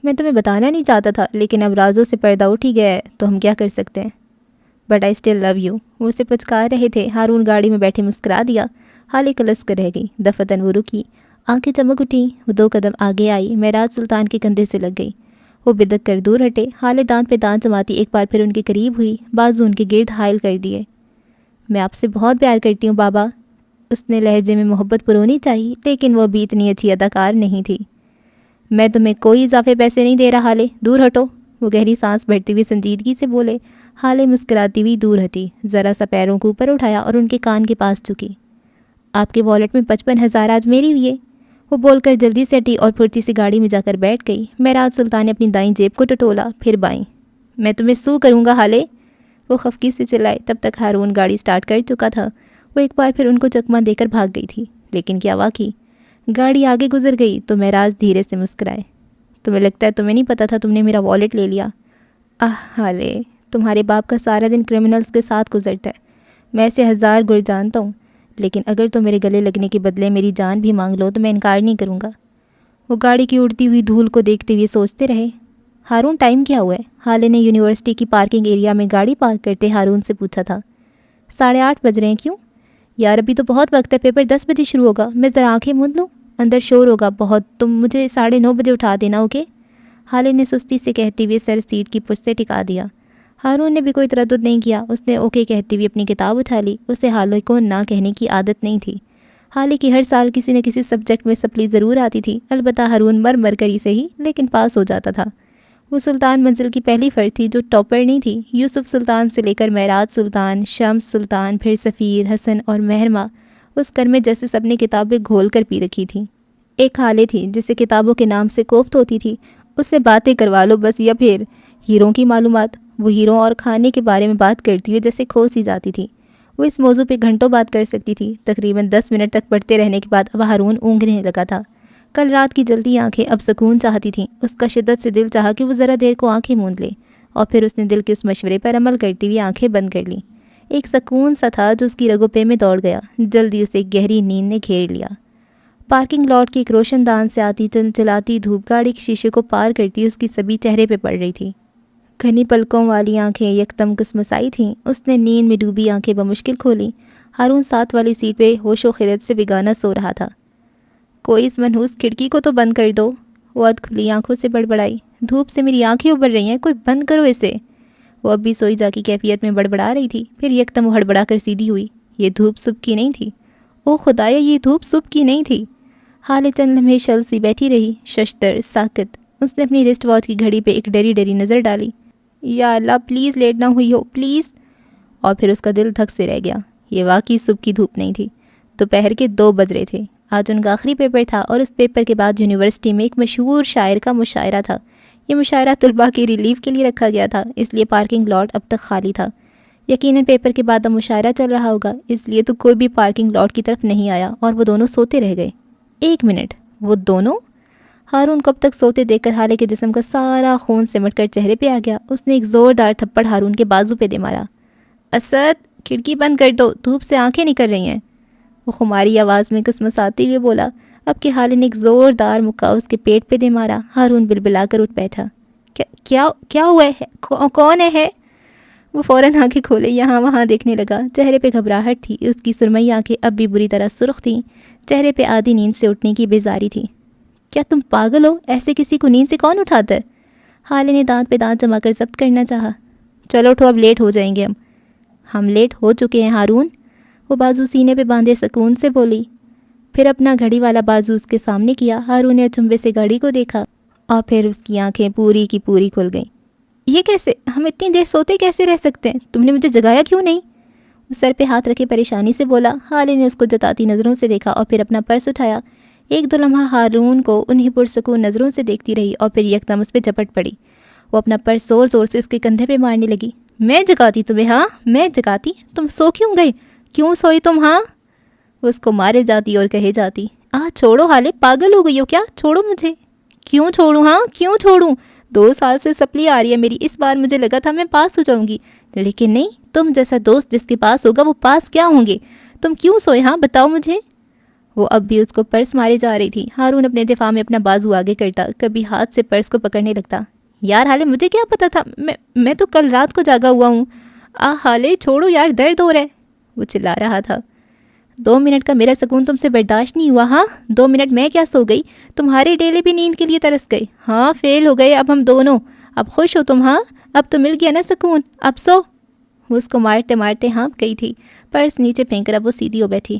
[SPEAKER 1] میں تمہیں بتانا نہیں چاہتا تھا، لیکن اب رازوں سے پردہ اٹھ ہی گیا ہے تو ہم کیا کر سکتے ہیں۔ But I still love you, وہ اسے پچکار رہے تھے۔ ہارون گاڑی میں بیٹھے مسکرا دیا۔ حالے کلس کر رہ گئی۔ دفتن وہ رکی، آنکھیں چمک اٹھیں۔ وہ 2 قدم آگے آئی، معراج سلطان کے کندھے سے لگ گئی۔ وہ بدک کر دور ہٹے۔ حالے دانت پہ دانت جماتی ایک بار پھر ان کے قریب ہوئی، بازو ان کے گرد حائل کر دیے۔ میں آپ سے بہت پیار کرتی ہوں بابا، اس نے لہجے میں محبت پرونی چاہی، لیکن وہ بھی اتنی اچھی اداکار نہیں تھی۔ میں تمہیں کوئی اضافے پیسے نہیں دے رہا حالے، دور ہٹو، وہ گہری سانس بھرتے ہوئے سنجیدگی سے بولے۔ حالے مسکراتی ہوئی دور ہٹی، ذرا سا پیروں کو اوپر اٹھایا اور ان کے کان کے پاس جھکی۔ آپ کے والٹ میں 55,000 آج میری ہوئی ہے، وہ بول کر جلدی سے ہٹی اور پھرتی سے گاڑی میں جا کر بیٹھ گئی۔ معراج سلطان نے اپنی دائیں جیب کو ٹٹولا، پھر بائیں۔ میں تمہیں سو کروں گا حالے، وہ خفگی سے چلائے۔ تب تک ہارون گاڑی سٹارٹ کر چکا تھا۔ وہ ایک بار پھر ان کو چکمہ دے کر بھاگ گئی تھی، لیکن کیا واقعی گاڑی آگے گزر گئی تو معراج دھیرے سے مسکرائے۔ تمہیں لگتا ہے تمہیں نہیں پتا تھا تم نے میرا والٹ لے لیا؟ حالے، تمہارے باپ کا سارا دن کرمنلز کے ساتھ گزرتا ہے، میں اسے 1000 گر جانتا ہوں، لیکن اگر تم میرے گلے لگنے کے بدلے میری جان بھی مانگ لو تو میں انکار نہیں کروں گا۔ وہ گاڑی کی اڑتی ہوئی دھول کو دیکھتے ہوئے سوچتے رہے۔ ہارون ٹائم کیا ہوا ہے؟ حالے نے یونیورسٹی کی پارکنگ ایریا میں گاڑی پارک کرتے ہارون سے پوچھا تھا۔ 8:30 بج رہے ہیں، کیوں؟ یار ابھی تو بہت وقت ہے، پیپر 10 بجے شروع ہوگا، میں ذرا آنکھیں موند لوں، اندر شور ہوگا بہت، تم مجھے 9:30 بجے اٹھا دینا، اوکے؟ حالے نے سستی سے کہتے ہوئے سر سیٹ کی پشت سے ٹکا دیا۔ ہارون نے بھی کوئی تردد نہیں کیا، اس نے اوکے کہتے ہوئے اپنی کتاب اٹھا لی۔ اسے حالے کو نہ کہنے کی عادت نہیں تھی، حالے کی ہر سال کسی نہ کسی سبجیکٹ میں سپلی ضرور آتی تھی، البتہ ہارون مر کر ہی صحیح لیکن پاس ہو جاتا تھا۔ وہ سلطان منزل کی پہلی فرد تھی جو ٹاپر نہیں تھی۔ یوسف سلطان سے لے کر معراج سلطان، شمس سلطان، پھر سفیر، حسن اور مہرماں، اس گھر میں جیسے سب نے کتابیں گھول کر پی رکھی تھیں۔ ایک حالے تھی جسے کتابوں کے نام سے کوفت ہوتی تھی، اس سے باتیں کروا لو بس، یا پھر ہیروں کی معلومات۔ وہ ہیروں اور کھانے کے بارے میں بات کرتی ہوئے جیسے کھو سی جاتی تھی۔ وہ اس موضوع پہ گھنٹوں بات کر سکتی تھی۔ تقریباً 10 منٹ تک پڑھتے رہنے کے بعد اب ہارون اونگنے لگا تھا۔ کل رات کی جلدی آنکھیں اب سکون چاہتی تھیں۔ اس کا شدت سے دل چاہا کہ وہ ذرا دیر کو آنکھیں موند لے، اور پھر اس نے دل کے اس مشورے پر عمل کرتے ہوئے آنکھیں بند کر لیں۔ ایک سکون سا تھا جو اس کی رگوں پہ میں دوڑ گیا۔ جلدی اسے ایک گہری نیند نے گھیر لیا۔ پارکنگ لاٹ کی ایک روشن دان سے آتی چلچلاتی دھوپ گاڑی کے شیشے کو پار کرتی اس کی سبھی چہرے پہ پڑ رہی تھی۔ گھنی پلکوں والی آنکھیں یکدم کسمسائی تھیں۔ اس نے نیند میں ڈوبی آنکھیں بمشکل کھولیں۔ ہارون ساتھ والی سیٹ پہ ہوش و خرد سے بیگانہ سو رہا تھا۔ کوئی اس منحوس کھڑکی کو تو بند کر دو، وہ ادھ کھلی آنکھوں سے بڑبڑائی۔ دھوپ سے میری آنکھیں ابھر رہی ہیں، کوئی بند کرو اسے۔ وہ اب بھی سوئی جا کی کیفیت میں بڑبڑا رہی تھی، پھر یکدم وہ ہڑبڑا کر سیدھی ہوئی۔ یہ دھوپ صبح کی نہیں تھی، او خدایا یہ دھوپ صبح کی نہیں تھی۔ حالے چند لمحے شل سی بیٹھی رہی، ششدر ساکت۔ اس نے اپنی رسٹ واچ کی گھڑی پہ ایک ڈری ڈری نظر ڈالی۔ یا اللہ پلیز لیٹ نہ ہوئی ہو، پلیز۔ اور پھر اس کا دل دھک سے رہ گیا۔ یہ واقعی صبح کی دھوپ نہیں تھی، دوپہر کے 2 بج رہے تھے۔ آج ان کا آخری پیپر تھا اور اس پیپر کے بعد یونیورسٹی میں ایک مشہور شاعر کا مشاعرہ تھا۔ یہ مشاعرہ طلباء کی ریلیف کے لیے رکھا گیا تھا، اس لیے پارکنگ لاٹ اب تک خالی تھا۔ یقیناً پیپر کے بعد اب مشاعرہ چل رہا ہوگا، اس لیے تو کوئی بھی پارکنگ لاٹ کی طرف نہیں آیا اور وہ دونوں سوتے رہ گئے۔ 1 منٹ، وہ دونوں؟ ہارون کو اب تک سوتے دیکھ کر حالے کے جسم کا سارا خون سمٹ کر چہرے پہ آ گیا۔ اس نے ایک زوردار تھپڑ ہارون کے بازو پہ دے مارا۔ اسد، کھڑکی بند کر دو، دھوپ سے آنکھیں نکل رہی ہیں، وہ خماری آواز میں کسمساتے ہوئے بولا۔ اب کہ حالے نے ایک زوردار مکہ اس کے پیٹ پہ دے مارا۔ ہارون بلبلا کر اٹھ بیٹھا۔ کیا ہوا ہے؟ کون ہے؟ وہ فوراً آنکھیں کھولے یہاں وہاں دیکھنے لگا۔ چہرے پہ گھبراہٹ تھی، اس کی سرمئی آنکھیں اب بھی بری طرح سرخ تھیں، چہرے پہ آدھی نیند سے اٹھنے کی بیزاری تھی۔ کیا تم پاگل ہو؟ ایسے کسی کو نیند سے کون اٹھاتا ہے؟ حالے نے دانت پہ دانت جما کر ضبط کرنا چاہا۔ چلو اٹھو، اب لیٹ ہو جائیں گے ہم لیٹ ہو چکے ہیں ہارون، وہ بازو سینے پہ باندھے سکون سے بولی۔ پھر اپنا گھڑی والا بازو اس کے سامنے کیا۔ ہارون نے اچنبھے سے گھڑی کو دیکھا اور پھر اس کی آنکھیں پوری کی پوری کھل گئیں۔ یہ کیسے؟ ہم اتنی دیر سوتے کیسے رہ سکتے ہیں؟ تم نے مجھے جگایا کیوں نہیں؟ وہ سر پہ ہاتھ رکھے پریشانی سے بولا۔ حالے نے اس کو جتاتی نظروں سے دیکھا اور پھر اپنا پرس اٹھایا۔ 1-2 لمحہ ہارون کو انہی پرسکون نظروں سے دیکھتی رہی اور پھر یکدم اس پہ جھپٹ پڑی۔ وہ اپنا پرس زور زور سے اس کے کندھے پہ مارنے لگی۔ میں جگاتی تمہیں؟ ہاں میں جگاتی؟ تم سو کیوں گئے؟ کیوں سوئی تم؟ ہاں، وہ اس کو مارے جاتی اور کہے جاتی۔ چھوڑو حالے، پاگل ہو گئی ہو کیا؟ چھوڑو مجھے۔ کیوں چھوڑوں؟ ہاں کیوں چھوڑوں؟ 2 سال سے سپلی آ رہی ہے میری، اس بار مجھے لگا تھا میں پاس ہو جاؤں گی، لیکن نہیں، تم جیسا دوست جس کے پاس ہوگا وہ پاس کیا ہوں گے؟ تم کیوں سوئے؟ ہاں بتاؤ مجھے۔ وہ اب بھی اس کو پرس مارے جا رہی تھی۔ ہارون اپنے دفاع میں اپنا بازو آگے کرتا، کبھی ہاتھ سے پرس کو پکڑنے لگتا۔ یار حالے مجھے کیا پتا تھا، میں تو کل رات کو جاگا ہوا ہوں۔ حالے چھوڑو یار، درد ہو رہا ہے، وہ چلا رہا تھا۔ 2 منٹ کا میرا سکون تم سے برداشت نہیں ہوا؟ ہاں 2 منٹ میں کیا سو گئی؟ تمہارے ڈیلے بھی نیند کے لیے ترس گئے۔ ہاں فیل ہو گئے اب ہم دونوں، اب خوش ہو تم؟ ہاں اب تو مل گیا نا سکون، اب سو۔ وہ اس کو مارتے مارتے ہانپ گئی تھی، پرس نیچے پھینک کر اب وہ سیدھی ہو بیٹھی۔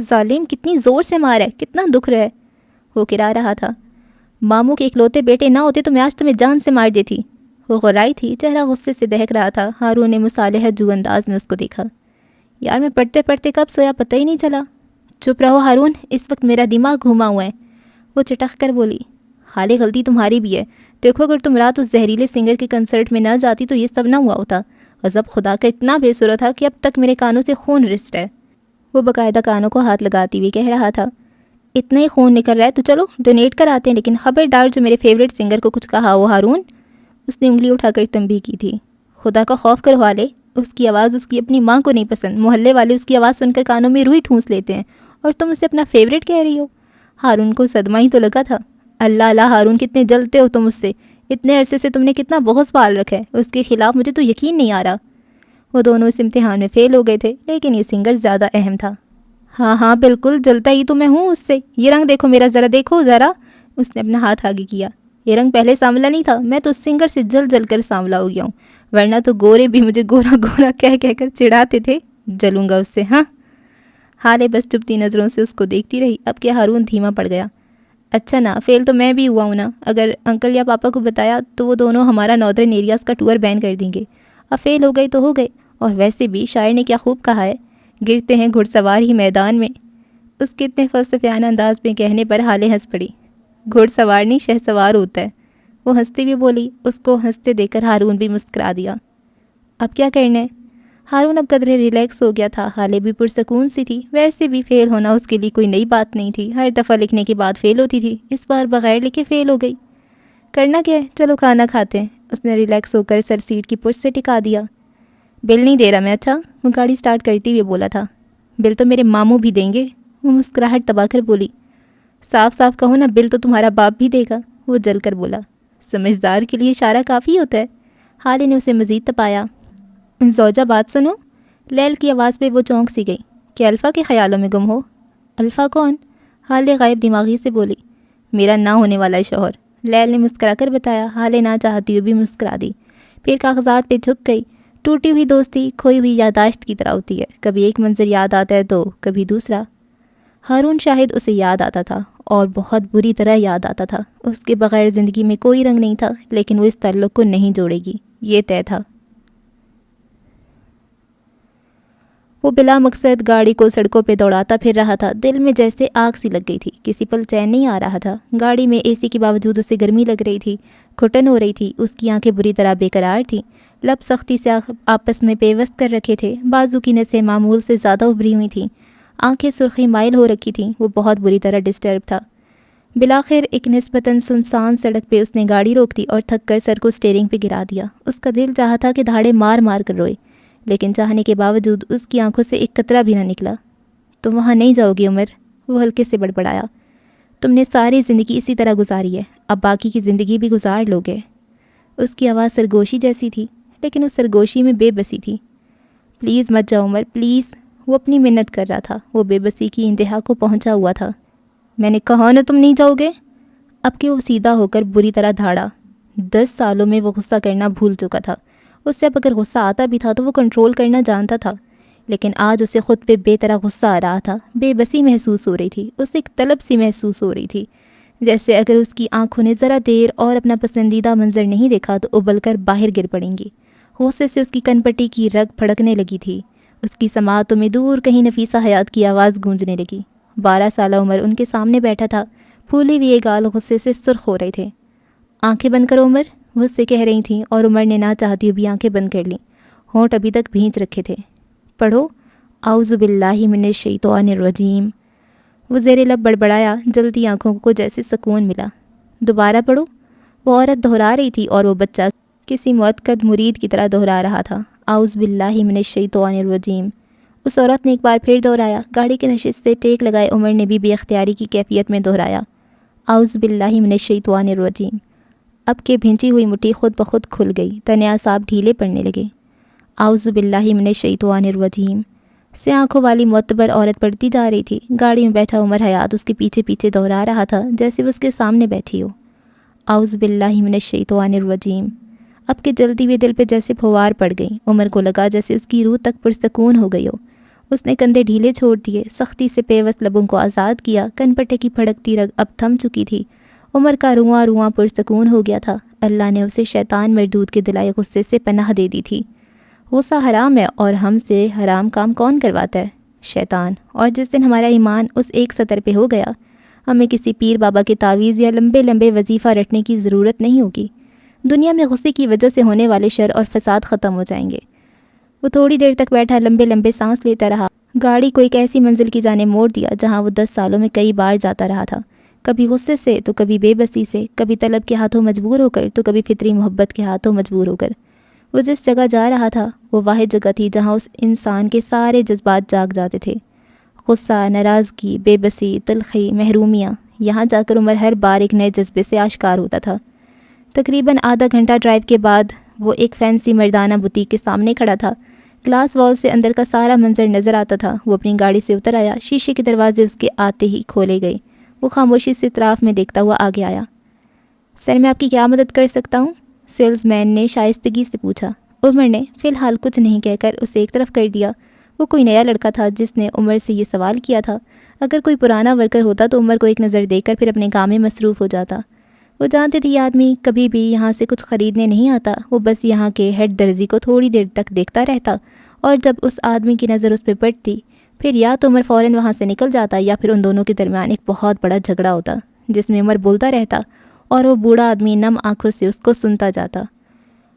[SPEAKER 1] ظالم کتنی زور سے مارا ہے، کتنا دکھ رہا ہے، وہ کرا رہا تھا۔ ماموں کے اکلوتے بیٹے نہ ہوتے تو میں آج تمہیں جان سے مار دیتی۔ وہ غرائی تھی، چہرہ غصے سے دہک رہا تھا۔ ہارون نے مصالحت جو انداز میں اس کو دیکھا۔ یار میں پڑھتے پڑھتے کب سویا پتہ ہی نہیں چلا۔ چپ رہو ہارون، اس وقت میرا دماغ گھوما ہوا ہے، وہ چٹخ کر بولی۔ حالے غلطی تمہاری بھی ہے، دیکھو اگر تم رات اس زہریلے سنگر کے کنسرٹ میں نہ جاتی تو یہ سب نہ ہوا ہوتا۔ غضب خدا کا اتنا بے سرا تھا کہ اب تک میرے کانوں سے خون رس رہا ہے۔ وہ باقاعدہ کانوں کو ہاتھ لگاتی ہوئی کہہ رہا تھا، اتنا ہی خون نکل رہا ہے تو چلو ڈونیٹ کراتے ہیں، لیکن خبردار جو میرے فیوریٹ سنگر کو کچھ کہا ہو ہارون۔ اس نے انگلی اٹھا کر تنبیہ کی تھی۔ خدا کا خوف کرو حالے، اس کی آواز اس کی اپنی ماں کو نہیں پسند، محلے والے اس کی آواز سن کر کانوں میں روئی ٹھونس لیتے ہیں، اور تم اسے اپنا فیوریٹ کہہ رہی ہو۔ ہارون کو صدمہ ہی تو لگا تھا۔ اللہ اللہ ہارون کتنے جلتے ہو تم اس سے، اتنے عرصے سے تم نے کتنا بغض پال رکھا ہے اس کے خلاف، مجھے تو یقین نہیں آ رہا۔ وہ دونوں اس امتحان میں فیل ہو گئے تھے، لیکن یہ سنگر زیادہ اہم تھا۔ ہاں ہاں بالکل، جلتا ہی تو میں ہوں اس سے، یہ رنگ دیکھو میرا، ذرا دیکھو ذرا۔ اس نے اپنا ہاتھ آگے کیا۔ یہ رنگ پہلے سانولا نہیں تھا، میں تو اس سنگر سے جل جل کر سانولا ہو گیا ہوں، ورنہ تو گورے بھی مجھے گورا گورا کہہ کہہ کر چڑھاتے تھے، جلوں گا اس سے۔ ہاں حالے بس چپتی نظروں سے اس کو دیکھتی رہی۔ اب کہ ہارون دھیما پڑ گیا۔ اچھا نا، فیل تو میں بھی ہوا ہوں نا، اگر انکل یا پاپا کو بتایا تو وہ دونوں ہمارا ناردرن ایریاز کا ٹور بین کر دیں گے۔ اب فیل ہو گئے تو ہو گئے، اور ویسے بھی شاعر نے کیا خوب کہا ہے، گرتے ہیں گھڑ سوار ہی میدان میں۔ اس کے اتنے فلسفیانہ انداز میں کہنے پر حالے ہنس پڑی۔ گھڑ سوار نہیں، شہ سوار ہوتا ہے، وہ ہنستی بھی بولی۔ اس کو ہنستے دیکھ کر ہارون بھی مسکرا دیا۔ اب کیا کرنا ہے؟ ہارون اب قدرے ریلیکس ہو گیا تھا، حالے بھی پرسکون سی تھی، ویسے بھی فیل ہونا اس کے لیے کوئی نئی بات نہیں تھی، ہر دفعہ لکھنے کے بعد فیل ہوتی تھی، اس بار بغیر لکھے فیل ہو گئی۔ کرنا کیا ہے، چلو کھانا کھاتے ہیں۔ اس نے ریلیکس ہو کر سر سیٹ کی پشت سے ٹکا دیا۔ بل نہیں دے رہا میں؟ اچھا، وہ گاڑی سٹارٹ کرتی ہوئے بولا تھا۔ بل تو میرے ماموں بھی دیں گے، وہ مسکراہٹ دبا کر بولی۔ صاف صاف کہو نا، بل تو تمہارا باپ بھی دے گا، وہ جل کر بولا۔ سمجھدار کے لیے اشارہ کافی ہوتا ہے، حالے نے اسے مزید تپایا۔ زوجہ بات سنو، لیل کی آواز پہ وہ چونک سی گئی۔ کہ الفا کے خیالوں میں گم ہو؟ الفا کون؟ حالے غائب دماغی سے بولی۔ میرا نہ ہونے والا شوہر، لیل نے مسکرا کر بتایا۔ حالے نہ چاہتی ہوئی بھی مسکرا دی، پھر کاغذات پہ جھک گئی۔ ٹوٹی ہوئی دوستی کھوئی ہوئی یادداشت کی طرح ہوتی ہے، کبھی ایک منظر یاد آتا ہے تو کبھی دوسرا۔ ہارون شاہد اسے یاد آتا تھا، اور بہت بری طرح یاد آتا تھا۔ اس کے بغیر زندگی میں کوئی رنگ نہیں تھا، لیکن وہ اس تعلق کو نہیں جوڑے گی، یہ طے تھا۔ وہ بلا مقصد گاڑی کو سڑکوں پہ دوڑاتا پھر رہا تھا، دل میں جیسے آگ سی لگ گئی تھی، کسی پل چین نہیں آ رہا تھا۔ گاڑی میں اے سی کے باوجود اسے گرمی لگ رہی تھی، گھٹن ہو رہی تھی، اس کی آنکھیں بری طرح بے قرار تھیں، لب سختی سے آپس میں پیوست کر رکھے تھے، بازو کی نسیں معمول سے زیادہ ابھری ہوئی تھیں، آنکھیں سرخی مائل ہو رکھی تھیں، وہ بہت بری طرح ڈسٹرب تھا۔ بلاخر ایک نسبتاً سنسان سڑک پہ اس نے گاڑی روک دی اور تھک کر سر کو اسٹیئرنگ پہ گرا دیا۔ اس کا دل چاہا تھا کہ دھاڑے مار مار کر روئے، لیکن چاہنے کے باوجود اس کی آنکھوں سے ایک قطرہ بھی نہ نکلا۔ تم وہاں نہیں جاؤ گی عمر، وہ ہلکے سے بڑبڑایا۔ تم نے ساری زندگی اسی طرح گزاری ہے، اب باقی کی زندگی بھی گزار لوگے۔ اس کی آواز سرگوشی جیسی تھی، لیکن اس سرگوشی میں بے بسی تھی۔ پلیز مت جاؤ عمر، پلیز، وہ اپنی منت کر رہا تھا، وہ بے بسی کی انتہا کو پہنچا ہوا تھا۔ میں نے کہا نا تم نہیں جاؤ گے۔ اب کہ وہ سیدھا ہو کر بری طرح دھاڑا۔ 10 سالوں میں وہ غصہ کرنا بھول چکا تھا، اس سے اب اگر غصہ آتا بھی تھا تو وہ کنٹرول کرنا جانتا تھا، لیکن آج اسے خود پہ بے طرح غصہ آ رہا تھا، بے بسی محسوس ہو رہی تھی، اسے ایک طلب سی محسوس ہو رہی تھی، جیسے اگر اس کی آنکھوں نے ذرا دیر اور اپنا پسندیدہ منظر نہیں دیکھا تو ابل کر باہر گر پڑیں گی۔ غصے سے اس کی کن پٹی کی رگ پھڑکنے لگی تھی، اس کی سماعتوں میں دور کہیں نفیسہ حیات کی آواز گونجنے لگی۔ 12 سالہ عمر ان کے سامنے بیٹھا تھا، پھولے ہوئے گال غصے سے سرخ ہو رہے تھے۔ آنکھیں بند کرو عمر، وہ اس سے کہہ رہی تھیں، اور عمر نے نہ چاہتی ہوئی بھی آنکھیں بند کر لیں، ہونٹ ابھی تک بھینچ رکھے تھے۔ پڑھو، اعوذ باللہ من الشیطان الرجیم، وہ زیر لب بڑبڑایا، جلتی آنکھوں کو جیسے سکون ملا۔ دوبارہ پڑھو، وہ عورت دہرا رہی تھی اور وہ بچہ کسی مؤکد مرید کی طرح دہرا رہا تھا۔ اعوذ باللہ من الشیطان الرجیم۔ اس عورت نے ایک بار پھر دہرایا۔ گاڑی کے نشست سے ٹیک لگائے عمر نے بھی بے اختیاری کی کیفیت میں دہرایا، اعوذ باللہ من الشیطان الرجیم۔ اب کہ بھینچی ہوئی مٹھی خود بخود کھل گئی، تنے اعصاب ڈھیلے پڑنے لگے۔ اعوذ باللہ من الشیطان الرجیم سے آنکھوں والی معتبر عورت پڑھتی جا رہی تھی۔ گاڑی میں بیٹھا عمر حیات اس کے پیچھے پیچھے دہرا رہا تھا جیسے وہ اس کے سامنے بیٹھی ہو، اعوذ باللہ من الشیطان الرجیم۔ اب کہ جلتی ہوئے دل پہ جیسے پھوار پڑ گئی، عمر کو لگا جیسے اس کی روح تک پرسکون ہو گئی ہو۔ اس نے کندھے ڈھیلے چھوڑ دیے، سختی سے پیوست لبوں کو آزاد کیا، کن پٹے کی پھڑکتی رگ اب تھم چکی تھی۔ عمر کا رواں رواں پرسکون ہو گیا تھا۔ اللہ نے اسے شیطان مردود کے دلائے غصے سے پناہ دے دی تھی۔ غصہ حرام ہے اور ہم سے حرام کام کون کرواتا ہے؟ شیطان۔ اور جس دن ہمارا ایمان اس ایک سطر پہ ہو گیا، ہمیں کسی پیر بابا کے تعویذ یا لمبے لمبے وظیفہ رٹنے کی ضرورت نہیں ہوگی۔ دنیا میں غصے کی وجہ سے ہونے والے شر اور فساد ختم ہو جائیں گے۔ وہ تھوڑی دیر تک بیٹھا لمبے لمبے سانس لیتا رہا۔ گاڑی کو ایک ایسی منزل کی جانب موڑ دیا جہاں وہ 10 سالوں میں کئی بار جاتا رہا تھا، کبھی غصے سے تو کبھی بے بسی سے، کبھی طلب کے ہاتھوں مجبور ہو کر تو کبھی فطری محبت کے ہاتھوں مجبور ہو کر۔ وہ جس جگہ جا رہا تھا وہ واحد جگہ تھی جہاں اس انسان کے سارے جذبات جاگ جاتے تھے، غصہ، ناراضگی، بے بسی، تلخی، محرومیاں۔ یہاں جا کر عمر ہر بار ایک نئے جذبے سے آشکار ہوتا تھا۔ تقریباً آدھا گھنٹہ ڈرائیو کے بعد وہ ایک فینسی مردانہ بوتیک کے سامنے کھڑا تھا۔ گلاس وال سے اندر کا سارا منظر نظر آتا تھا۔ وہ اپنی گاڑی سے اتر آیا، شیشے کے دروازے اس کے آتے ہی کھولے گئے۔ وہ خاموشی سے اطراف میں دیکھتا ہوا آگے آیا۔ سر، میں آپ کی کیا مدد کر سکتا ہوں؟ سیلز مین نے شائستگی سے پوچھا۔ عمر نے فی الحال کچھ نہیں کہہ کر اسے ایک طرف کر دیا۔ وہ کوئی نیا لڑکا تھا جس نے عمر سے یہ سوال کیا تھا۔ اگر کوئی پرانا ورکر ہوتا تو عمر کو ایک نظر دے کر پھر اپنے کام میں مصروف ہو جاتا۔ وہ جانتے تھے یہ آدمی کبھی بھی یہاں سے کچھ خریدنے نہیں آتا۔ وہ بس یہاں کے ہیڈ درزی کو تھوڑی دیر تک دیکھتا رہتا اور جب اس آدمی کی نظر اس پہ پڑتی پھر یا تو عمر فوراً وہاں سے نکل جاتا یا پھر ان دونوں کے درمیان ایک بہت بڑا جھگڑا ہوتا جس میں عمر بولتا رہتا اور وہ بوڑھا آدمی نم آنکھوں سے اس کو سنتا جاتا۔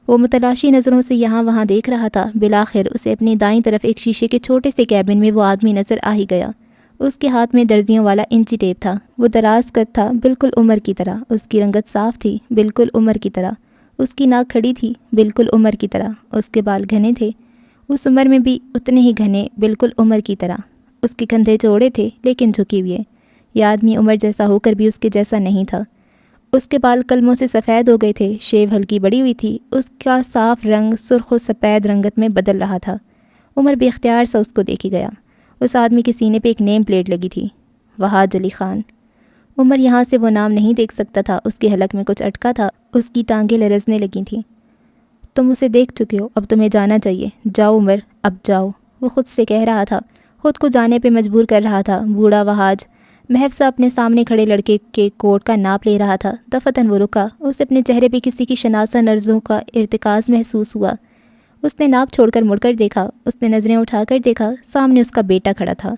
[SPEAKER 1] وہ متلاشی نظروں سے یہاں وہاں دیکھ رہا تھا۔ بالآخر اسے اپنی دائیں طرف ایک شیشے کے چھوٹے سے کیبن میں وہ آدمی نظر آ ہی گیا۔ اس کے ہاتھ میں درزیوں والا انچی ٹیپ تھا۔ وہ دراز قد تھا، بالکل عمر کی طرح۔ اس کی رنگت صاف تھی، بالکل عمر کی طرح۔ اس کی ناک کھڑی تھی، بالکل عمر کی طرح۔ اس کے بال گھنے تھے، اس عمر میں بھی اتنے ہی گھنے، بالکل عمر کی طرح۔ اس کے کندھے چوڑے تھے لیکن جھکے ہوئے۔ یہ آدمی عمر جیسا ہو کر بھی اس کے جیسا نہیں تھا۔ اس کے بال کلموں سے سفید ہو گئے تھے، شیو ہلکی بڑی ہوئی تھی، اس کا صاف رنگ سرخ و سفید رنگت میں بدل رہا تھا۔ عمر بے اختیار سا اس کو دیکھے گیا۔ اس آدمی کے سینے پہ ایک نیم پلیٹ لگی تھی، وحاج علی خان۔ عمر یہاں سے وہ نام نہیں دیکھ سکتا تھا، اس کے حلق میں کچھ اٹکا تھا، اس کی ٹانگیں لرزنے لگی تھیں۔ تم اسے دیکھ چکے ہو، اب تمہیں جانا چاہیے۔ جاؤ عمر، اب جاؤ، وہ خود سے کہہ رہا تھا، خود کو جانے پہ مجبور کر رہا تھا۔ بوڑھا وحاج محو سا اپنے سامنے کھڑے لڑکے کے کوٹ کا ناپ لے رہا تھا۔ دفتن وہ رکا، اسے اپنے چہرے پہ کسی کی شناسا نرزوں کا ارتکاز محسوس ہوا۔ اس نے ناپ چھوڑ کر مڑ کر دیکھا، اس نے نظریں اٹھا کر دیکھا، سامنے اس کا بیٹا کھڑا تھا۔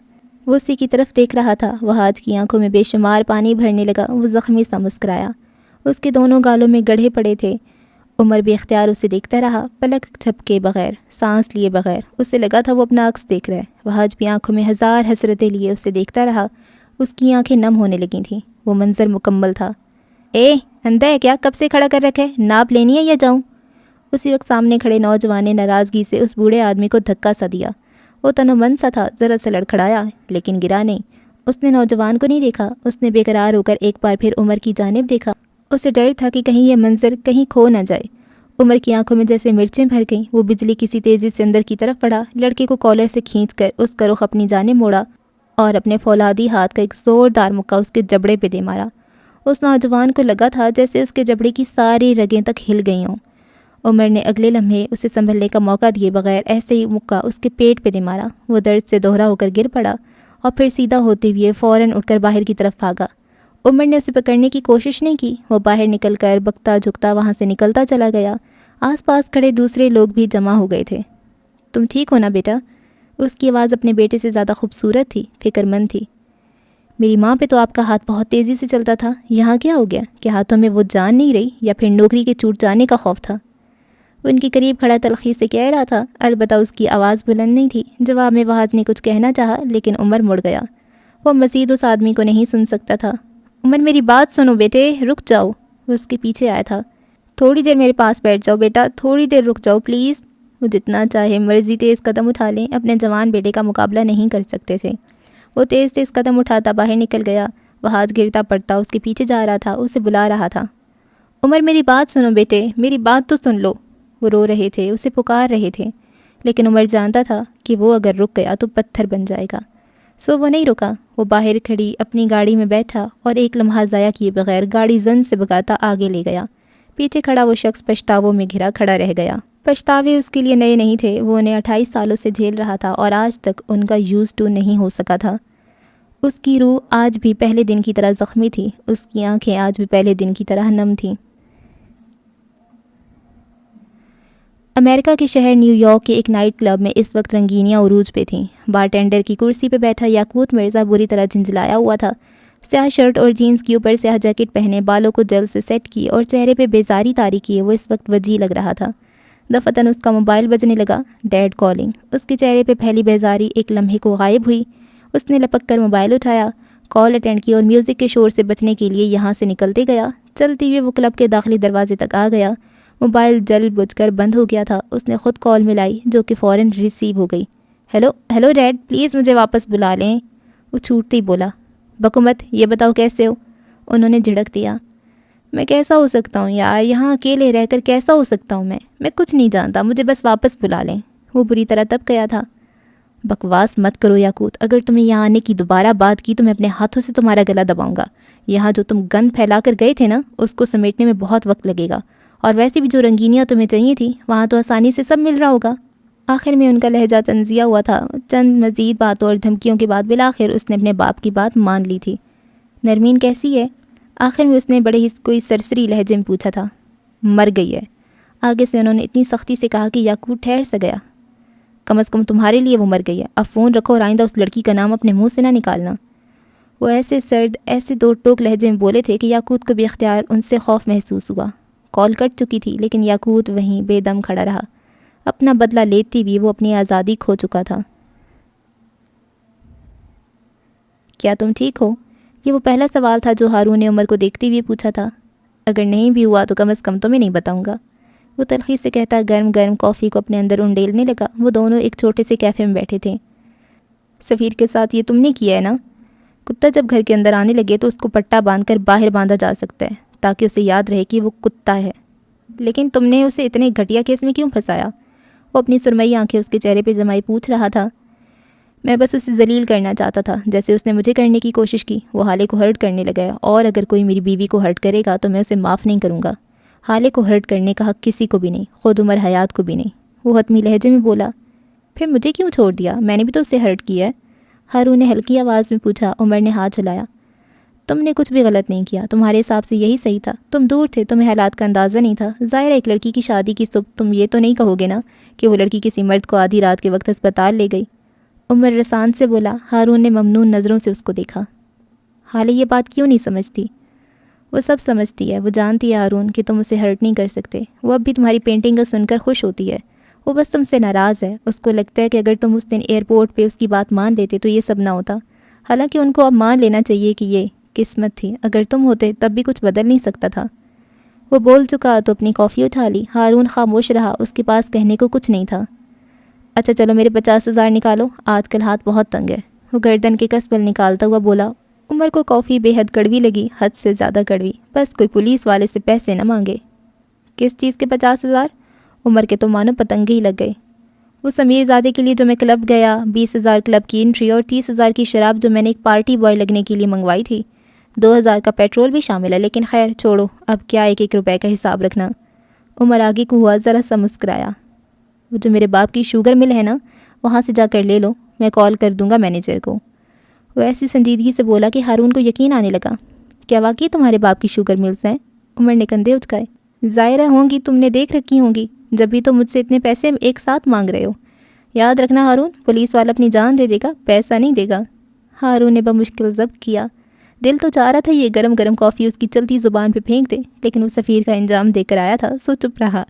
[SPEAKER 1] وہ اسی کی طرف دیکھ رہا تھا۔ وحاج کی آنکھوں میں بے شمار پانی بھرنے لگا، وہ زخمی سا مسکرایا۔ اس کے دونوں گالوں میں گڑھے پڑے تھے۔ عمر بے اختیار اسے دیکھتا رہا، پلک جھپکے بغیر، سانس لیے بغیر۔ اسے لگا تھا وہ اپنا عکس دیکھ رہا ہے۔ وحاج بھی آنکھوں میں ہزار حسرتیں لیے اسے دیکھتا رہا۔ اس کی آنکھیں نم ہونے لگی تھیں۔ وہ منظر مکمل تھا۔ اے اندھا ہے کیا؟ کب سے کھڑا کر رکھا ہے؟ ناپ لینی ہے یا جاؤں؟ اسی وقت سامنے کھڑے نوجوان نے ناراضگی سے اس بوڑھے آدمی کو دھکا سا دیا۔ وہ تن و من سا تھا، ذرا سا لڑکھڑایا لیکن گرا نہیں۔ اس نے نوجوان کو نہیں دیکھا، اس نے بے قرار ہو کر ایک بار پھر عمر کی جانب دیکھا۔ اسے ڈر تھا کہ کہیں یہ منظر کہیں کھو نہ جائے۔ عمر کی آنکھوں میں جیسے مرچیں بھر گئیں۔ وہ بجلی کسی تیزی سے اندر کی طرف پڑا، لڑکے کو کالر سے کھینچ کر اس کا رخ اپنی جانب موڑا اور اپنے فولادی ہاتھ کا ایک زوردار مکہ اس کے جبڑے پہ دے مارا۔ اس نوجوان کو لگا تھا جیسے اس کے جبڑے کی ساری رگیں تک ہل گئی ہوں۔ عمر نے اگلے لمحے اسے سنبھلنے کا موقع دیے بغیر ایسے ہی مکہ اس کے پیٹ پہ دے مارا۔ وہ درد سے دوہرا ہو کر گر پڑا اور پھر سیدھا ہوتے ہوئے فوراً اٹھ کر باہر کی طرف بھاگا۔ عمر نے اسے پکڑنے کی کوشش نہیں کی۔ وہ باہر نکل کر بکتا جھکتا وہاں سے نکلتا چلا گیا۔ آس پاس کھڑے دوسرے لوگ بھی جمع ہو گئے تھے۔ تم ٹھیک ہو نا بیٹا؟ اس کی آواز اپنے بیٹے سے زیادہ خوبصورت تھی، فکر مند تھی۔ میری ماں پہ تو آپ کا ہاتھ بہت تیزی سے چلتا تھا، یہاں کیا ہو گیا؟ کہ ہاتھوں میں وہ جان نہیں رہی یا پھر نوکری کے چھوٹ جانے کا خوف تھا؟ وہ ان کے قریب کھڑا تلخی سے کہہ رہا تھا، البتہ اس کی آواز بلند نہیں تھی۔ جواب میں وحاج نے کچھ کہنا چاہا لیکن عمر مڑ گیا۔ وہ مزید اس آدمی کو نہیں سن سکتا تھا۔ عمر میری بات سنو بیٹے، رک جاؤ۔ وہ اس کے پیچھے آیا تھا۔ تھوڑی دیر میرے پاس بیٹھ جاؤ بیٹا، تھوڑی دیر رک جاؤ پلیز۔ وہ جتنا چاہے مرضی تیز قدم اٹھا لیں، اپنے جوان بیٹے کا مقابلہ نہیں کر سکتے تھے۔ وہ تیز تیز قدم اٹھاتا باہر نکل گیا۔ وہ ہاتھ گرتا پڑتا اس کے پیچھے جا رہا تھا، اسے بلا رہا تھا۔ عمر میری بات سنو بیٹے، میری بات تو سن لو۔ وہ رو رہے تھے، اسے پکار رہے تھے، لیکن عمر جانتا تھا کہ وہ اگر رک گیا تو پتھر بن جائے گا۔ سو وہ نہیں رکا۔ وہ باہر کھڑی اپنی گاڑی میں بیٹھا اور ایک لمحہ ضائع کیے بغیر گاڑی زن سے بھگاتا آگے لے گیا۔ پیچھے کھڑا وہ شخص پچھتاووں میں گھرا کھڑا رہ گیا۔ پچھتاوے اس کے لیے نئے نہیں تھے، وہ انہیں 28 سالوں سے جھیل رہا تھا اور آج تک ان کا یوز ٹو نہیں ہو سکا تھا۔ اس کی روح آج بھی پہلے دن کی طرح زخمی تھی، اس کی آنکھیں آج بھی پہلے دن کی طرح نم تھیں۔ امریکہ کے شہر نیو یارک کے ایک نائٹ کلب میں اس وقت رنگینیاں عروج پہ تھیں۔ بارٹینڈر کی کرسی پہ بیٹھا یاقوت مرزا بری طرح جھنجھلایا ہوا تھا۔ سیاہ شرٹ اور جینز کے اوپر سیاہ جیکٹ پہنے، بالوں کو جل سے سیٹ کی اور چہرے پہ بیزاری طاری کیے وہ اس وقت وجیح لگ رہا تھا۔ دفتن اس کا موبائل بجنے لگا، ڈیڈ کالنگ۔ اس کے چہرے پہ پھیلی بیزاری ایک لمحے کو غائب ہوئی۔ اس نے لپک کر موبائل اٹھایا، کال اٹینڈ کی اور میوزک کے شور سے بچنے کے لیے یہاں سے نکلتے گیا۔ چلتے ہوئے وہ کلب کے داخلی دروازے تک آ گیا۔ موبائل جل بجھ کر بند ہو گیا تھا۔ اس نے خود کال ملائی جو کہ فوراً ریسیو ہو گئی۔ ہیلو ڈیڈ، پلیز مجھے واپس بلا لیں۔ وہ چھوٹتے ہی بولا، بکو مت، یہ بتاؤ کیسے ہو؟ انہوں نے جھڑک دیا۔ میں کیسا ہو سکتا ہوں یار، یہاں اکیلے رہ کر کیسا ہو سکتا ہوں میں کچھ نہیں جانتا، مجھے بس واپس بلا لیں۔ وہ بری طرح تپ گیا تھا۔ بکواس مت کرو یاقوت، اگر تم نے یہاں آنے کی دوبارہ بات کی تو میں اپنے ہاتھوں سے تمہارا گلا دباؤں گا۔ یہاں جو تم گند پھیلا کر گئے تھے نا، اس کو سمیٹنے میں بہت وقت لگے گا، اور ویسے بھی جو رنگینیاں تمہیں چاہیے تھیں وہاں تو آسانی سے سب مل رہا ہوگا۔ آخر میں ان کا لہجہ تنزیہ ہوا تھا۔ چند مزید باتوں اور دھمکیوں کے بعد بالآخر اس نے اپنے باپ کی بات مان لی تھی۔ نرمین کیسی ہے؟ آخر میں اس نے بڑے ہی کوئی سرسری لہجے میں پوچھا تھا۔ مر گئی ہے۔ آگے سے انہوں نے اتنی سختی سے کہا کہ یاقوت ٹھہر سا گیا۔ کم از کم تمہارے لیے وہ مر گئی ہے، اب فون رکھو اور آئندہ اس لڑکی کا نام اپنے منہ سے نہ نکالنا۔ وہ ایسے سرد، ایسے دو ٹوک لہجے میں بولے تھے کہ یاقوت کو بھی اختیار ان سے خوف محسوس ہوا۔ کال کٹ چکی تھی لیکن یاقوت وہیں بے دم کھڑا رہا۔ اپنا بدلہ لیتی بھی وہ اپنی آزادی کھو چکا تھا۔ کیا تم ٹھیک ہو؟ یہ وہ پہلا سوال تھا جو ہارون نے عمر کو دیکھتے ہوئے پوچھا تھا۔ اگر نہیں بھی ہوا تو کم از کم تمہیں نہیں بتاؤں گا، وہ تلخی سے کہتا گرم گرم کافی کو اپنے اندر انڈیلنے لگا۔ وہ دونوں ایک چھوٹے سے کیفے میں بیٹھے تھے۔ سفیر کے ساتھ یہ تم نے کیا ہے نا؟ کتا جب گھر کے اندر آنے لگے تو اس کو پٹا باندھ کر باہر باندھا جا سکتا ہے تاکہ اسے یاد رہے کہ وہ کتا ہے، لیکن تم نے اسے اتنے گھٹیا کیس میں کیوں پھنسایا؟ وہ اپنی سرمئی آنکھیں اس کے چہرے پہ جمائی پوچھ رہا تھا۔ میں بس اسے ذلیل کرنا چاہتا تھا جیسے اس نے مجھے کرنے کی کوشش کی۔ وہ حالے کو ہرٹ کرنے لگا ہے، اور اگر کوئی میری بیوی کو ہرٹ کرے گا تو میں اسے معاف نہیں کروں گا۔ حالے کو ہرٹ کرنے کا حق کسی کو بھی نہیں، خود عمر حیات کو بھی نہیں، وہ حتمی لہجے میں بولا۔ پھر مجھے کیوں چھوڑ دیا؟ میں نے بھی تو اسے ہرٹ کیا ہے، ہارون نے ہلکی آواز میں پوچھا۔ عمر نے ہاتھ ہلایا۔ تم نے کچھ بھی غلط نہیں کیا، تمہارے حساب سے یہی صحیح تھا۔ تم دور تھے، تمہیں حالات کا اندازہ نہیں تھا۔ ظاہر ہے ایک لڑکی کی شادی کی صبح تم یہ تو نہیں کہو گے نا کہ وہ لڑکی کسی مرد کو آدھی رات کے وقت ہسپتال لے گئی، عمر رسان سے بولا۔ ہارون نے ممنون نظروں سے اس کو دیکھا۔ حالے یہ بات کیوں نہیں سمجھتی؟ وہ سب سمجھتی ہے، وہ جانتی ہے ہارون کہ تم اسے ہرٹ نہیں کر سکتے۔ وہ اب بھی تمہاری پینٹنگ کا سن کر خوش ہوتی ہے، وہ بس تم سے ناراض ہے۔ اس کو لگتا ہے کہ اگر تم اس دن ایئرپورٹ پہ اس کی بات مان لیتے تو یہ سب نہ ہوتا، حالانکہ ان کو اب مان لینا چاہیے کہ یہ قسمت تھی، اگر تم ہوتے تب بھی کچھ بدل نہیں سکتا تھا۔ وہ بول چکا تو اپنی کافی اٹھا لی۔ ہارون خاموش رہا، اس کے پاس کہنے کو کچھ نہیں تھا۔ اچھا چلو میرے 50,000 نکالو، آج کل ہاتھ بہت تنگ ہے، وہ گردن کے کسبل نکالتا ہوا بولا۔ عمر کو کافی بے حد کڑوی لگی، حد سے زیادہ کڑوی۔ بس کوئی پولیس والے سے پیسے نہ مانگے۔ کس چیز کے 50,000؟ عمر کے تو مانو پتنگے ہی لگ گئے۔ وہ سمیر زادے کے لیے جو میں کلب گیا، 20,000 کلب کی انٹری اور 30,000 کی شراب جو میں نے ایک پارٹی بوائے لگنے کے لیے منگوائی تھی، 2,000 کا پیٹرول بھی شامل ہے، لیکن خیر چھوڑو، اب کیا 1-1 روپے کا حساب رکھنا۔ عمر آگے کو ہوا، ذرا سا مسکرایا۔ وہ جو میرے باپ کی شوگر مل ہے نا، وہاں سے جا کر لے لو، میں کال کر دوں گا مینیجر کو۔ وہ ایسی سنجیدگی سے بولا کہ ہارون کو یقین آنے لگا۔ کیا واقعی تمہارے باپ کی شوگر ملز ہیں؟ عمر نے کندھے اچکائے۔ ظاہرہ ہوں گی، تم نے دیکھ رکھی ہوں گی، جب بھی تو مجھ سے اتنے پیسے ایک ساتھ مانگ رہے ہو۔ یاد رکھنا ہارون، پولیس والا اپنی جان دے دے گا، پیسہ نہیں دے گا۔ ہارون نے بمشکل ضبط کیا۔ دل تو چاہ رہا تھا یہ گرم گرم کافی اس کی چلتی زبان پہ پھینک دے، لیکن وہ سفیر کا انجام دے کر آیا تھا، سو چپ رہا۔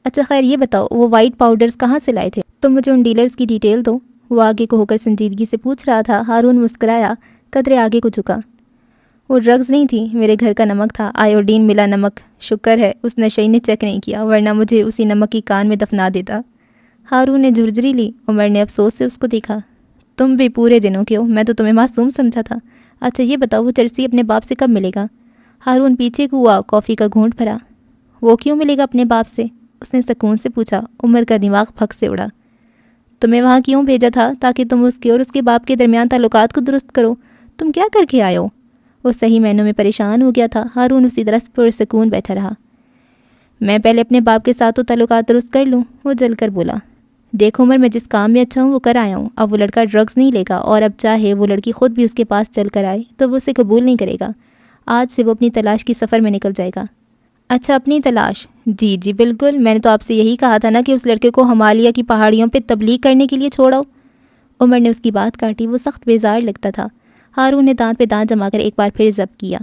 [SPEAKER 1] اچھا خیر یہ بتاؤ، وہ وائٹ پاؤڈرز کہاں سے لائے تھے؟ تم مجھے ان ڈیلرز کی ڈیٹیل دو، وہ آگے کو ہو کر سنجیدگی سے پوچھ رہا تھا۔ ہارون مسکرایا، قدرے آگے کو جھکا۔ وہ ڈرگز نہیں تھی، میرے گھر کا نمک تھا، آیوڈین ملا نمک۔ شکر ہے اس نشئی نے چیک نہیں کیا، ورنہ مجھے اسی نمک کی کان میں دفنا دیتا۔ ہارون نے جھرجھری لی۔ عمر نے افسوس سے اس کو دیکھا۔ تم بھی پورے دنوں کے ہو، میں تو تمہیں معصوم سمجھا تھا۔ اچھا یہ بتاؤ وہ چرسی اپنے باپ سے کب ملے گا؟ ہارون پیچھے کو ہوا، کافی کا گھونٹ بھرا۔ وہ کیوں ملے گا اپنے باپ سے؟ اس نے سکون سے پوچھا۔ عمر کا دماغ پھک سے اڑا۔ تمہیں وہاں کیوں بھیجا تھا؟ تاکہ تم اس کے اور اس کے باپ کے درمیان تعلقات کو درست کرو۔ تم کیا کر کے آئے ہو؟ وہ صحیح معنوں میں پریشان ہو گیا تھا۔ ہارون اسی طرح پرسکون بیٹھا رہا۔ میں پہلے اپنے باپ کے ساتھ تو تعلقات درست کر لوں، وہ جل کر بولا۔ دیکھ عمر، میں جس کام میں اچھا ہوں وہ کر آیا ہوں۔ اب وہ لڑکا ڈرگز نہیں لے گا، اور اب چاہے وہ لڑکی خود بھی اس کے پاس چل کر آئے تو وہ اسے قبول نہیں کرے گا۔ آج سے وہ اپنی تلاش کی سفر میں نکل جائے گا۔ اچھا اپنی تلاش؟ جی بالکل، میں نے تو آپ سے یہی کہا تھا نا کہ اس لڑکے کو ہمالیہ کی پہاڑیوں پہ تبلیغ کرنے کے لیے چھوڑاؤ۔ عمر نے اس کی بات کاٹی۔ وہ سخت بیزار لگتا تھا۔ ہارون نے دانت پہ دانت جما کر ایک بار پھر ضبط کیا۔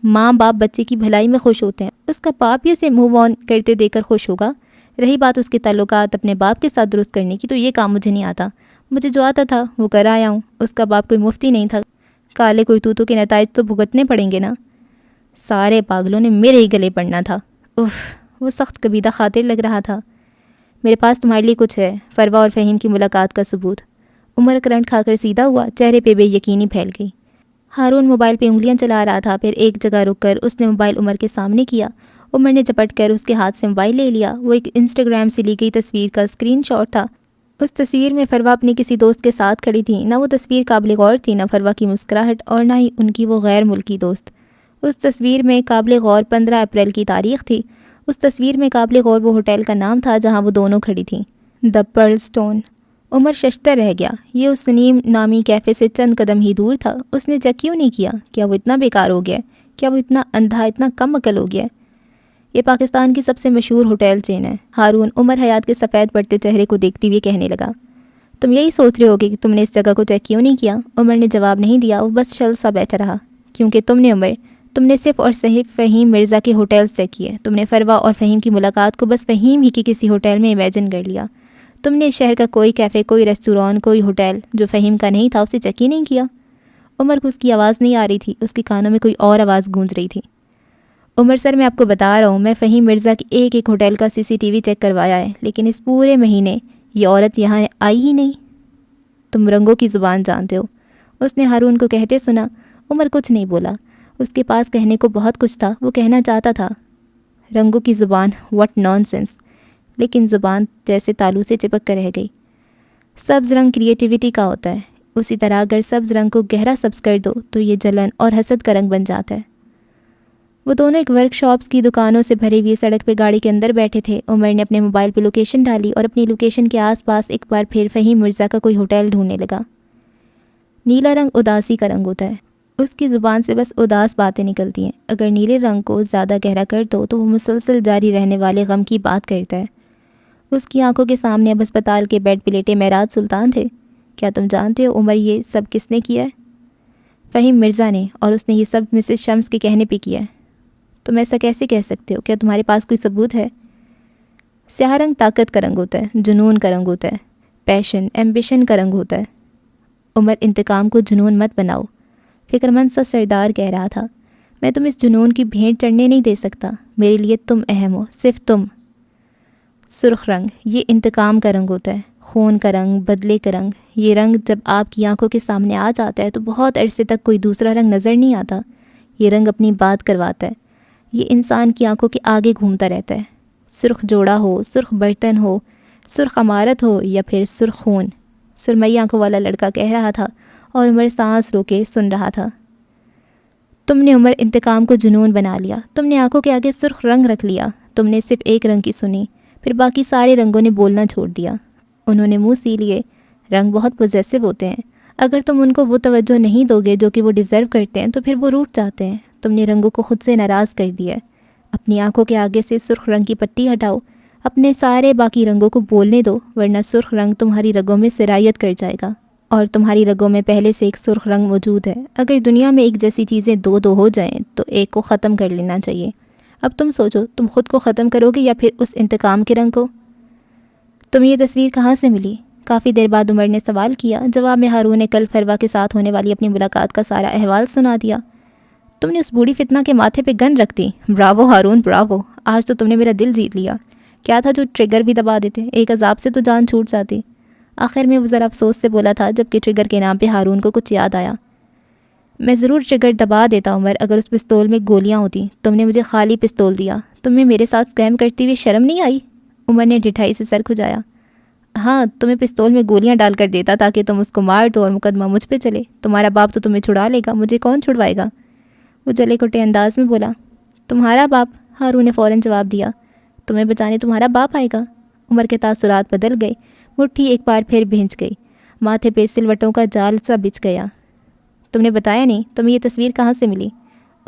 [SPEAKER 1] ماں باپ بچے کی بھلائی میں خوش ہوتے ہیں، اس کا باپ بھی اسے موو آن کرتے دیکھ کر خوش ہوگا۔ رہی بات اس کے تعلقات اپنے باپ کے ساتھ درست کرنے کی، تو یہ کام مجھے نہیں آتا۔ مجھے جو آتا تھا وہ کر آیا ہوں۔ اس کا باپ کوئی مفتی نہیں تھا، کالے کرتوتوں کے نتائج تو بھگتنے پڑیں گے نا۔ سارے پاگلوں نے میرے ہی گلے پڑنا تھا۔ اف، وہ سخت کبیدہ خاطر لگ رہا تھا۔ میرے پاس تمہارے لیے کچھ ہے، فروا اور فہیم کی ملاقات کا ثبوت۔ عمر کرنٹ کھا کر سیدھا ہوا، چہرے پہ بے یقینی پھیل گئی۔ ہارون موبائل پہ انگلیاں چلا رہا تھا، پھر ایک جگہ رک کر اس نے موبائل عمر کے سامنے کیا۔ عمر نے جپٹ کر اس کے ہاتھ سے موبائل لے لیا۔ وہ ایک انسٹاگرام سے لی گئی تصویر کا اسکرین شاٹ تھا۔ اس تصویر میں فروا اپنی کسی دوست کے ساتھ کھڑی تھی۔ نہ وہ تصویر قابل غور تھی، نہ فروا کی مسکراہٹ، اور نہ ہی ان کی وہ غیر ملکی دوست۔ اس تصویر میں قابل غور 15 اپریل کی تاریخ تھی۔ اس تصویر میں قابل غور وہ ہوٹل کا نام تھا جہاں وہ دونوں کھڑی تھیں، دی پرل سٹون۔ عمر ششتر رہ گیا۔ یہ اس نیم نامی کیفے سے چند قدم ہی دور تھا۔ اس نے چیک کیوں نہیں کیا؟ کیا وہ اتنا بیکار ہو گیا؟ کیا وہ اتنا اندھا، اتنا کم عقل ہو گیا؟ یہ پاکستان کی سب سے مشہور ہوٹل چین ہے۔ ہارون عمر حیات کے سفید پڑتے چہرے کو دیکھتے ہوئے کہنے لگا۔ تم یہی سوچ رہے ہوگے کہ تم نے اس جگہ کو چیک کیوں نہیں کیا؟ عمر نے جواب نہیں دیا، وہ بس شل سا بیٹھا رہا۔ کیونکہ تم نے صرف اور صرف فہیم مرزا کے ہوٹلز چیک کیے۔ تم نے فروا اور فہیم کی ملاقات کو بس فہیم ہی کی کسی ہوٹل میں امیجن کر لیا۔ تم نے اس شہر کا کوئی کیفے، کوئی ریسٹوران، کوئی ہوٹل جو فہیم کا نہیں تھا اسے چیک ہی نہیں کیا۔ عمر کو اس کی آواز نہیں آ رہی تھی، اس کے کانوں میں کوئی اور آواز گونج رہی تھی۔ عمر سر، میں آپ کو بتا رہا ہوں، میں فہیم مرزا کے ایک ایک ہوٹل کا CCTV چیک کروایا ہے، لیکن اس پورے مہینے یہ عورت یہاں آئی ہی نہیں۔ تم رنگوں کی زبان جانتے ہو، اس نے ہارون کو کہتے سنا۔ عمر کچھ نہیں بولا۔ اس کے پاس کہنے کو بہت کچھ تھا، وہ کہنا چاہتا تھا رنگوں کی زبان، واٹ نان سینس، لیکن زبان جیسے تالو سے چپک کر رہ گئی۔ سبز رنگ کریٹیوٹی کا ہوتا ہے، اسی طرح اگر سبز رنگ کو گہرا سبز کر دو تو یہ جلن اور حسد کا رنگ بن جاتا ہے۔ وہ دونوں ایک ورک شاپس کی دکانوں سے بھری ہوئی سڑک پہ گاڑی کے اندر بیٹھے تھے۔ عمر نے اپنے موبائل پہ لوکیشن ڈالی اور اپنی لوکیشن کے آس پاس ایک بار پھر فہیم مرزا کا کوئی ہوٹل ڈھونڈنے لگا۔ نیلا رنگ اداسی کا رنگ ہوتا ہے، اس کی زبان سے بس اداس باتیں نکلتی ہیں۔ اگر نیلے رنگ کو زیادہ گہرا کر دو تو وہ مسلسل جاری رہنے والے غم کی بات کرتا ہے۔ اس کی آنکھوں کے سامنے اب اسپتال کے بیڈ پہ لیٹے معراج سلطان تھے۔ کیا تم جانتے ہو عمر یہ سب کس نے کیا ہے؟ فہیم مرزا نے، اور اس نے یہ سب مسز شمس کے کہنے پہ کیا ہے۔ تم ایسا کیسے کہہ سکتے ہو؟ کیا تمہارے پاس کوئی ثبوت ہے؟ سیاہ رنگ طاقت کا رنگ ہوتا ہے، جنون کا رنگ ہوتا ہے، پیشن، ایمبیشن کا رنگ ہوتا ہے۔ عمر، انتقام کو جنون مت بناؤ، فکر مند سا سردار کہہ رہا تھا۔ میں تم اس جنون کی بھینٹ چڑھنے نہیں دے سکتا، میرے لیے تم اہم ہو، صرف تم۔ سرخ رنگ، یہ انتقام کا رنگ ہوتا ہے، خون کا رنگ، بدلے کا رنگ۔ یہ رنگ جب آپ کی آنکھوں کے سامنے آ جاتا ہے تو بہت عرصے تک کوئی دوسرا رنگ نظر نہیں آتا۔ یہ رنگ اپنی بات کرواتا ہے، یہ انسان کی آنکھوں کے آگے گھومتا رہتا ہے۔ سرخ جوڑا ہو، سرخ برتن ہو، سرخ عمارت ہو یا پھر سرخ خون، سرمئی آنکھوں والا لڑکا کہہ رہا تھا، اور عمر سانس روکے سن رہا تھا۔ تم نے عمر انتقام کو جنون بنا لیا، تم نے آنکھوں کے آگے سرخ رنگ رکھ لیا، تم نے صرف ایک رنگ کی سنی، پھر باقی سارے رنگوں نے بولنا چھوڑ دیا۔ انہوں نے منہ سی لیے۔ رنگ بہت پوزیسو ہوتے ہیں، اگر تم ان کو وہ توجہ نہیں دو گے جو کہ وہ ڈیزرو کرتے ہیں تو پھر وہ روٹھ جاتے ہیں۔ تم نے رنگوں کو خود سے ناراض کر دیا ہے۔ اپنی آنکھوں کے آگے سے سرخ رنگ کی پٹی ہٹاؤ، اپنے سارے باقی رنگوں کو بولنے دو، ورنہ سرخ رنگ تمہاری رگوں میں سرایت کر جائے گا، اور تمہاری رگوں میں پہلے سے ایک سرخ رنگ موجود ہے۔ اگر دنیا میں ایک جیسی چیزیں دو ہو جائیں تو ایک کو ختم کر لینا چاہیے۔ اب تم سوچو، تم خود کو ختم کرو گے یا پھر اس انتقام کے رنگ کو؟ تمہیں یہ تصویر کہاں سے ملی؟ کافی دیر بعد عمر نے سوال کیا۔ جواب میں ہارون نے کل فروا کے ساتھ ہونے والی اپنی ملاقات کا سارا احوال سنا دیا۔ تم نے اس بوڑھی فتنہ کے ماتھے پہ گن رکھ دی۔ براوو ہارون براوو، آج تو تم نے میرا دل جیت لیا۔ کیا تھا جو ٹریگر بھی دبا دیتے، ایک عذاب سے تو جان چھوٹ جاتی۔ آخر میں وہ ذرا افسوس سے بولا تھا جبکہ ٹریگر کے نام پہ ہارون کو کچھ یاد آیا۔ میں ضرور ٹریگر دبا دیتا عمر، اگر اس پستول میں گولیاں ہوتی۔ تم نے مجھے خالی پستول دیا، تمہیں میرے ساتھ اسکیم کرتی ہوئی شرم نہیں آئی؟ عمر نے ڈٹھائی سے سر کھجایا۔ ہاں، تمہیں پستول میں گولیاں ڈال کر دیتا تاکہ تم اس کو مار دو اور مقدمہ مجھ پہ چلے۔ تمہارا باپ تو تمہیں چھڑا لے گا، مجھے کون چھڑوائے گا؟ وہ جلے کٹے انداز میں بولا۔ تمہارا باپ؟ ہارون نے فوراً جواب دیا۔ تمہیں بچانے تمہارا باپ آئے گا؟ عمر کے تاثرات بدل گئے، مٹھی ایک بار پھر بھینچ گئی، ماتھے پہ سلوٹوں کا جال سا بچھ گیا۔ تم نے بتایا نہیں، تمہیں یہ تصویر کہاں سے ملی؟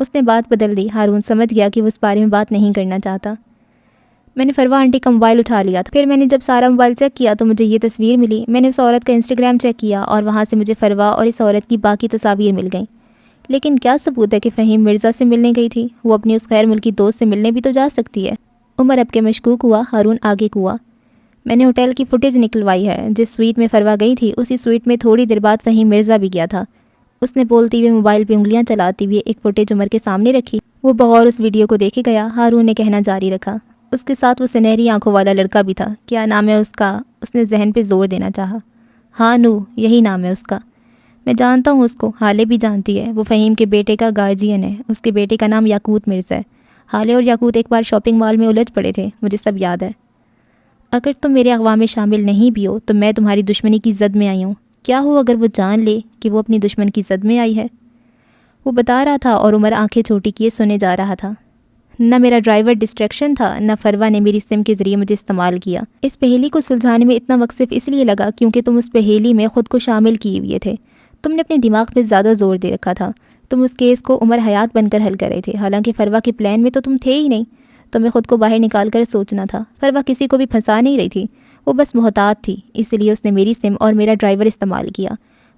[SPEAKER 1] اس نے بات بدل دی۔ ہارون سمجھ گیا کہ وہ اس بارے میں بات نہیں کرنا چاہتا۔ میں نے فروا آنٹی کا موبائل اٹھا لیا تھا، پھر میں نے جب سارا موبائل چیک کیا تو مجھے یہ تصویر ملی۔ میں نے اس عورت کا انسٹاگرام چیک کیا اور وہاں سے مجھے فروا اور اس عورت کی باقی تصاویر مل گئیں۔ لیکن کیا ثبوت ہے کہ فہیم مرزا سے ملنے گئی تھی؟ وہ اپنی اس غیر ملکی دوست سے ملنے بھی تو جا سکتی ہے۔ عمر اب کے مشکوک ہوا۔ ہارون آگے ہوا۔ میں نے ہوٹل کی فوٹیج نکلوائی ہے، جس سویٹ میں فروا گئی تھی اسی سویٹ میں تھوڑی دیر بعد فہیم مرزا بھی گیا تھا۔ اس نے بولتی ہوئے موبائل پہ انگلیاں چلاتی ہوئے ایک فوٹیج عمر کے سامنے رکھی۔ وہ بغور اس ویڈیو کو دیکھے گیا۔ ہارون نے کہنا جاری رکھا۔ اس کے ساتھ وہ سنہری آنکھوں والا لڑکا بھی تھا۔ کیا نام ہے اس کا؟ اس نے ذہن پہ زور دینا چاہا۔ ہاں نو، یہی نام ہے اس کا۔ میں جانتا ہوں اس کو، حالے بھی جانتی ہے۔ وہ فہیم کے بیٹے کا گارجین ہے۔ اس کے بیٹے کا نام یاقوت مرزا ہے۔ حالے اور یاقوت ایک بار شاپنگ مال میں الجھ پڑے تھے، مجھے سب یاد ہے۔ اگر تم میرے اغوا میں شامل نہیں بھی ہو تو میں تمہاری دشمنی کی زد میں آئی ہوں۔ کیا ہو اگر وہ جان لے کہ وہ اپنی دشمن کی زد میں آئی ہے؟ وہ بتا رہا تھا اور عمر آنکھیں چھوٹی کیے سنے جا رہا تھا۔ نہ میرا ڈرائیور ڈسٹریکشن تھا، نہ فروا نے میری سم کے ذریعے مجھے استعمال کیا۔ اس پہیلی کو سلجھانے میں اتنا وقت صرف اس لیے لگا کیونکہ تم اس پہیلی میں خود کو شامل کیے ہوئے تھے۔ تم نے اپنے دماغ پہ زیادہ زور دے رکھا تھا۔ تم اس کیس کو عمر حیات بن کر حل کر رہے تھے، حالانکہ فروا کے پلان میں تو تم تھے ہی نہیں۔ تمہیں خود کو باہر نکال کر سوچنا تھا۔ فروا کسی کو بھی پھنسا نہیں رہی تھی، وہ بس محتاط تھی، اس لیے اس نے میری سم اور میرا ڈرائیور استعمال کیا۔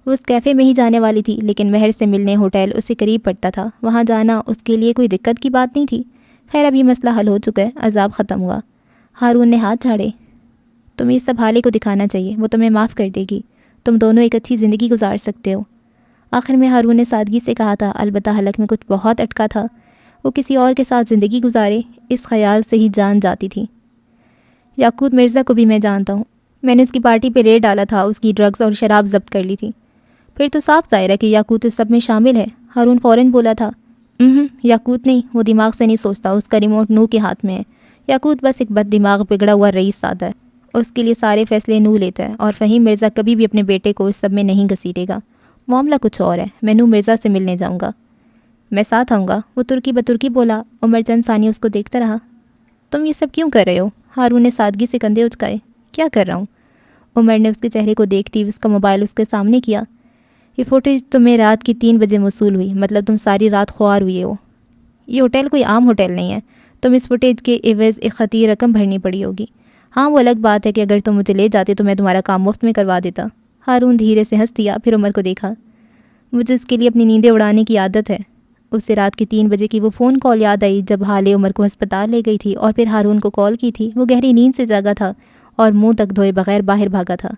[SPEAKER 1] وہ اس کیفے میں ہی جانے والی تھی، لیکن مہر سے ملنے ہوٹل اس سے قریب پڑتا تھا، وہاں جانا اس کے لیے کوئی دقت کی بات نہیں تھی۔ خیر اب یہ مسئلہ حل ہو چکا ہے، عذاب ختم ہوا۔ ہارون نے ہاتھ جھاڑے۔ تمہیں یہ سب حالے کو دکھانا چاہیے، وہ تمہیں معاف کر دے گی، تم دونوں ایک اچھی زندگی گزار سکتے ہو۔ آخر میں ہارون نے سادگی سے کہا تھا، البتہ حلق میں کچھ بہت اٹکا تھا۔ وہ کسی اور کے ساتھ زندگی گزارے، اس خیال سے ہی جان جاتی تھی۔ یاقوت مرزا کو بھی میں جانتا ہوں، میں نے اس کی پارٹی پہ ریڈ ڈالا تھا، اس کی ڈرگز اور شراب ضبط کر لی تھی۔ پھر تو صاف ظاہر ہے کہ یاقوت اس سب میں شامل ہے۔ ہارون فوراً بولا تھا۔ یاقوت نہیں، وہ دماغ سے نہیں سوچتا، اس کا ریموٹ نو کے ہاتھ میں ہے۔ یاقوت بس ایک بد دماغ بگڑا ہوا رئیس سادہ ہے، اس کے لیے سارے فیصلے نو لیتا ہے، اور فہیم مرزا کبھی بھی اپنے بیٹے کو اس سب میں نہیں گھسیٹے گا۔ معاملہ کچھ اور ہے، میں نو مرزا سے ملنے جاؤں گا۔ میں ساتھ آؤں گا، وہ ترکی بترکی بولا۔ عمر چند ثانیہ اس کو دیکھتا رہا۔ تم یہ سب کیوں کر رہے ہو؟ ہارون نے سادگی سے کندھے اچکائے۔ کیا کر رہا ہوں؟ عمر نے اس کے چہرے کو دیکھتی اس کا موبائل اس کے سامنے کیا۔ یہ فوٹیج تمہیں رات کی 3 بجے موصول ہوئی، مطلب تم ساری رات خوار ہوئے ہو۔ یہ ہوٹل کوئی عام ہوٹل نہیں ہے، تم اس فوٹیج کے عوض ایک خطیر رقم بھرنی پڑی ہوگی۔ ہاں وہ الگ بات ہے کہ اگر تم مجھے لے جاتے تو میں تمہارا کام مفت میں کروا دیتا۔ ہارون دھیرے سے ہنس دیا، پھر عمر کو دیکھا۔ مجھے اس کے لیے اپنی نیندیں اڑانے کی عادت ہے۔ اسے رات کی 3 بجے کی وہ فون کال یاد آئی جب حالے عمر کو ہسپتال لے گئی تھی اور پھر ہارون کو کال کی تھی۔ وہ گہری نیند سے جاگا تھا اور منہ تک دھوئے بغیر باہر بھاگا تھا۔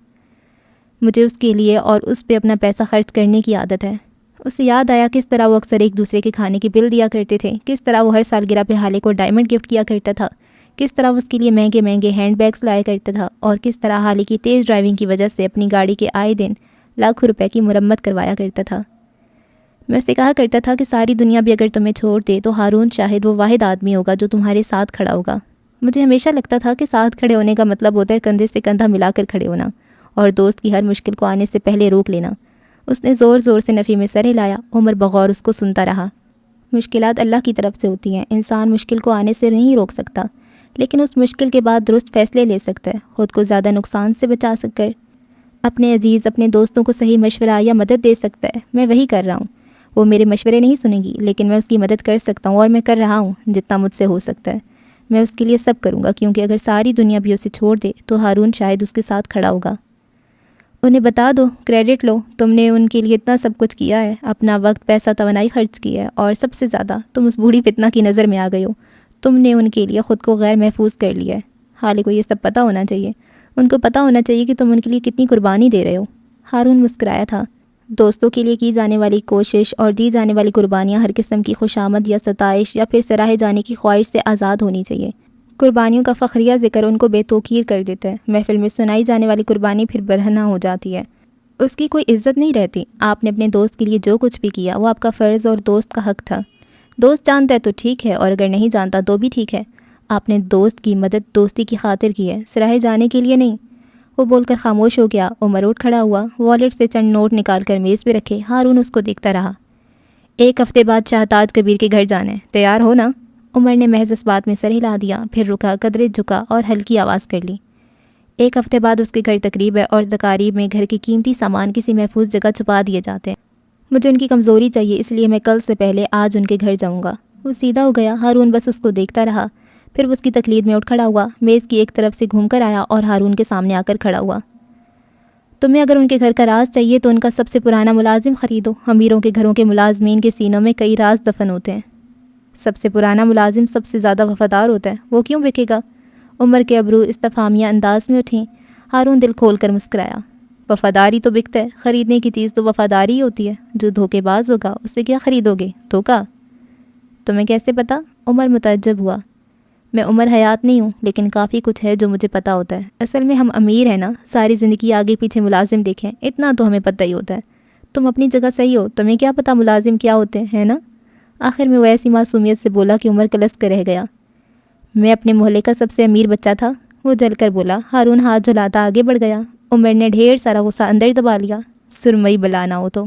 [SPEAKER 1] مجھے اس کے لیے اور اس پہ اپنا پیسہ خرچ کرنے کی عادت ہے۔ اسے یاد آیا کس طرح وہ اکثر ایک دوسرے کے کھانے کی بل دیا کرتے تھے، کس طرح وہ ہر سالگرہ پہ حالے کو ڈائمنڈ گفٹ کیا کرتا تھا، کس طرح وہ اس کے لیے مہنگے مہنگے ہینڈ بیگز لایا کرتا تھا، اور کس طرح حالے کی تیز ڈرائیونگ کی وجہ سے اپنی گاڑی کے آئے دن لاکھوں روپے کی مرمت کروایا کرتا تھا۔ میں اسے کہا کرتا تھا کہ ساری دنیا بھی اگر تمہیں چھوڑ دے تو ہارون شاہد وہ واحد آدمی ہوگا جو تمہارے ساتھ کھڑا ہوگا۔ مجھے ہمیشہ لگتا تھا کہ ساتھ کھڑے ہونے کا مطلب ہوتا ہے کندھے سے کندھا ملا کر کھڑے ہونا اور دوست کی ہر مشکل کو آنے سے پہلے روک لینا۔ اس نے زور زور سے نفی میں سر ہلایا۔ عمر بغور اس کو سنتا رہا۔ مشکلات اللہ کی طرف سے ہوتی ہیں، انسان مشکل کو آنے سے نہیں روک سکتا، لیکن اس مشکل کے بعد درست فیصلے لے سکتا ہے، خود کو زیادہ نقصان سے بچا سک کر اپنے عزیز اپنے دوستوں کو صحیح مشورہ یا مدد دے سکتا ہے۔ میں وہی کر رہا ہوں۔ وہ میرے مشورے نہیں سنے گی، لیکن میں اس کی مدد کر سکتا ہوں اور میں کر رہا ہوں جتنا مجھ سے ہو سکتا ہے۔ میں اس کے لیے سب کروں گا، کیونکہ اگر ساری دنیا بھی اسے چھوڑ دے تو ہارون شاید اس کے ساتھ کھڑا ہوگا۔ انہیں بتا دو، کریڈٹ لو، تم نے ان کے لیے اتنا سب کچھ کیا ہے، اپنا وقت پیسہ توانائی خرچ کی ہے، اور سب سے زیادہ تم اس بوڑھی فتنہ کی نظر میں آ گئی ہو۔ تم نے ان کے لیے خود کو غیر محفوظ کر لیا ہے۔ حالے کو یہ سب پتہ ہونا چاہیے، ان کو پتہ ہونا چاہیے کہ تم ان کے لیے کتنی قربانی دے رہے ہو۔ ہارون مسکرایا تھا۔ دوستوں کے لیے کی جانے والی کوشش اور دی جانے والی قربانیاں ہر قسم کی خوشامد یا ستائش یا پھر سراہے جانے کی خواہش سے آزاد ہونی چاہیے۔ قربانیوں کا فخریہ ذکر ان کو بے توقیر کر دیتا ہے۔ محفل میں سنائی جانے والی قربانی پھر برہنہ ہو جاتی ہے، اس کی کوئی عزت نہیں رہتی۔ آپ نے اپنے دوست کے لیے جو کچھ بھی کیا وہ آپ کا فرض اور دوست کا حق تھا۔ دوست جانتا ہے تو ٹھیک ہے، اور اگر نہیں جانتا تو بھی ٹھیک ہے۔ آپ نے دوست کی مدد دوستی کی خاطر کی ہے، سراہے جانے کے لیے نہیں۔ وہ بول کر خاموش ہو گیا۔ عمر اٹھ کھڑا ہوا، والیٹ سے چند نوٹ نکال کر میز پہ رکھے۔ ہارون اس کو دیکھتا رہا۔ 1 ہفتے بعد شاہتاج کبیر کے گھر جانا ہے، تیار ہو نا؟ عمر نے محض اس بات میں سر ہلا دیا، پھر رکا، قدرے جھکا اور ہلکی آواز کر لی۔ 1 ہفتے بعد اس کے گھر تقریب ہے، اور تقاریب میں گھر کے قیمتی سامان کسی محفوظ جگہ چھپا دیے جاتے ہیں۔ مجھے ان کی کمزوری چاہیے، اس لیے میں کل سے پہلے آج ان کے گھر جاؤں گا۔ وہ سیدھا ہو گیا۔ ہارون بس اس کو دیکھتا رہا، پھر وہ اس کی تقلید میں اٹھ کھڑا ہوا، میز کی ایک طرف سے گھوم کر آیا اور ہارون کے سامنے آ کر کھڑا ہوا۔ تمہیں اگر ان کے گھر کا راز چاہیے تو ان کا سب سے پرانا ملازم خریدو۔ امیروں کے گھروں کے ملازمین کے سینوں میں کئی راز دفن ہوتے ہیں۔ سب سے پرانا ملازم سب سے زیادہ وفادار ہوتا ہے، وہ کیوں بکے گا؟ عمر کے ابرو استفہامیہ انداز میں اٹھیں۔ ہارون دل کھول کر مسکرایا۔ وفاداری تو بکتا ہے، خریدنے کی چیز تو وفاداری ہی ہوتی ہے۔ جو دھوکے باز ہوگا اس سے کیا خریدو گے؟ دھوکا؟ تمہیں کیسے پتا؟ عمر متعجب ہوا۔ میں عمر حیات نہیں ہوں، لیکن کافی کچھ ہے جو مجھے پتہ ہوتا ہے۔ اصل میں ہم امیر ہیں نا، ساری زندگی آگے پیچھے ملازم دیکھیں، اتنا تو ہمیں پتہ ہی ہوتا ہے۔ تم اپنی جگہ صحیح ہو، تمہیں کیا پتہ ملازم کیا ہوتے ہیں، ہے نا؟ آخر میں وہ ایسی معصومیت سے بولا کہ عمر کلس کر رہ گیا۔ میں اپنے محلے کا سب سے امیر بچہ تھا، وہ جل کر بولا۔ ہارون ہاتھ جھلاتا آگے بڑھ گیا۔ عمر نے ڈھیر سارا غصہ اندر دبا لیا۔ سرمئی بلا نہ ہو تو